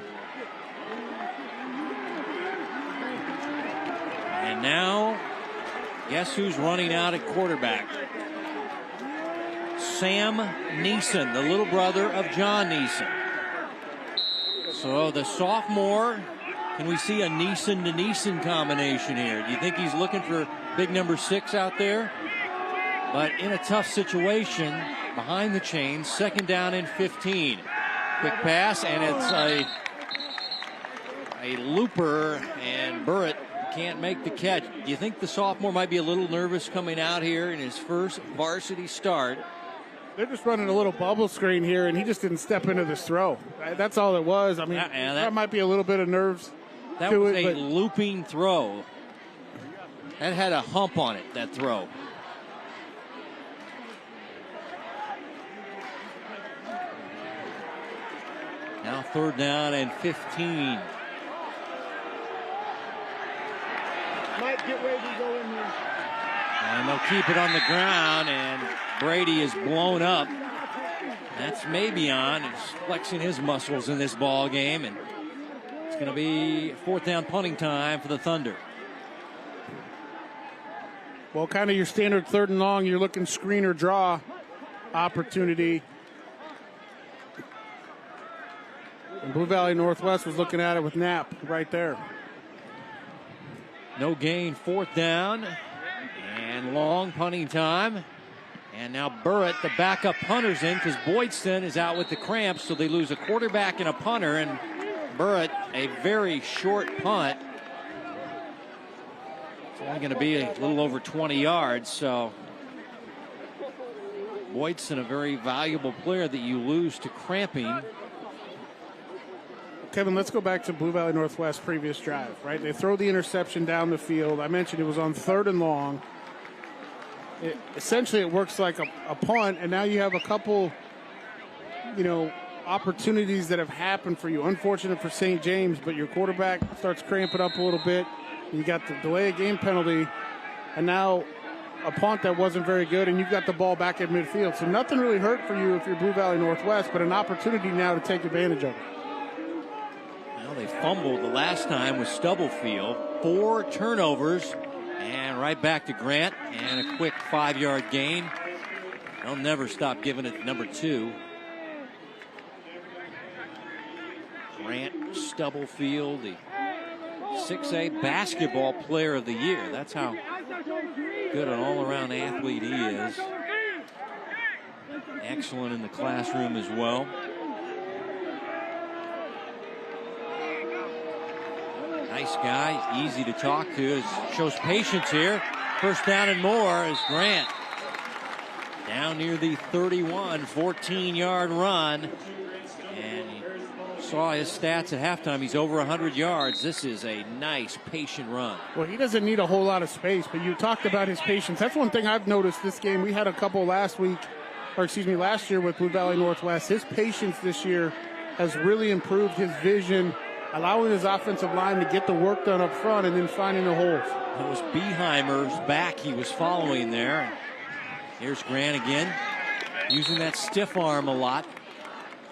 And now, guess who's running out at quarterback? Sam Neeson, the little brother of John Neeson. So the sophomore, can we see a Neeson to Neeson combination here? Do you think he's looking for big number 6 out there? But in a tough situation, behind the chains, 2nd down and 15. Quick pass, and it's a looper, and Burritt can't make the catch. Do you think the sophomore might be a little nervous coming out here in his first varsity start? They're just running a little bubble screen here, and he just didn't step into this throw. That's all it was. I mean, that might be a little bit of nerves. That was a looping throw. That had a hump on it, that throw. Now 3rd down and 15. Might get ready to go in there. And they'll keep it on the ground, and Brady is blown up. That's Mabion. He's flexing his muscles in this ball game, and it's going to be 4th down punting time for the Thunder. Well, kind of your standard 3rd and long. You're looking screen or draw opportunity. And Blue Valley Northwest was looking at it with Knapp right there. No gain, 4th down, and long punting time. And now Burritt, the backup punter's in because Boydston is out with the cramps, so they lose a quarterback and a punter. And Burritt, a very short punt. It's only going to be a little over 20 yards, so Boydston, a very valuable player that you lose to cramping. Kevin, let's go back to Blue Valley Northwest previous drive, right? They throw the interception down the field. I mentioned it was on 3rd and long. Essentially, it works like a punt, and now you have a couple, opportunities that have happened for you. Unfortunate for St. James, but your quarterback starts cramping up a little bit. You got the delay of game penalty, and now a punt that wasn't very good, and you've got the ball back at midfield. So nothing really hurt for you if you're Blue Valley Northwest, but an opportunity now to take advantage of it. Well, they fumbled the last time with Stubblefield. 4 turnovers. And right back to Grant, and a quick 5-yard gain. They'll never stop giving it number 2. Grant Stubblefield, the 6A basketball player of the year. That's how good an all-around athlete he is. Excellent in the classroom as well. Nice guy, easy to talk to, shows patience here. First down and more as Grant down near the 31, 14-yard run. And you saw his stats at halftime. He's over 100 yards. This is a nice, patient run. Well, he doesn't need a whole lot of space, but you talked about his patience. That's one thing I've noticed this game. We had a couple last year with Blue Valley Northwest. His patience this year has really improved his vision, allowing his offensive line to get the work done up front and then finding the holes. It was Beheimer's back he was following there. Here's Grant again, using that stiff arm a lot.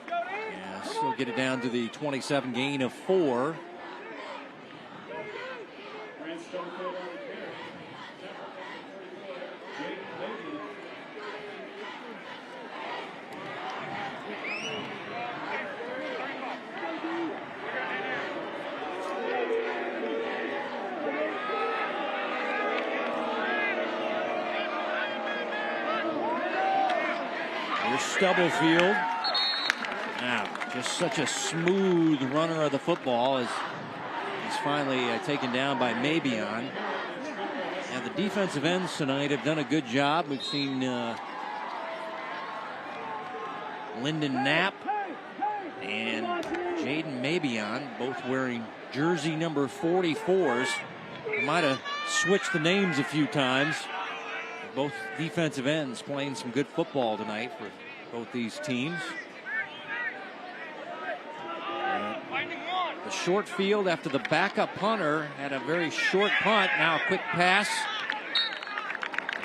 Yeah, still get it down to the 27, gain of 4. Stubblefield. Now, just such a smooth runner of the football as he's finally taken down by Mabion. Now, the defensive ends tonight have done a good job. We've seen Lyndon Knapp and Jaden Mabion both wearing jersey number 44s. They might have switched the names a few times. Both defensive ends playing some good football tonight for both these teams. The short field after the backup punter had a very short punt. Now a quick pass.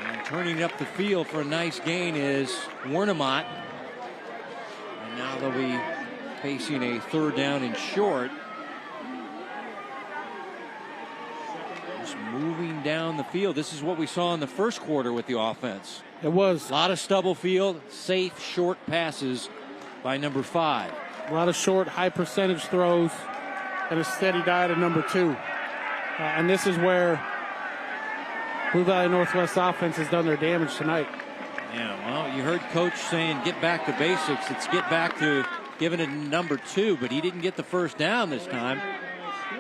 And turning up the field for a nice gain is Wernemont. And now they'll be facing a 3rd down and short. Just moving down the field. This is what we saw in the first quarter with the offense. It was a lot of Stubblefield, safe, short passes by number 5. A lot of short, high percentage throws and a steady diet of number 2. And this is where Blue Valley Northwest offense has done their damage tonight. Yeah, well, you heard Coach saying get back to basics. Let's get back to giving it number 2, but he didn't get the first down this time.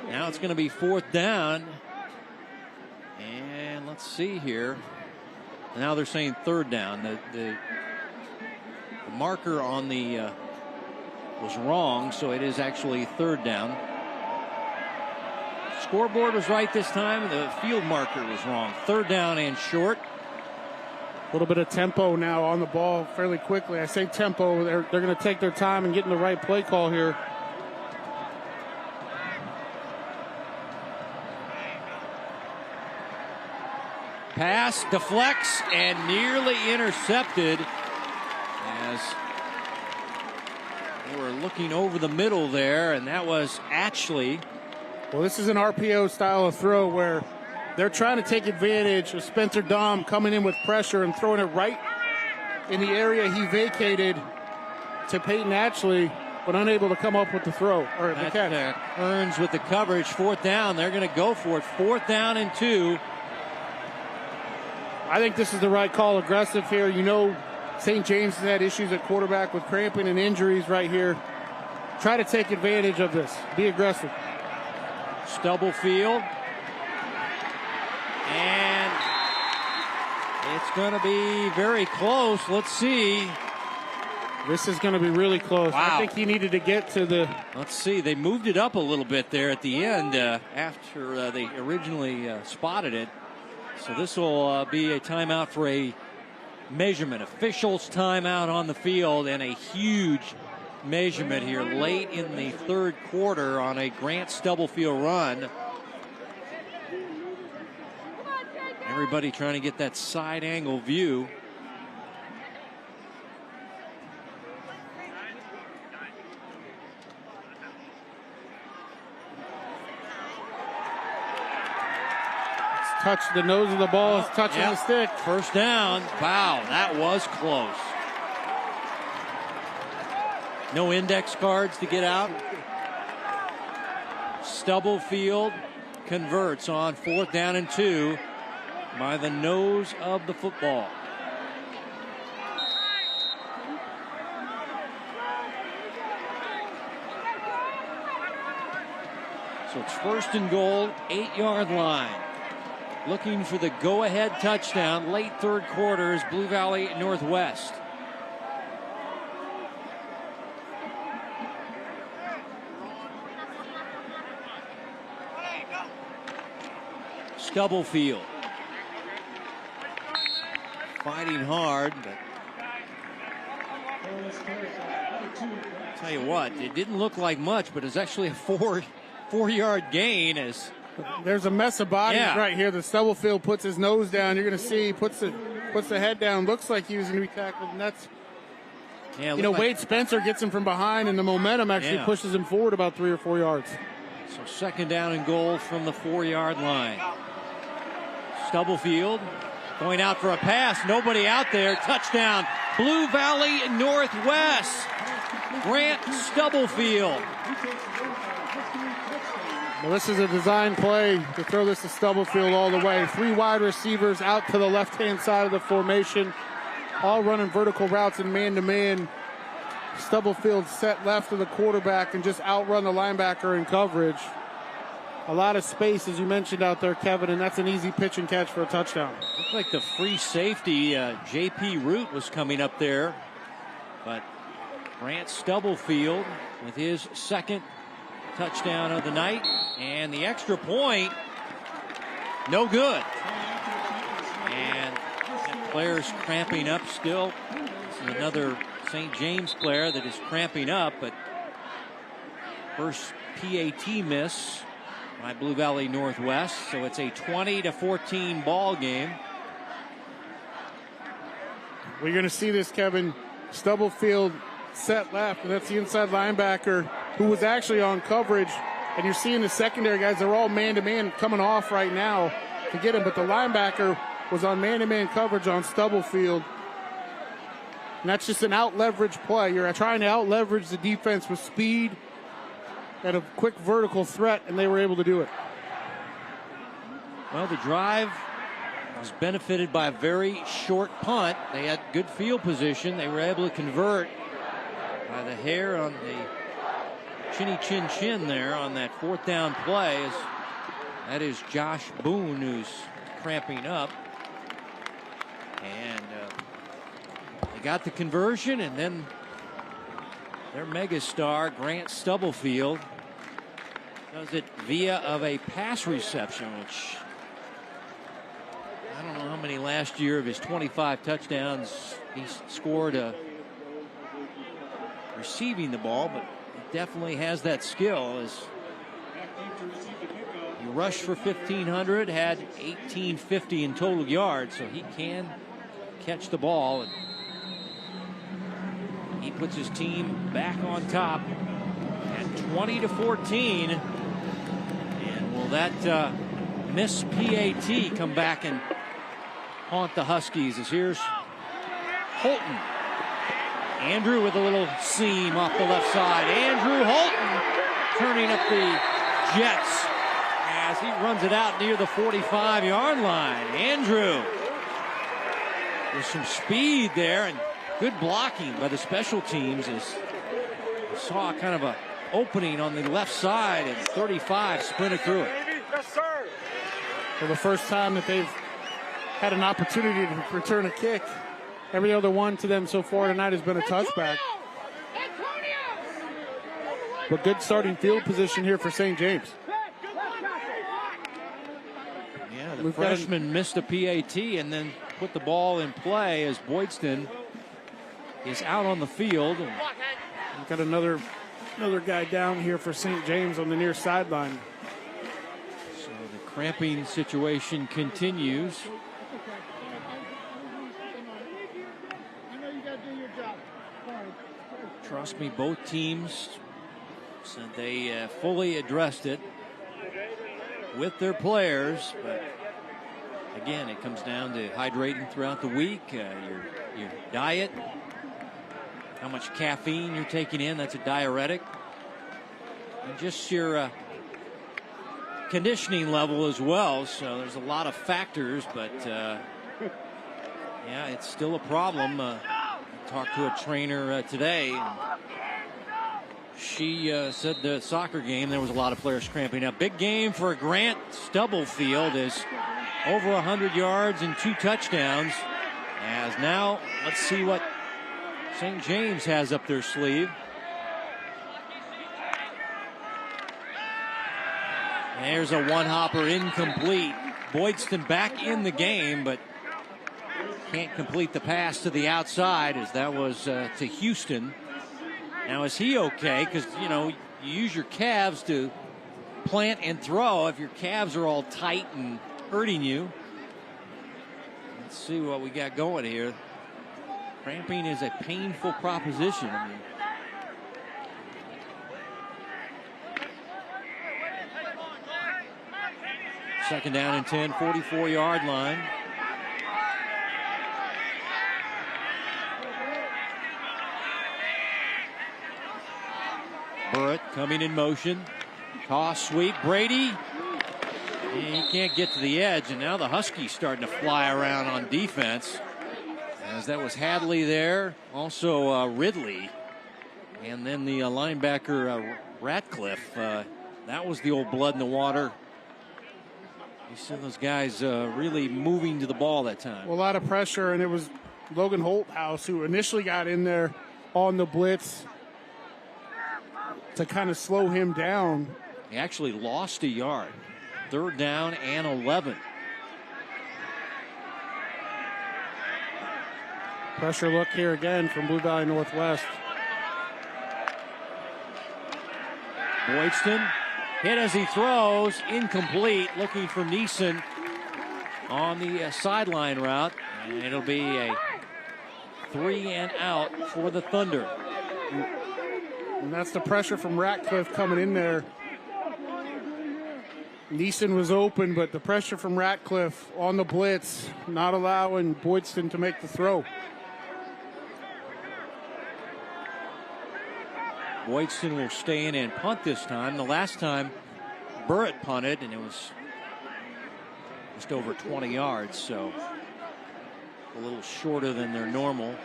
Now it's going to be 4th down. And let's see here. Now they're saying 3rd down. The marker on the was wrong, so it is actually 3rd down. Scoreboard was right this time. The field marker was wrong. 3rd down and short. A little bit of tempo now on the ball fairly quickly. I say tempo. They're going to take their time and get in the right play call here. Pass deflects and nearly intercepted as they were looking over the middle there, and that was Ashley. Well, this is an RPO style of throw where they're trying to take advantage of Spencer Dahm coming in with pressure and throwing it right in the area he vacated to Peyton Ashley, but unable to come up with the throw or the catch. Earns with the coverage. 4th down. They're going to go for it. 4th down and 2. I think this is the right call. Aggressive here. You know, St. James has had issues at quarterback with cramping and injuries right here. Try to take advantage of this. Be aggressive. Stubblefield. And it's going to be very close. Let's see. This is going to be really close. Wow. I think he needed to get to the... Let's see. They moved it up a little bit there at the end after they originally spotted it. So this will be a timeout for a measurement. Officials timeout on the field, and a huge measurement here late in the third quarter on a Grant Stubblefield run. Everybody trying to get that side angle view. Touch the nose of the ball, is touching the stick. First down. Wow, that was close. No index cards to get out. Stubblefield converts on 4th down and 2 by the nose of the football. So it's 1st and goal, 8-yard line. Looking for the go-ahead touchdown. Late third quarter is Blue Valley Northwest. Stubblefield fighting hard, but tell you what, it didn't look like much, but it's actually a four-yard gain. As there's a mess of bodies right here. The Stubblefield puts his nose down. You're going to see he puts the head down. Looks like he was going to be tackled, and that's Wade Spencer gets him from behind, and the momentum actually pushes him forward about 3 or 4 yards. So 2nd down and goal from the 4-yard line. Stubblefield going out for a pass. Nobody out there. Touchdown, Blue Valley Northwest. Grant Stubblefield. Well, this is a design play to throw this to Stubblefield all the way. 3 wide receivers out to the left-hand side of the formation, all running vertical routes and man-to-man. Stubblefield set left of the quarterback and just outrun the linebacker in coverage. A lot of space, as you mentioned out there, Kevin, and that's an easy pitch and catch for a touchdown. Looked like the free safety, J.P. Root, was coming up there. But Grant Stubblefield with his 2nd touchdown of the night. And the extra point, no good. And the player's cramping up still. This is another St. James player that is cramping up, but first PAT miss by Blue Valley Northwest. So it's a 20-14 ball game. We're going to see this, Kevin. Stubblefield set left, and that's the inside linebacker who was actually on coverage. And you're seeing the secondary guys, they're all man-to-man coming off right now to get him. But the linebacker was on man-to-man coverage on Stubblefield. And that's just an out-leverage play. You're trying to out-leverage the defense with speed and a quick vertical threat, and they were able to do it. Well, the drive was benefited by a very short punt. They had good field position. They were able to convert by the hair on the chinny chin there on that 4th down play. That is Josh Boone, who's cramping up. And they got the conversion, and then their megastar, Grant Stubblefield, does it via of a pass reception, which I don't know how many last year of his 25 touchdowns he scored receiving the ball, but he definitely has that skill. As he rushed for 1,500, had 1,850 in total yards, so he can catch the ball. And he puts his team back on top at 20-14. And will that miss PAT come back and haunt the Huskies? As here's Holton. Andrew with a little seam off the left side. Andrew Holton turning up the Jets as he runs it out near the 45-yard line. Andrew There's some speed there and good blocking by the special teams as we saw kind of a opening on the left side and 35 sprinted through it. For the first time that they've had an opportunity to return a kick. Every other one to them so far tonight has been a touchback. But good starting field position here for St. James. Yeah, the freshman missed a PAT and then put the ball in play as Boydston is out on the field. We've got another guy down here for St. James on the near sideline. So the cramping situation continues. Trust me, both teams said they fully addressed it with their players, but again, it comes down to hydrating throughout the week, your diet, how much caffeine you're taking in, that's a diuretic, and just your conditioning level as well. So there's a lot of factors, but yeah, it's still a problem. I talked to a trainer today, and she said the soccer game, there was a lot of players cramping up. Big game for Grant Stubblefield is over 100 yards and 2 touchdowns. As now, let's see what St. James has up their sleeve. There's a one-hopper incomplete. Boydston back in the game, but can't complete the pass to the outside as that was to Houston. Now, is he okay? Because, you know, you use your calves to plant and throw. If your calves are all tight and hurting you. Let's see what we got going here. Cramping is a painful proposition. I mean, second down and 10, 44-yard line. Burrett coming in motion. Toss sweep. Brady. He can't get to the edge, and now the Huskies starting to fly around on defense. As that was Hadley there. Also Ridley. And then the linebacker Ratcliffe. That was the old blood in the water. You see those guys really moving to the ball that time. Well, a lot of pressure, and it was Logan Holthouse who initially got in there on the blitz to kind of slow him down. He actually lost a yard. Third down and 11. Pressure look here again from Blue Valley Northwest. Boydston hit as he throws, incomplete, looking for Neeson on the sideline route, and it'll be a 3 and out for the Thunder. And that's the pressure from Ratcliffe coming in there. Neeson was open, but the pressure from Ratcliffe on the blitz, not allowing Boydston to make the throw. Boydston will stay in and punt this time. The last time Burrett punted, and it was just over 20 yards, so a little shorter than their normal.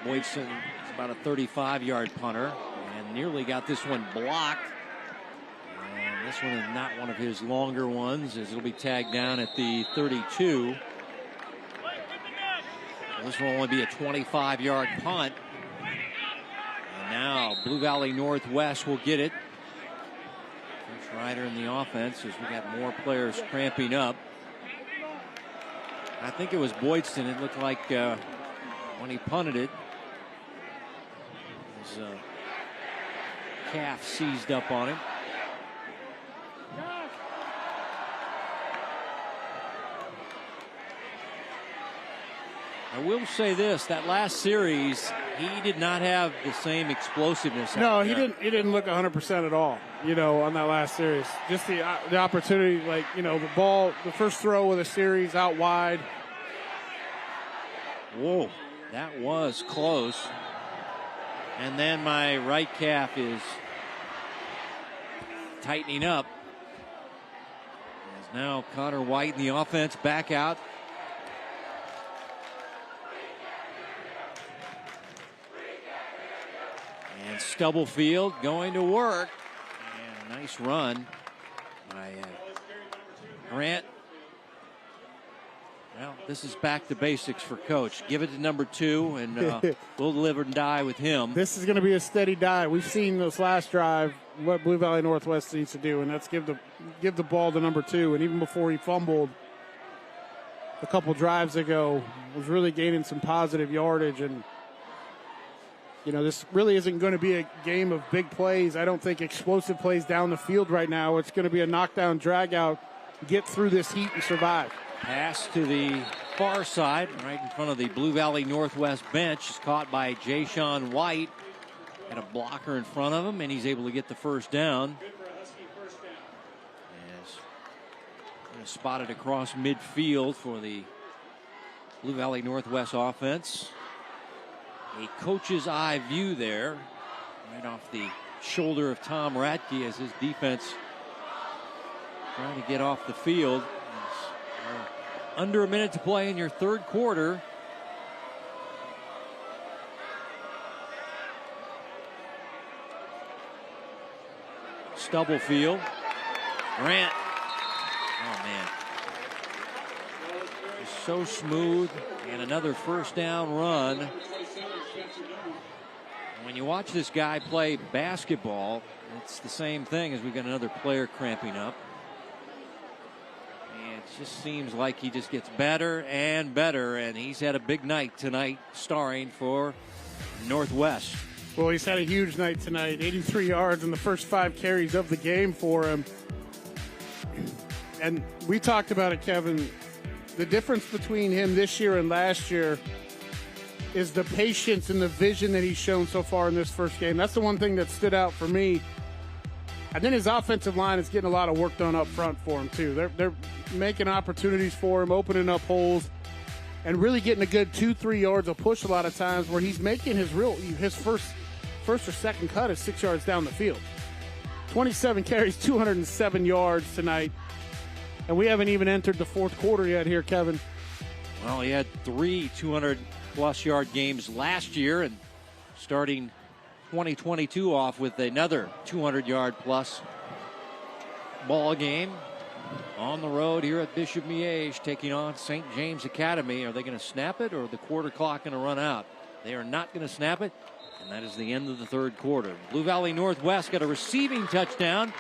Boydston is about a 35-yard punter and nearly got this one blocked. And this one is not one of his longer ones, as it'll be tagged down at the 32. This will only be a 25-yard punt. And now Blue Valley Northwest will get it. Coach Ryder in the offense as we got more players cramping up. I think it was Boydston. It looked like when he punted it, his calf seized up on him. I will say this, that last series, he did not have the same explosiveness. No, he didn't look 100% at all, you know, on that last series. Just the opportunity, like, you know, the ball, the first throw of the series out wide. Whoa, that was close. And then my right calf is tightening up. As now Connor White in the offense back out Stubblefield going to work. And a nice run by Grant. Well, this is back to basics for Coach. Give it to number 2, and we'll live and die with him. This is going to be a steady dive. We've seen this last drive what Blue Valley Northwest needs to do, and that's give the ball to number 2. And even before he fumbled a couple drives ago, was really gaining some positive yardage. And this really isn't going to be a game of big plays. I don't think explosive plays down the field right now. It's going to be a knockdown, drag out, get through this heat and survive. Pass to the far side, right in front of the Blue Valley Northwest bench. Is caught by Jay-Sean White. Had a blocker in front of him, and he's able to get the first down. As spotted across midfield for the Blue Valley Northwest offense. A coach's eye view there, right off the shoulder of Tom Radke as his defense trying to get off the field. Under a minute to play in your third quarter. Stubblefield. Grant. Oh, man. Just so smooth. And another first down run. And when you watch this guy play basketball, it's the same thing as we've got another player cramping up. It just seems like he just gets better and better, and he's had a big night tonight starring for Northwest. Well, he's had a huge night tonight, 83 yards in the first 5 carries of the game for him. And we talked about it, Kevin. The difference between him this year and last year is the patience and the vision that he's shown so far in this first game. That's the one thing that stood out for me. And then his offensive line is getting a lot of work done up front for him, too. They're making opportunities for him, opening up holes, and really getting a good 2-3 yards of push a lot of times where he's making his first or second cut is 6 yards down the field. 27 carries, 207 yards tonight. And we haven't even entered the fourth quarter yet here, Kevin. Well, he had 3 200-plus yard games last year, and starting 2022 off with another 200-yard-plus ball game on the road here at Bishop Miege, taking on St. James Academy. Are they going to snap it, or the quarter clock going to run out? They are not going to snap it, and that is the end of the third quarter. Blue Valley Northwest got a receiving touchdown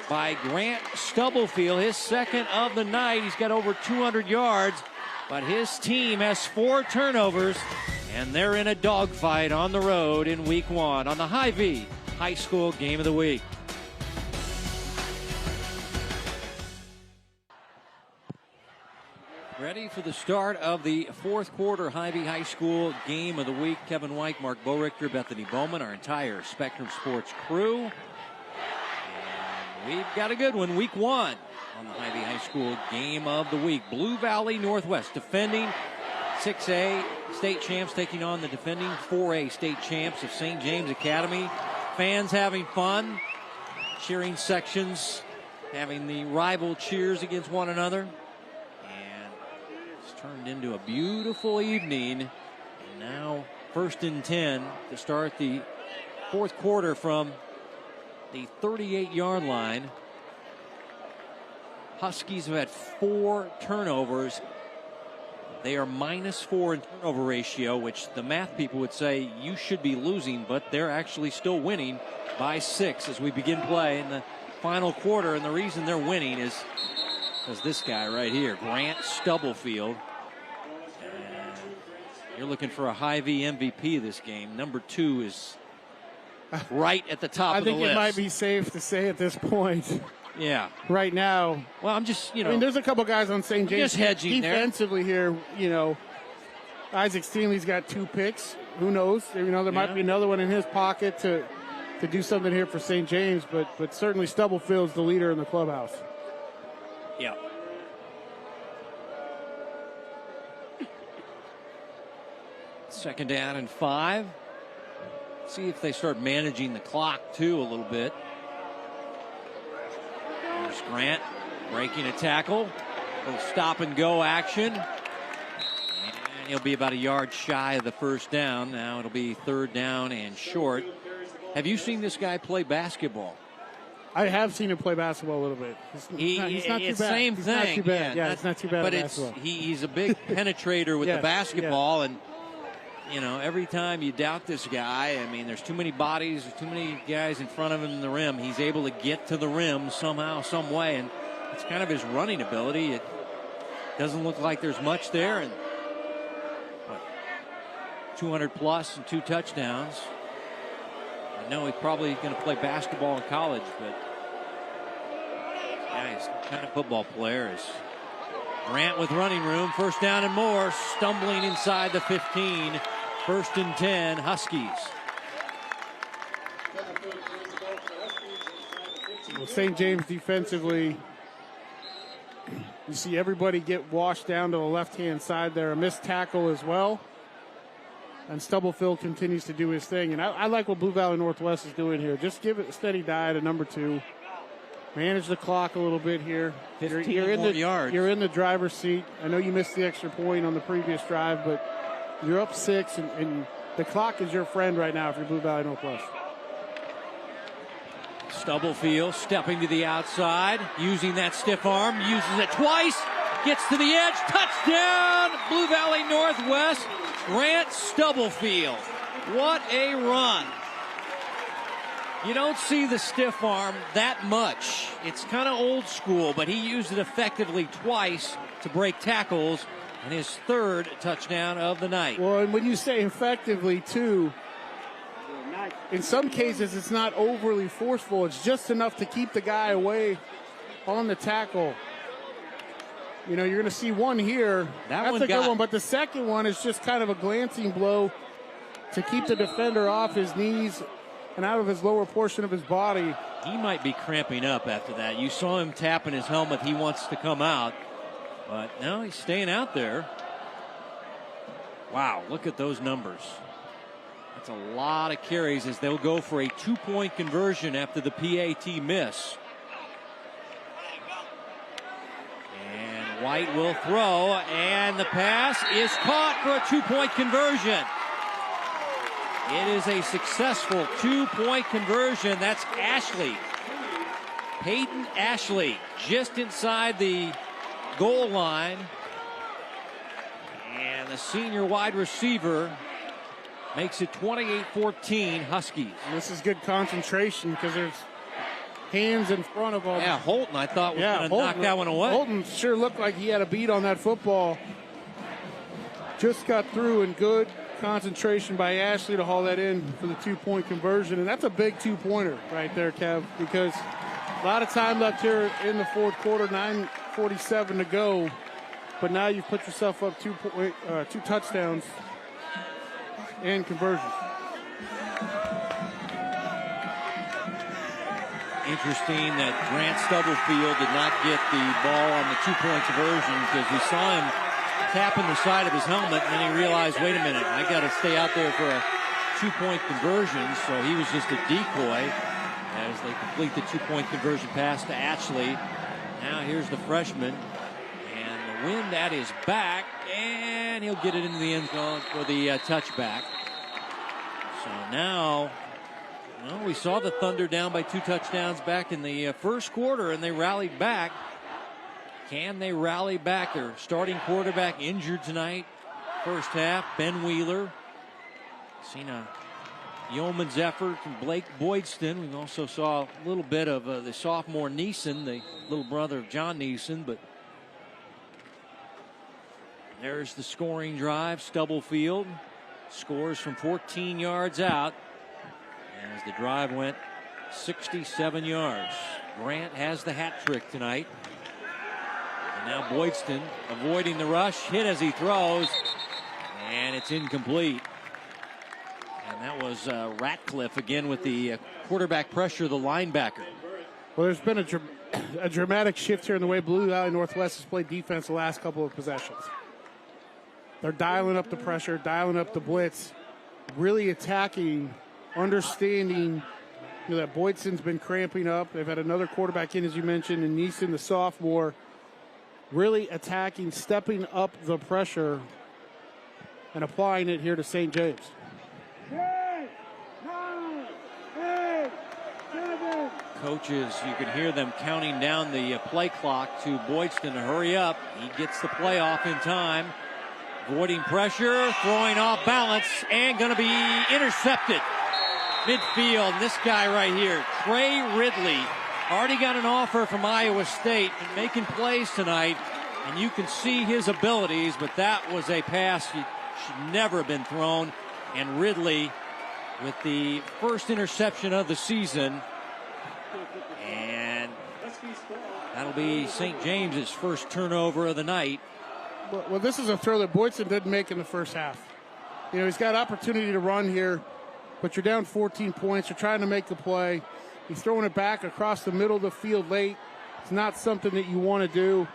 by Grant Stubblefield, his second of the night. He's got over 200 yards, but his team has 4 turnovers. And they're in a dogfight on the road in week 1 on the Hy-Vee High School Game of the Week. Ready for the start of the fourth quarter Hy-Vee High School Game of the Week. Kevin White, Mark Borichter, Bethany Bowman, our entire Spectrum Sports crew. And we've got a good one, week 1 on the Hy-Vee High School Game of the Week. Blue Valley Northwest defending 6A state champs taking on the defending 4A state champs of St. James Academy. Fans having fun, cheering sections, having the rival cheers against one another. And it's turned into a beautiful evening. And now 1st and 10 to start the fourth quarter from the 38-yard line. Huskies have had 4 turnovers. They are -4 in turnover ratio, which the math people would say you should be losing, but they're actually still winning by 6 as we begin play in the final quarter. And the reason they're winning is because this guy right here, Grant Stubblefield. And you're looking for a Hy-Vee MVP this game. Number 2 is right at the top of the list. I think it might be safe to say at this point. Yeah. Right now. Well, I'm just, I mean, there's a couple guys on St. James. Just hedging defensively here, Isaac Steenley's got 2 picks. Who knows? There might be another one in his pocket to do something here for St. James, but certainly Stubblefield's the leader in the clubhouse. Yeah. Second down and 5. See if they start managing the clock, too, a little bit. There's Grant breaking a tackle. A little stop-and-go action. And he'll be about a yard shy of the first down. Now it'll be 3rd down and short. Have you seen this guy play basketball? I have seen him play basketball a little bit. He's not too bad. Same he's thing. Not too bad. Yeah, it's not too bad. But at basketball. he's a big penetrator with the basketball, and every time you doubt this guy, I mean, there's too many bodies, there's too many guys in front of him in the rim. He's able to get to the rim somehow, some way, and it's kind of his running ability. It doesn't look like there's much there, and 200 plus and 2 touchdowns. I know he's probably going to play basketball in college, but he's the kind of football player. Is Grant with running room, first down and more, stumbling inside the 15, 1st and 10, Huskies. Well, St. James defensively, you see everybody get washed down to the left-hand side there. A missed tackle as well. And Stubblefield continues to do his thing. And I like what Blue Valley Northwest is doing here. Just give it a steady diet at number 2. Manage the clock a little bit here. 15 more yards. You're in the driver's seat. I know you missed the extra point on the previous drive, but you're up 6, and the clock is your friend right now if you're Blue Valley Northwest. Stubblefield stepping to the outside, using that stiff arm, uses it twice, gets to the edge, touchdown, Blue Valley Northwest, Grant Stubblefield. What a run. You don't see the stiff arm that much. It's kind of old school, but he used it effectively twice to break tackles, and his 3rd touchdown of the night. Well, and when you say effectively, too, in some cases it's not overly forceful. It's just enough to keep the guy away on the tackle. You're going to see one here. That's a good one, but the second one is just kind of a glancing blow to keep the defender off his knees and out of his lower portion of his body. He might be cramping up after that. You saw him tapping his helmet. He wants to come out, but no, he's staying out there. Wow, look at those numbers. That's a lot of carries as they'll go for a 2-point conversion after the PAT miss. And White will throw, and the pass is caught for a 2-point conversion. It is a successful 2-point conversion. That's Ashley. Peyton Ashley just inside the goal line. And the senior wide receiver makes it 28-14 Huskies. And this is good concentration because there's hands in front of him. Yeah, Holton I thought was going to knock that one away. Holton sure looked like he had a beat on that football. Just got through, and good concentration by Ashley to haul that in for the 2-point conversion. And that's a big 2-pointer right there, Kev, because a lot of time left here in the 4th quarter, 9:47 to go. But now you've put yourself up 2 touchdowns and conversions. Interesting that Grant Stubblefield did not get the ball on the 2-point conversion because we saw him tapping the side of his helmet, and then he realized, wait a minute, I got to stay out there for a 2-point conversion. So he was just a decoy as they complete the 2-point conversion pass to Ashley. Now here's the freshman, and the wind at his back, and he'll get it into the end zone for the touchback. So now, well, we saw the Thunder down by 2 touchdowns back in the 1st quarter, and they rallied back. Can they rally back? Their starting quarterback injured tonight. 1st half, Ben Wheeler. Seen a yeoman's effort from Blake Boydston. We also saw a little bit of the sophomore Neeson, the little brother of John Neeson. But there's the scoring drive. Stubblefield scores from 14 yards out. As the drive went 67 yards. Grant has the hat trick tonight. And now Boydston avoiding the rush, hit as he throws, and it's incomplete. And that was Ratcliffe again with the quarterback pressure, the linebacker. Well, there's been a dramatic shift here in the way Blue Valley Northwest has played defense the last couple of possessions. They're dialing up the pressure, dialing up the blitz, really attacking, understanding that Boydston's been cramping up. They've had another quarterback in, as you mentioned, and Neeson, the sophomore, really attacking, stepping up the pressure and applying it here to St. James. Coaches, you can hear them counting down the play clock to Boydston to hurry up. He gets the play off in time. Avoiding pressure, throwing off balance, and going to be intercepted. Midfield, this guy right here, Trey Ridley, already got an offer from Iowa State and making plays tonight. And you can see his abilities, but that was a pass that should never have been thrown. And Ridley with the first interception of the season. And that'll be St. James's first turnover of the night. Well, this is a throw that Boydston didn't make in the first half. You know, he's got opportunity to run here, but you're down 14 points. You're trying to make the play. He's throwing it back across the middle of the field late. It's not something that you want to do.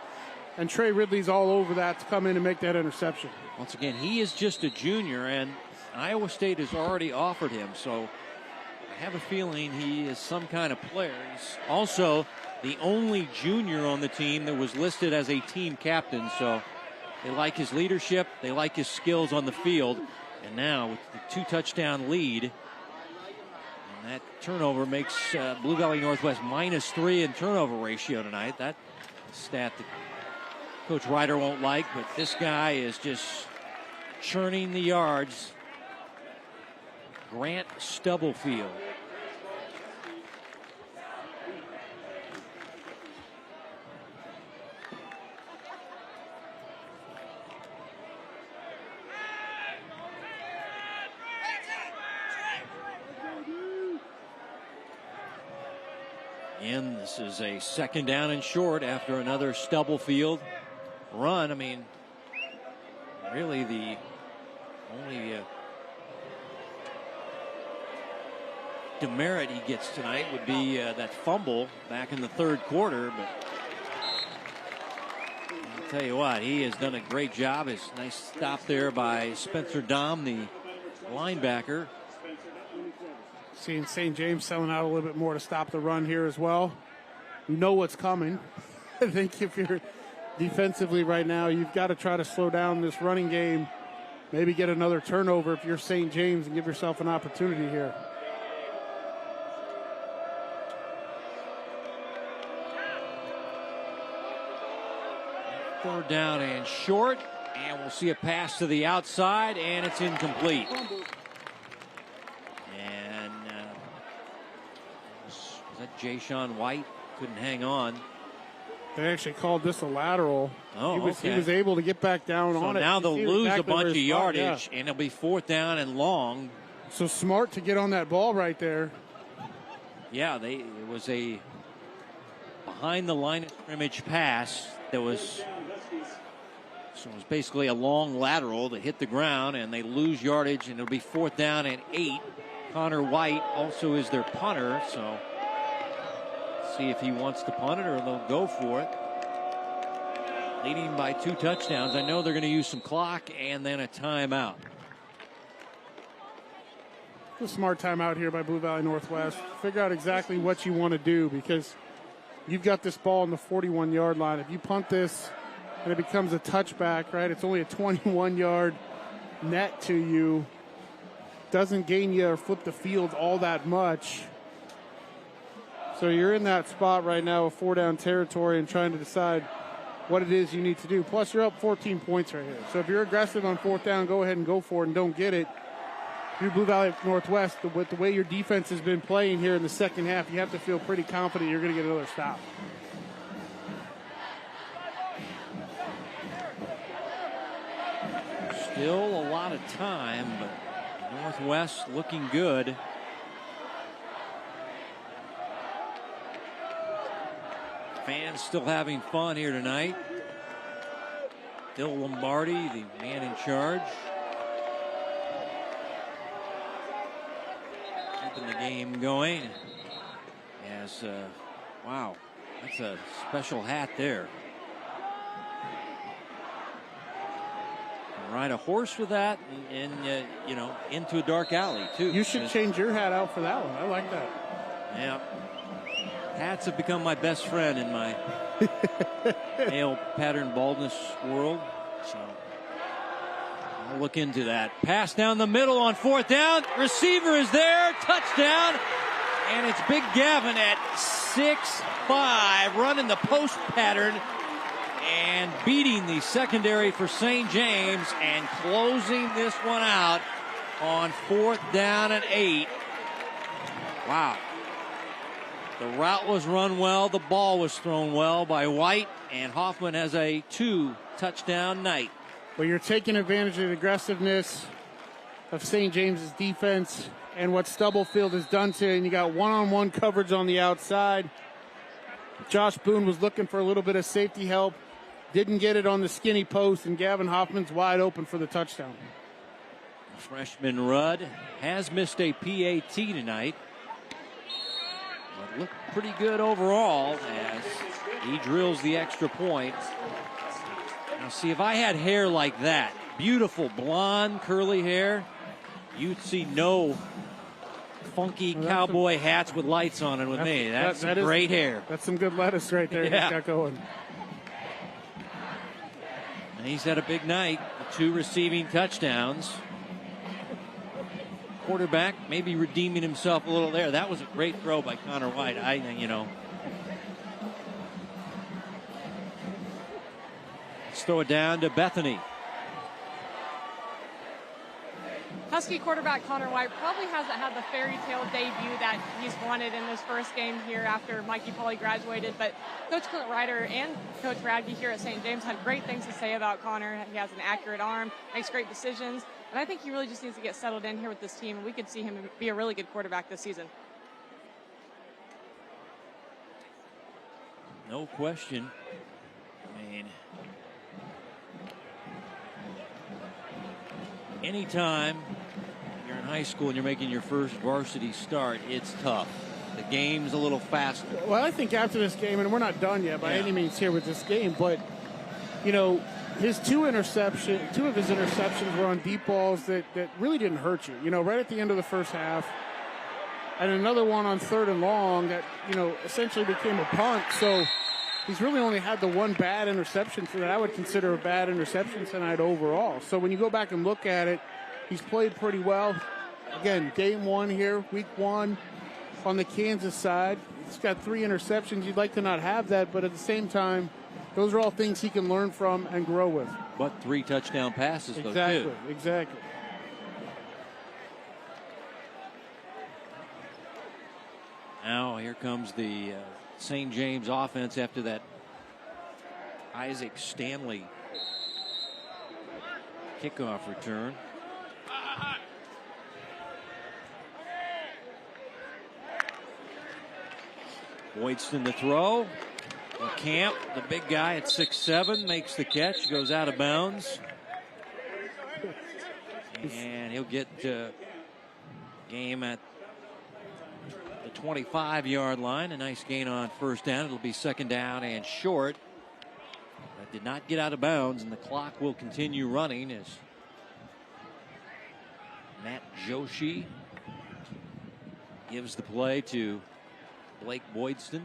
And Trey Ridley's all over that to come in and make that interception. Once again, he is just a junior, and Iowa State has already offered him. So I have a feeling he is some kind of player. He's also the only junior on the team that was listed as a team captain. So they like his leadership. They like his skills on the field. And now with the 2-touchdown lead, and that turnover makes Blue Valley Northwest -3 in turnover ratio tonight. That stat that Coach Ryder won't like, but this guy is just churning the yards. Grant Stubblefield. And this is a second down and short after another Stubblefield run. I mean, really the only demerit he gets tonight would be that fumble back in the third quarter. But I'll tell you what, he has done a great job. It's a nice stop there by Spencer Dom, the linebacker. Seeing St. James selling out a little bit more to stop the run here as well. You know what's coming. I think if you're defensively right now, you've got to try to slow down this running game. Maybe get another turnover if you're St. James and give yourself an opportunity here. Third down and short, and we'll see a pass to the outside, and it's incomplete. And was that Jay-Sean White? Couldn't hang on. They actually called this a lateral. Oh, he was able to get back down on it. So now they'll lose exactly a bunch of yardage, yeah. and it'll be fourth down and long. So smart to get on that ball right there. Yeah, it was a behind the line of scrimmage pass that was. So it was basically a long lateral that hit the ground, and they lose yardage, and it'll be fourth down and 8. Connor White also is their punter, so see if he wants to punt it or they'll go for it. Leading by 2 touchdowns. I know they're going to use some clock and then a timeout. A smart timeout here by Blue Valley Northwest. Figure out exactly what you want to do, because you've got this ball on the 41-yard line. If you punt this and it becomes a touchback, right, it's only a 21-yard net to you. Doesn't gain you or flip the field all that much. So you're in that spot right now with 4-down territory and trying to decide what it is you need to do. Plus, you're up 14 points right here. So if you're aggressive on 4th down, go ahead and go for it and don't get it. If you're Blue Valley Northwest, with the way your defense has been playing here in the second half, you have to feel pretty confident you're going to get another stop. Still a lot of time, but Northwest looking good. Fans still having fun here tonight. Bill Lombardi, the man in charge. Keeping the game going. As, wow, that's a special hat there. Ride a horse with that and you know, into a dark alley, too. You should change your hat out for that one. I like that. Yeah. Hats have become my best friend in my male pattern baldness world. So I'll look into that. Pass down the middle on 4th down. Receiver is there. Touchdown. And it's Big Gavin at 6'5", running the post pattern and beating the secondary for St. James and closing this one out on 4th down and 8. Wow. The route was run well. The ball was thrown well by White, and Hoffman has a 2-touchdown night. Well, you're taking advantage of the aggressiveness of St. James's defense and what Stubblefield has done to it. And you got one-on-one coverage on the outside. Josh Boone was looking for a little bit of safety help. Didn't get it on the skinny post, and Gavin Hoffman's wide open for the touchdown. Freshman Rudd has missed a PAT tonight, but looked pretty good overall as he drills the extra point. Now, see, if I had hair like that, beautiful blonde curly hair, you'd see no funky cowboy hats with lights on it with me. That's great hair. That's some good lettuce right there. Yeah. He's got going. And he's had a big night, 2 receiving touchdowns. Quarterback maybe redeeming himself a little there. That was a great throw by Connor White. Let's throw it down to Bethany. Husky quarterback Connor White probably hasn't had the fairy tale debut that he's wanted in this first game here after Mikey Pauly graduated, but Coach Clint Ryder and Coach Radke here at St. James had great things to say about Connor. He has an accurate arm, makes great decisions, and I think he really just needs to get settled in here with this team, and we could see him be a really good quarterback this season. No question. I mean, anytime you're in high school and you're making your first varsity start, it's tough. The game's a little faster. Well, I think after this game, and we're not done yet by any means here with this game, but, his 2 of his interceptions were on deep balls that really didn't hurt you, right at the end of the first half. And another one on 3rd and long that, essentially became a punt. So he's really only had the one bad interception that I would consider a bad interception tonight overall. So when you go back and look at it, he's played pretty well. Again, game 1 here, week 1 on the Kansas side. He's got 3 interceptions. You'd like to not have that, but at the same time, those are all things he can learn from and grow with. But 3 touchdown passes, though, too. Exactly. Now here comes the St. James offense after that Isaac Stanley kickoff return. Boydston to throw. Camp, the big guy at 6'7", makes the catch, goes out of bounds. And he'll get game at the 25-yard line. A nice gain on first down. It'll be 2nd down and short. That did not get out of bounds, and the clock will continue running as Matt Joshi gives the play to Blake Boydston.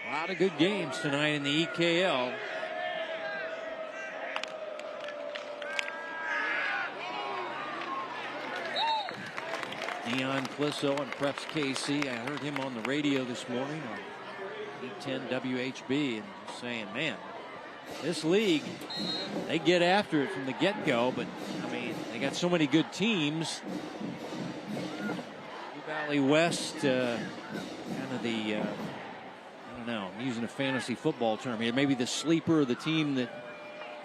A lot of good games tonight in the EKL. Dion Clisso and Preps KC. I heard him on the radio this morning on 810 WHB and saying, man, this league, they get after it from the get-go, but, I mean, they got so many good teams. Blue Valley West, kind of the, I don't know, I'm using a fantasy football term here, maybe the sleeper of the team that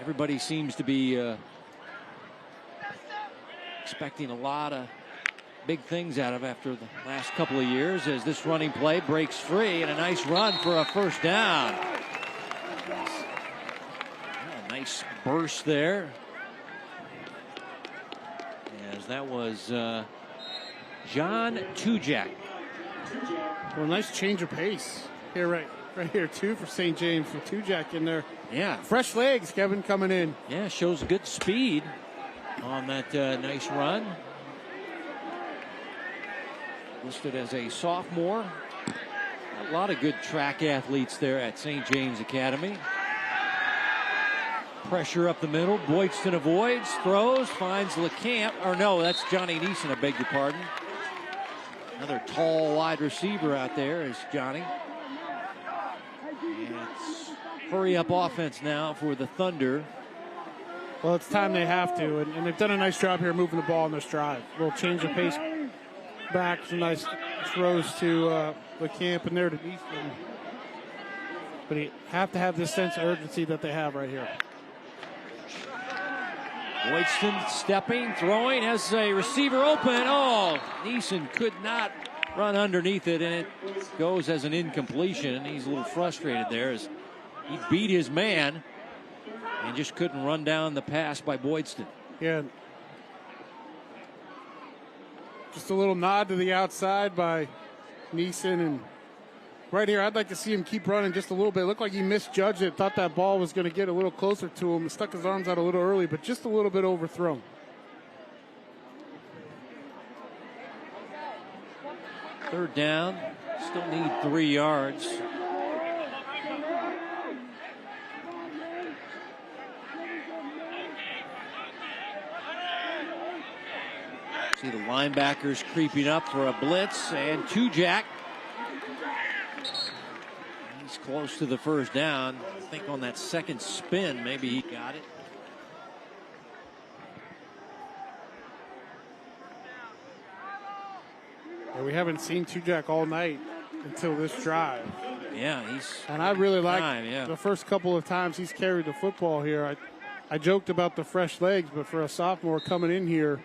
everybody seems to be expecting a lot of big things out of after the last couple of years, as this running play breaks free and a nice run for a first down. A nice burst there, as that was John Tujak. Well, nice change of pace here, right here too, for St. James with Tujak in there. Yeah, fresh legs, Kevin, coming in. Yeah, shows good speed on that nice run. Listed as a sophomore. A lot of good track athletes there at St. James Academy. Pressure up the middle. Boydston avoids, throws, finds LeCamp. Or no, that's Johnny Neeson, I beg your pardon. Another tall wide receiver out there is Johnny. And it's hurry up offense now for the Thunder. Well, it's time they have to, and they've done a nice job here moving the ball in this drive. A little change of pace back, some nice throws to LeCamp and there to Neeson. But you have to have this sense of urgency that they have right here. Boydston stepping, throwing, has a receiver open. Oh, Neeson could not run underneath it, and it goes as an incompletion. And he's a little frustrated there as he beat his man and just couldn't run down the pass by Boydston. Yeah. Just a little nod to the outside by Neeson, and right here, I'd like to see him keep running just a little bit. It looked like he misjudged it, thought that ball was going to get a little closer to him, stuck his arms out a little early, but just a little bit overthrown. Third down, still need 3 yards. See the linebackers creeping up for a blitz, and Tujak. He's close to the first down. I think on that second spin, maybe he got it. Yeah, we haven't seen Tujak all night until this drive. Yeah, and I really like the first couple of times he's carried the football here. I joked about the fresh legs, but for a sophomore coming in here,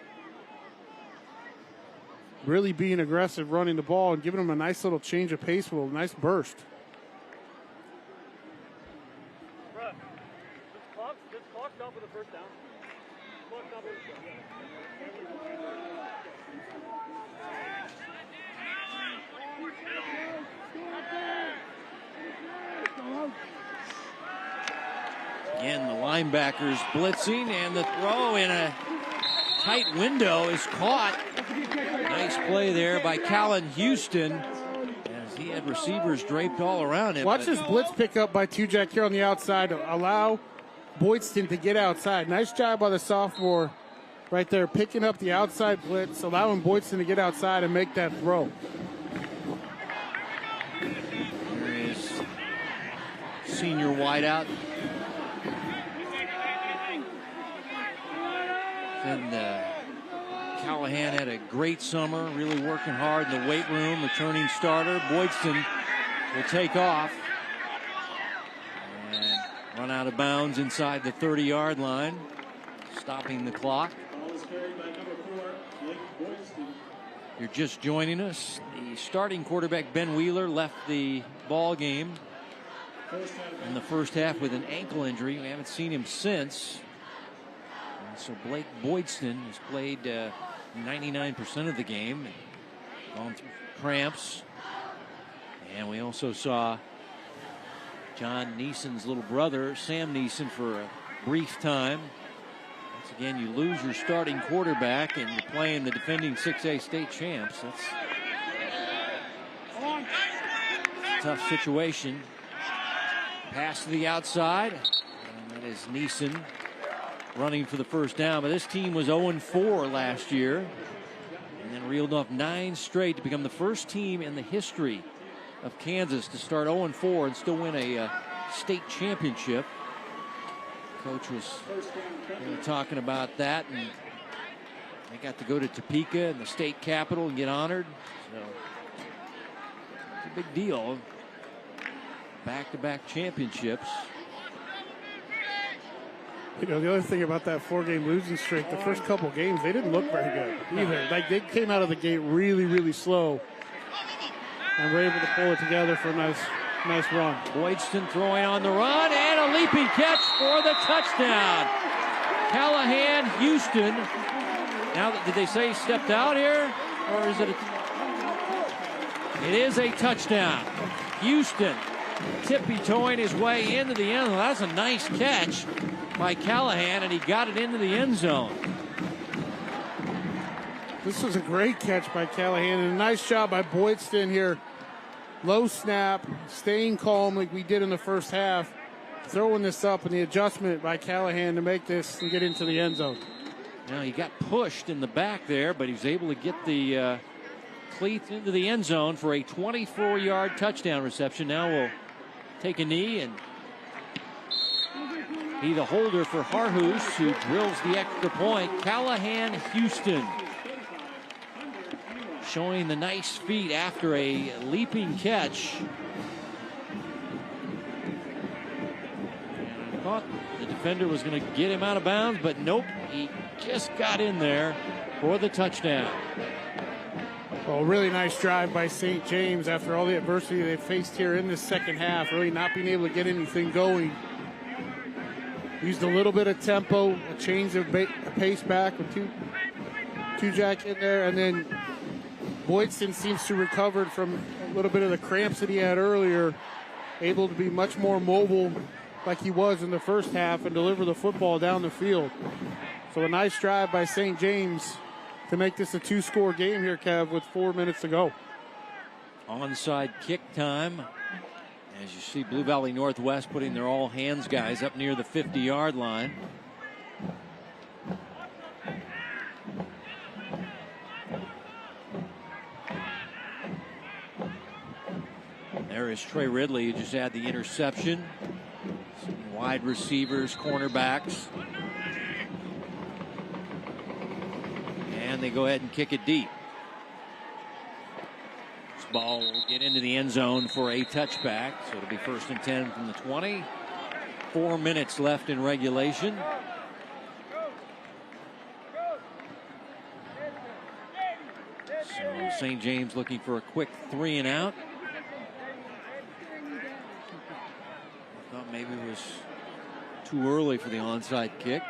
really being aggressive, running the ball, and giving him a nice little change of pace with a nice burst. Again, the linebackers blitzing, and the throw in a tight window is caught. Nice play there by Callan Houston, as he had receivers draped all around him. Watch this blitz pick up by Tujak here on the outside to allow Boydston to get outside. Nice job by the sophomore right there, picking up the outside blitz, allowing Boydston to get outside and make that throw. There is senior wideout. And Callahan had a great summer, really working hard in the weight room, returning starter. Boydston will take off and run out of bounds inside the 30-yard line, stopping the clock. You're just joining us. The starting quarterback, Ben Wheeler, left the ball game in the first half with an ankle injury. We haven't seen him since. So Blake Boydston has played 99% of the game, gone through cramps. And we also saw John Neeson's little brother, Sam Neeson, for a brief time. Once again, you lose your starting quarterback and you're playing the defending 6A state champs. That's a tough situation. Pass to the outside, and that is Neeson running for the first down. But this team was 0-4 last year and then reeled off 9 straight to become the first team in the history of Kansas to start 0-4 and still win a state championship. Coach was talking about that, and they got to go to Topeka and the state capitol and get honored. So it's a big deal. Back-to-back championships. You know, the other thing about that 4-game losing streak, the first couple games, they didn't look very good either. Like, they came out of the gate really, really slow and were able to pull it together for a nice run. Boydston throwing on the run, and a leaping catch for the touchdown. Callahan Houston. Now, did they say he stepped out here? Or is it It is a touchdown. Houston tippy-toeing his way into the end zone. That's a nice catch by Callahan, and he got it into the end zone. This was a great catch by Callahan, and a nice job by Boydston here. Low snap, staying calm like we did in the first half, throwing this up and the adjustment by Callahan to make this and get into the end zone. Now he got pushed in the back there, but he was able to get the cleats into the end zone for a 24-yard touchdown reception. Now we'll take a knee and be the holder for Harhus, who drills the extra point. Callahan Houston showing the nice feet after a leaping catch. And I thought the defender was going to get him out of bounds, but nope, he just got in there for the touchdown. Well, really nice drive by St. James after all the adversity they faced here in the second half, really not being able to get anything going. Used a little bit of tempo, a change of pace back with two jack in there, and then Boydston seems to recovered from a little bit of the cramps that he had earlier, able to be much more mobile like he was in the first half and deliver the football down the field. So a nice drive by St. James to make this a 2-score game here, Kev, with 4 minutes to go. Onside kick time. As you see, Blue Valley Northwest putting their all-hands guys up near the 50-yard line. There is Trey Ridley, who just had the interception. Some wide receivers, cornerbacks. And they go ahead and kick it deep. This ball will get into the end zone for a touchback. So it'll be 1st and 10 from the 20. 4 minutes left in regulation. So St. James looking for a quick 3 and out. Thought maybe it was too early for the onside kick.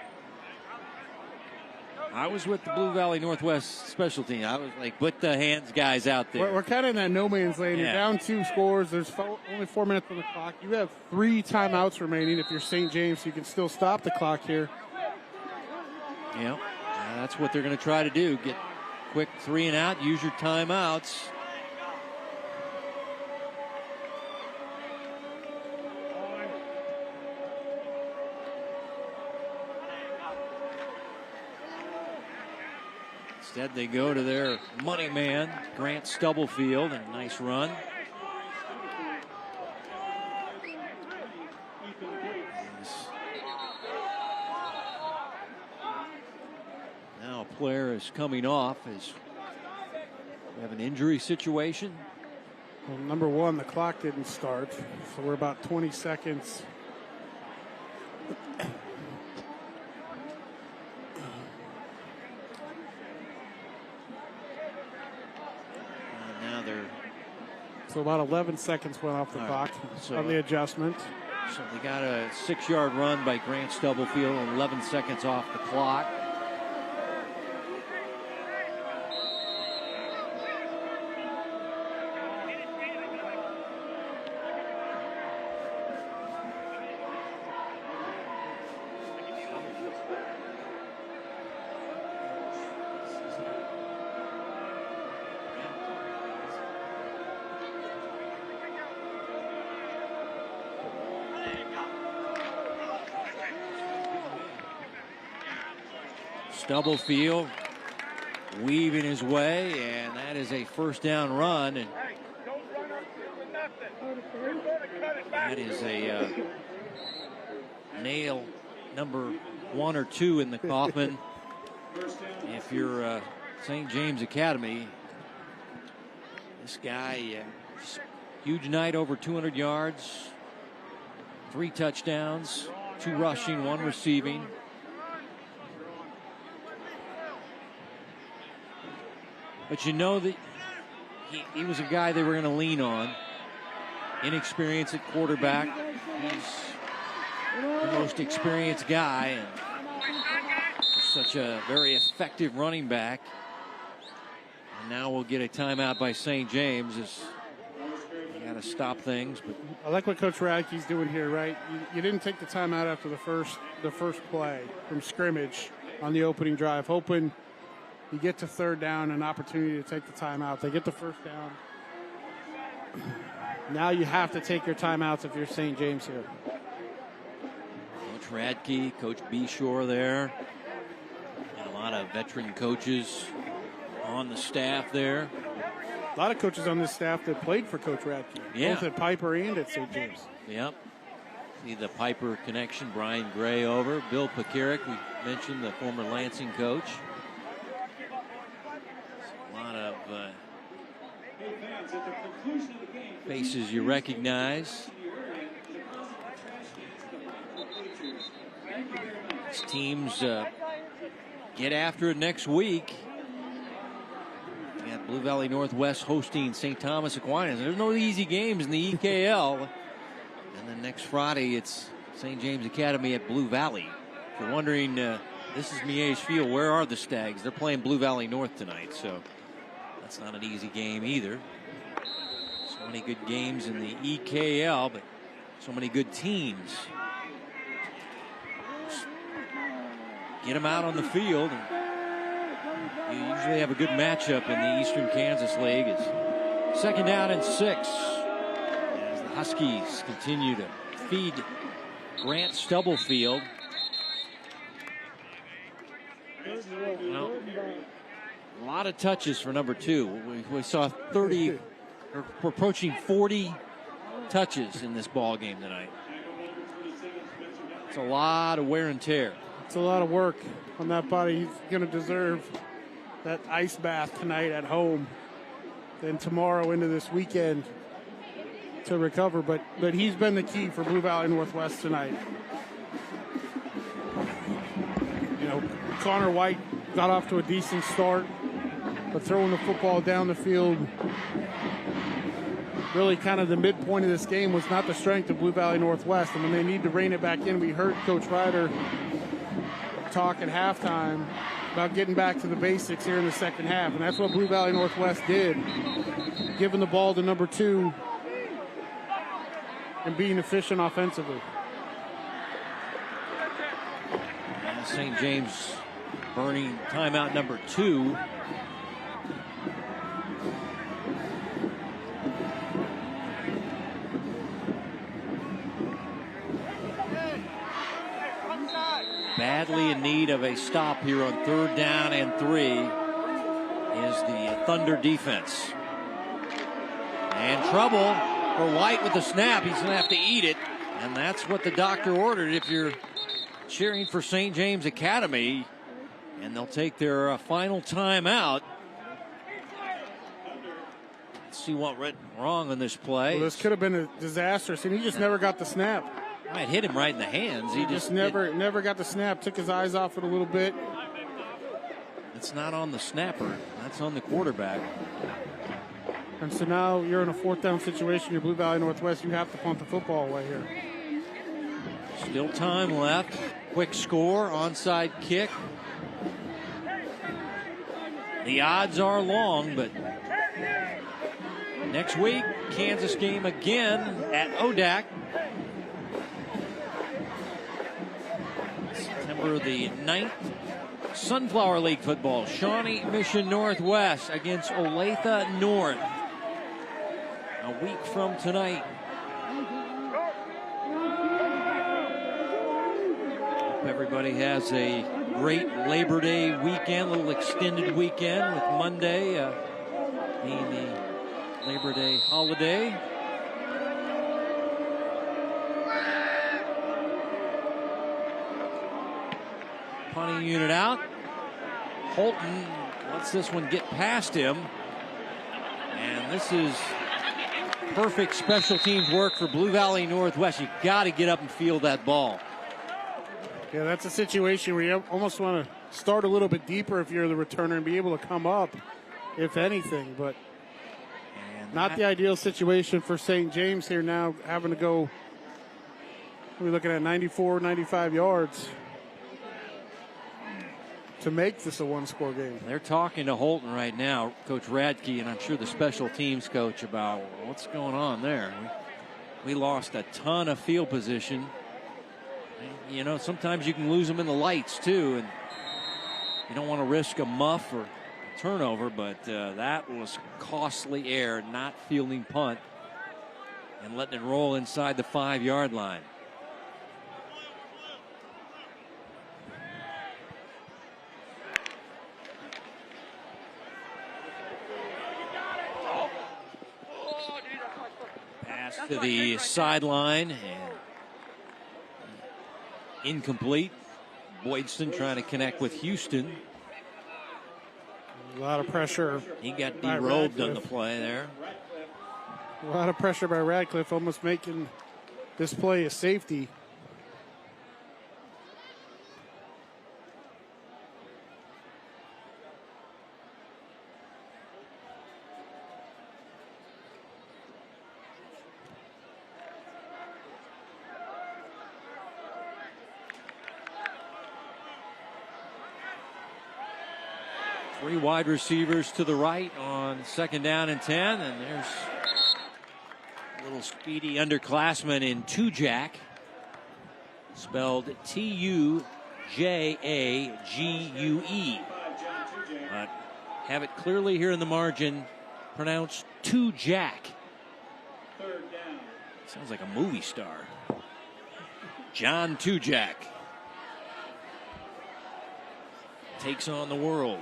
I was with the Blue Valley Northwest special team. I was like, put the hands guys out there. We're kind of in that no man's lane. Yeah. You're down 2 scores. There's only 4 minutes on the clock. You have 3 timeouts remaining if you're St. James, so you can still stop the clock here. Yeah, that's what they're going to try to do. Get quick 3 and out. Use your timeouts. Instead, they go to their money man, Grant Stubblefield, and a nice run. Now a player is coming off as we have an injury situation. Well, number one, the clock didn't start, so we're about 20 seconds. So about 11 seconds went off the clock on the adjustment. So they got a 6-yard run by Grant Stubblefield and 11 seconds off the clock. Stubblefield weaving his way, and that is a 1st down run. And that is a nail number 1 or 2 in the coffin. If you're St. James Academy, this guy, huge night, over 200 yards, 3 touchdowns, 2 rushing, 1 receiving. But you know that he was a guy they were going to lean on. Inexperienced at quarterback. He's the most experienced guy and such a very effective running back. And now we'll get a timeout by St. James as you got to stop things. But I like what Coach Radke's doing here, right? You didn't take the timeout after the first play from scrimmage on the opening drive, hoping you get to 3rd down, an opportunity to take the timeout. They get the 1st down. Now you have to take your timeouts if you're St. James here. Coach Radke, Coach Beshore there. And a lot of veteran coaches on the staff there. A lot of coaches on this staff that played for Coach Radke, both at Piper and at St. James. Yep. See the Piper connection. Brian Gray over. Bill Pekarik, we mentioned, the former Lansing coach. A lot of faces you recognize. These teams get after it next week. We got Blue Valley Northwest hosting St. Thomas Aquinas. There's no easy games in the EKL. And then next Friday, it's St. James Academy at Blue Valley. If you're wondering, this is Miege Field. Where are the Stags? They're playing Blue Valley North tonight, so that's not an easy game either. So many good games in the EKL, but so many good teams. Just get them out on the field, and you usually have a good matchup in the Eastern Kansas League. It's 2nd down and 6. As the Huskies continue to feed Grant Stubblefield. Well, a lot of touches for number 2. We saw 30, or we're approaching 40 touches in this ball game tonight. It's a lot of wear and tear. It's a lot of work on that body. He's going to deserve that ice bath tonight at home, then tomorrow into this weekend to recover. But he's been the key for Blue Valley Northwest tonight. You know, Connor White got off to a decent start, but throwing the football down the field, really kind of the midpoint of this game, was not the strength of Blue Valley Northwest. And when they need to rein it back in, we heard Coach Ryder talk at halftime about getting back to the basics here in the second half, and that's what Blue Valley Northwest did, giving the ball to number 2 and being efficient offensively. And St. James burning timeout number 2. Badly in need of a stop here on 3rd down and 3 is the Thunder defense. And trouble for White with the snap. He's going to have to eat it. And that's what the doctor ordered if you're cheering for St. James Academy. And they'll take their final timeout. Let's see what went wrong on this play. Well, this could have been a disastrous, and he just never got the snap. Might hit him right in the hands. He just never got the snap. Took his eyes off it a little bit. It's not on the snapper. That's on the quarterback. And so now you're in a 4th down situation. You're Blue Valley Northwest. You have to punt the football away here. Still time left. Quick score. Onside kick. The odds are long, but next week, Kansas game again at ODAC. September the 9th. Sunflower League football. Shawnee Mission Northwest against Olathe North. A week from tonight. Hope everybody has a great Labor Day weekend, a little extended weekend, with Monday being the Labor Day holiday. Punting unit out. Holton lets this one get past him. And this is perfect special teams work for Blue Valley Northwest. You've got to get up and field that ball. Yeah, that's a situation where you almost want to start a little bit deeper if you're the returner and be able to come up, if anything. But not the ideal situation for St. James here now, having to go, we're looking at 94, 95 yards to make this a one-score game. They're talking to Holton right now, Coach Radke, and I'm sure the special teams coach, about what's going on there. We lost a ton of field position. You know, sometimes you can lose them in the lights, too, and you don't want to risk a muff or a turnover, but that was costly error, not fielding punt and letting it roll inside the 5-yard line. Pass to the sideline and incomplete. Boydston trying to connect with Houston. A lot of pressure. He got derobed on the play there. A lot of pressure by Radcliffe, almost making this play a safety. Three wide receivers to the right on 2nd down and 10, and there's a little speedy underclassman in Tujague, spelled Tujague, but have it clearly here in the margin, pronounced Tujague. Sounds like a movie star. John Tujague takes on the world.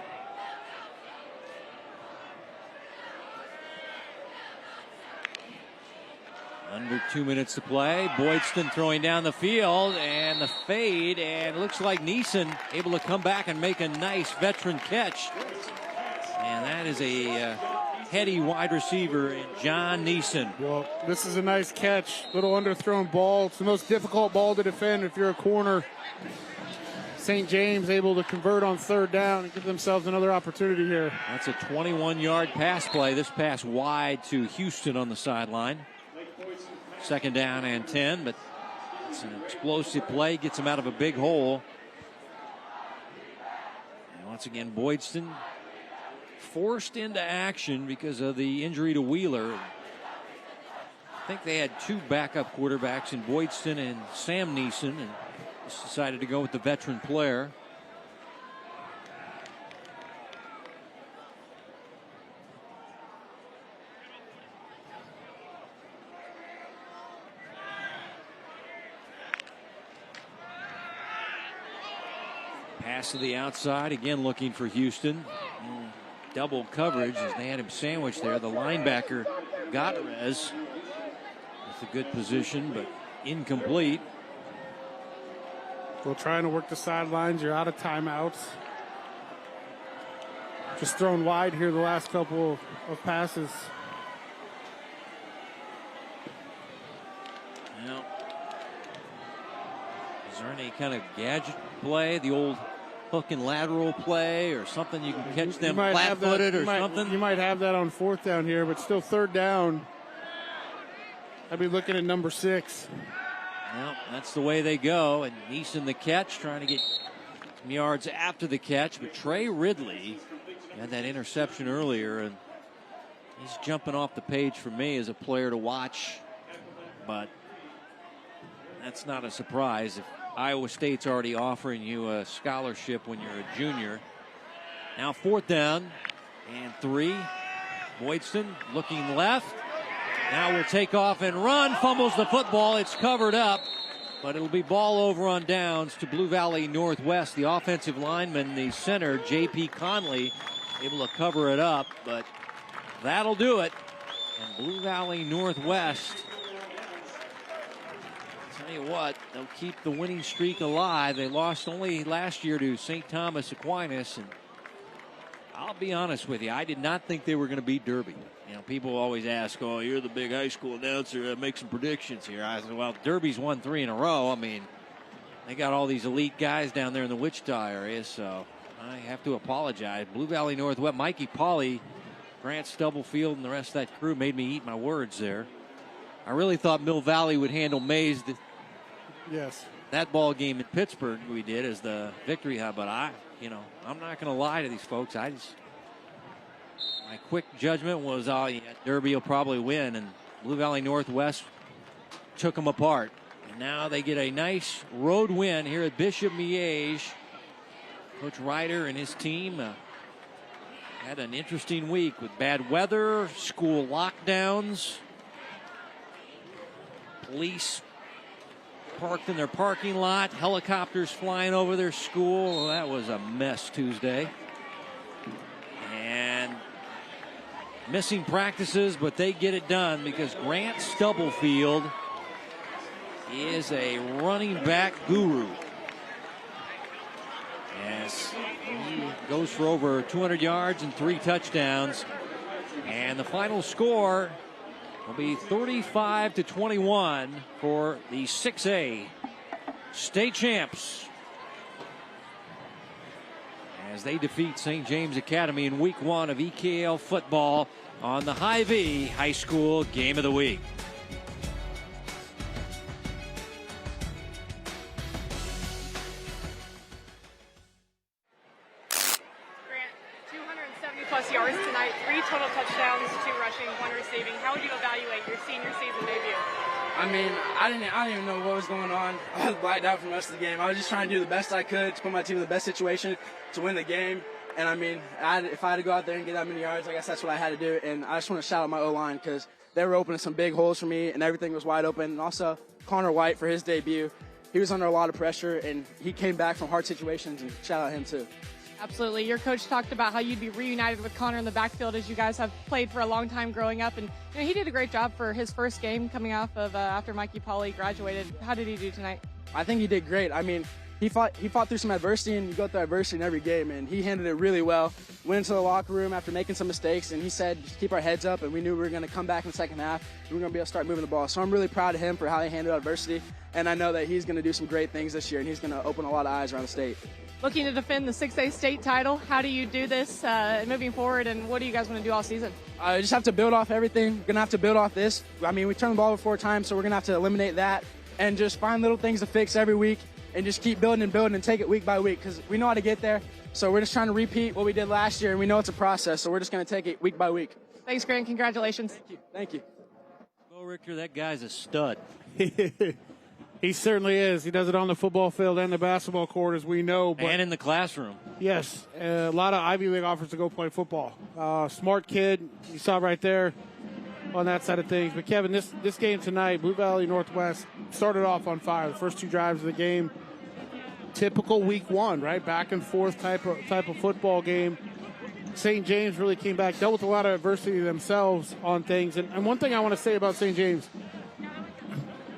Under 2 minutes to play. Boydston throwing down the field, and the fade, and looks like Neeson able to come back and make a nice veteran catch. And that is a heady wide receiver in John Neeson. Well, this is a nice catch. Little underthrown ball. It's the most difficult ball to defend if you're a corner. St. James able to convert on 3rd down and give themselves another opportunity here. That's a 21-yard pass play. This pass wide to Houston on the sideline. 2nd down and 10, but it's an explosive play. Gets him out of a big hole. And once again, Boydston forced into action because of the injury to Wheeler. I think they had 2 backup quarterbacks in Boydston and Sam Neeson, and just decided to go with the veteran player. Pass to the outside, again looking for Houston. Double coverage as they had him sandwiched there. The linebacker, Gutierrez, with a good position, but incomplete. Well, trying to work the sidelines. You're out of timeouts. Just thrown wide here the last couple of passes. Well, is there any kind of gadget play? The old hook and lateral play or something you can catch them flat-footed or something? You might have that on 4th down here, but still 3rd down. I'd be looking at number 6. Well, that's the way they go. And Neeson the catch, trying to get some yards after the catch. But Trey Ridley had that interception earlier, and he's jumping off the page for me as a player to watch. But that's not a surprise if Iowa State's already offering you a scholarship when you're a junior. Now 4th down and 3. Boydston looking left. Now will take off and run. Fumbles the football. It's covered up. But it'll be ball over on downs to Blue Valley Northwest. The offensive lineman, the center, J.P. Conley, able to cover it up. But that'll do it. And Blue Valley Northwest, tell you what, they'll keep the winning streak alive. They lost only last year to St. Thomas Aquinas, and I'll be honest with you, I did not think they were going to beat Derby. You know, people always ask, "Oh, you're the big high school announcer. Make some predictions here." I said, "Well, Derby's won 3 in a row. I mean, they got all these elite guys down there in the Wichita area, so I have to apologize." Blue Valley Northwest, Mikey Pauley, Grant Stubblefield, and the rest of that crew made me eat my words there. I really thought Mill Valley would handle Mays. Yes. That ball game in Pittsburgh we did as the victory hub, but I'm not going to lie to these folks. My quick judgment was, Derby will probably win, and Blue Valley Northwest took them apart. And now they get a nice road win here at Bishop Miege. Coach Ryder and his team had an interesting week with bad weather, school lockdowns, police parked in their parking lot, helicopters flying over their school. Well, that was a mess Tuesday. And missing practices, but they get it done because Grant Stubblefield is a running back guru. Yes, he goes for over 200 yards and 3 touchdowns. And the final score will be 35-21 for the 6A state champs as they defeat St. James Academy in week 1 of EKL football on the Hy-Vee High School Game of the Week. Plus yards tonight, 3 total touchdowns, 2 rushing, 1 receiving. How would you evaluate your senior season debut? I mean, I didn't even know what was going on. I was blacked out for the rest of the game. I was just trying to do the best I could to put my team in the best situation to win the game. And I mean, if I had to go out there and get that many yards, I guess that's what I had to do. And I just want to shout out my O-line because they were opening some big holes for me, and everything was wide open. And also, Connor White for his debut. He was under a lot of pressure, and he came back from hard situations, and shout out him too. Absolutely. Your coach talked about how you'd be reunited with Connor in the backfield as you guys have played for a long time growing up. And he did a great job for his first game coming off of after Mikey Pauley graduated. How did he do tonight? I think he did great. I mean, he fought through some adversity, and you go through adversity in every game, and he handled it really well. Went into the locker room after making some mistakes, and he said, just keep our heads up, and we knew we were going to come back in the second half, and we were going to be able to start moving the ball. So I'm really proud of him for how he handled adversity, and I know that he's going to do some great things this year, and he's going to open a lot of eyes around the state. Looking to defend the 6A state title, how do you do this moving forward, and what do you guys want to do all season? I just have to build off everything. We're going to have to build off this. I mean, we turned the ball over 4 times, so we're going to have to eliminate that and just find little things to fix every week and just keep building and take it week by week because we know how to get there. So we're just trying to repeat what we did last year, and we know it's a process, so we're just going to take it week by week. Thanks, Grant. Congratulations. Thank you. Thank you. Bo Richter, that guy's a stud. He certainly is. He does it on the football field and the basketball court, as we know. But and in the classroom. Yes, a lot of Ivy League offers to go play football. Smart kid, you saw right there on that side of things. But, Kevin, this game tonight, Blue Valley Northwest started off on fire. The first 2 drives of the game, typical week 1, right? Back and forth type of football game. St. James really came back, dealt with a lot of adversity themselves on things. And one thing I want to say about St. James,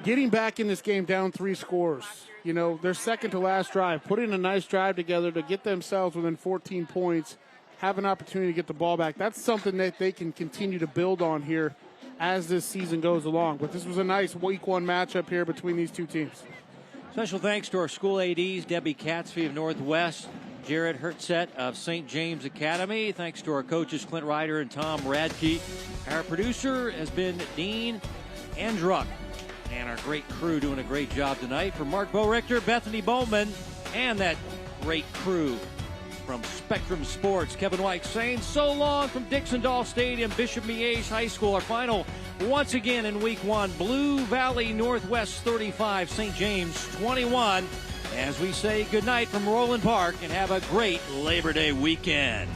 getting back in this game down 3 scores, their second to last drive, putting a nice drive together to get themselves within 14 points, have an opportunity to get the ball back. That's something that they can continue to build on here as this season goes along. But this was a nice week 1 matchup here between these 2 teams. Special thanks to our school ADs, Debbie Catsby of Northwest, Jared Hertzett of St. James Academy. Thanks to our coaches, Clint Ryder and Tom Radke. Our producer has been Dean Andruck. And our great crew doing a great job tonight. For Mark Bo Richter, Bethany Bowman, and that great crew from Spectrum Sports, Kevin White saying so long from Dixon-Dahl Stadium, Bishop Miege High School. Our final once again in week 1, Blue Valley Northwest 35, St. James 21. As we say goodnight from Roland Park and have a great Labor Day weekend.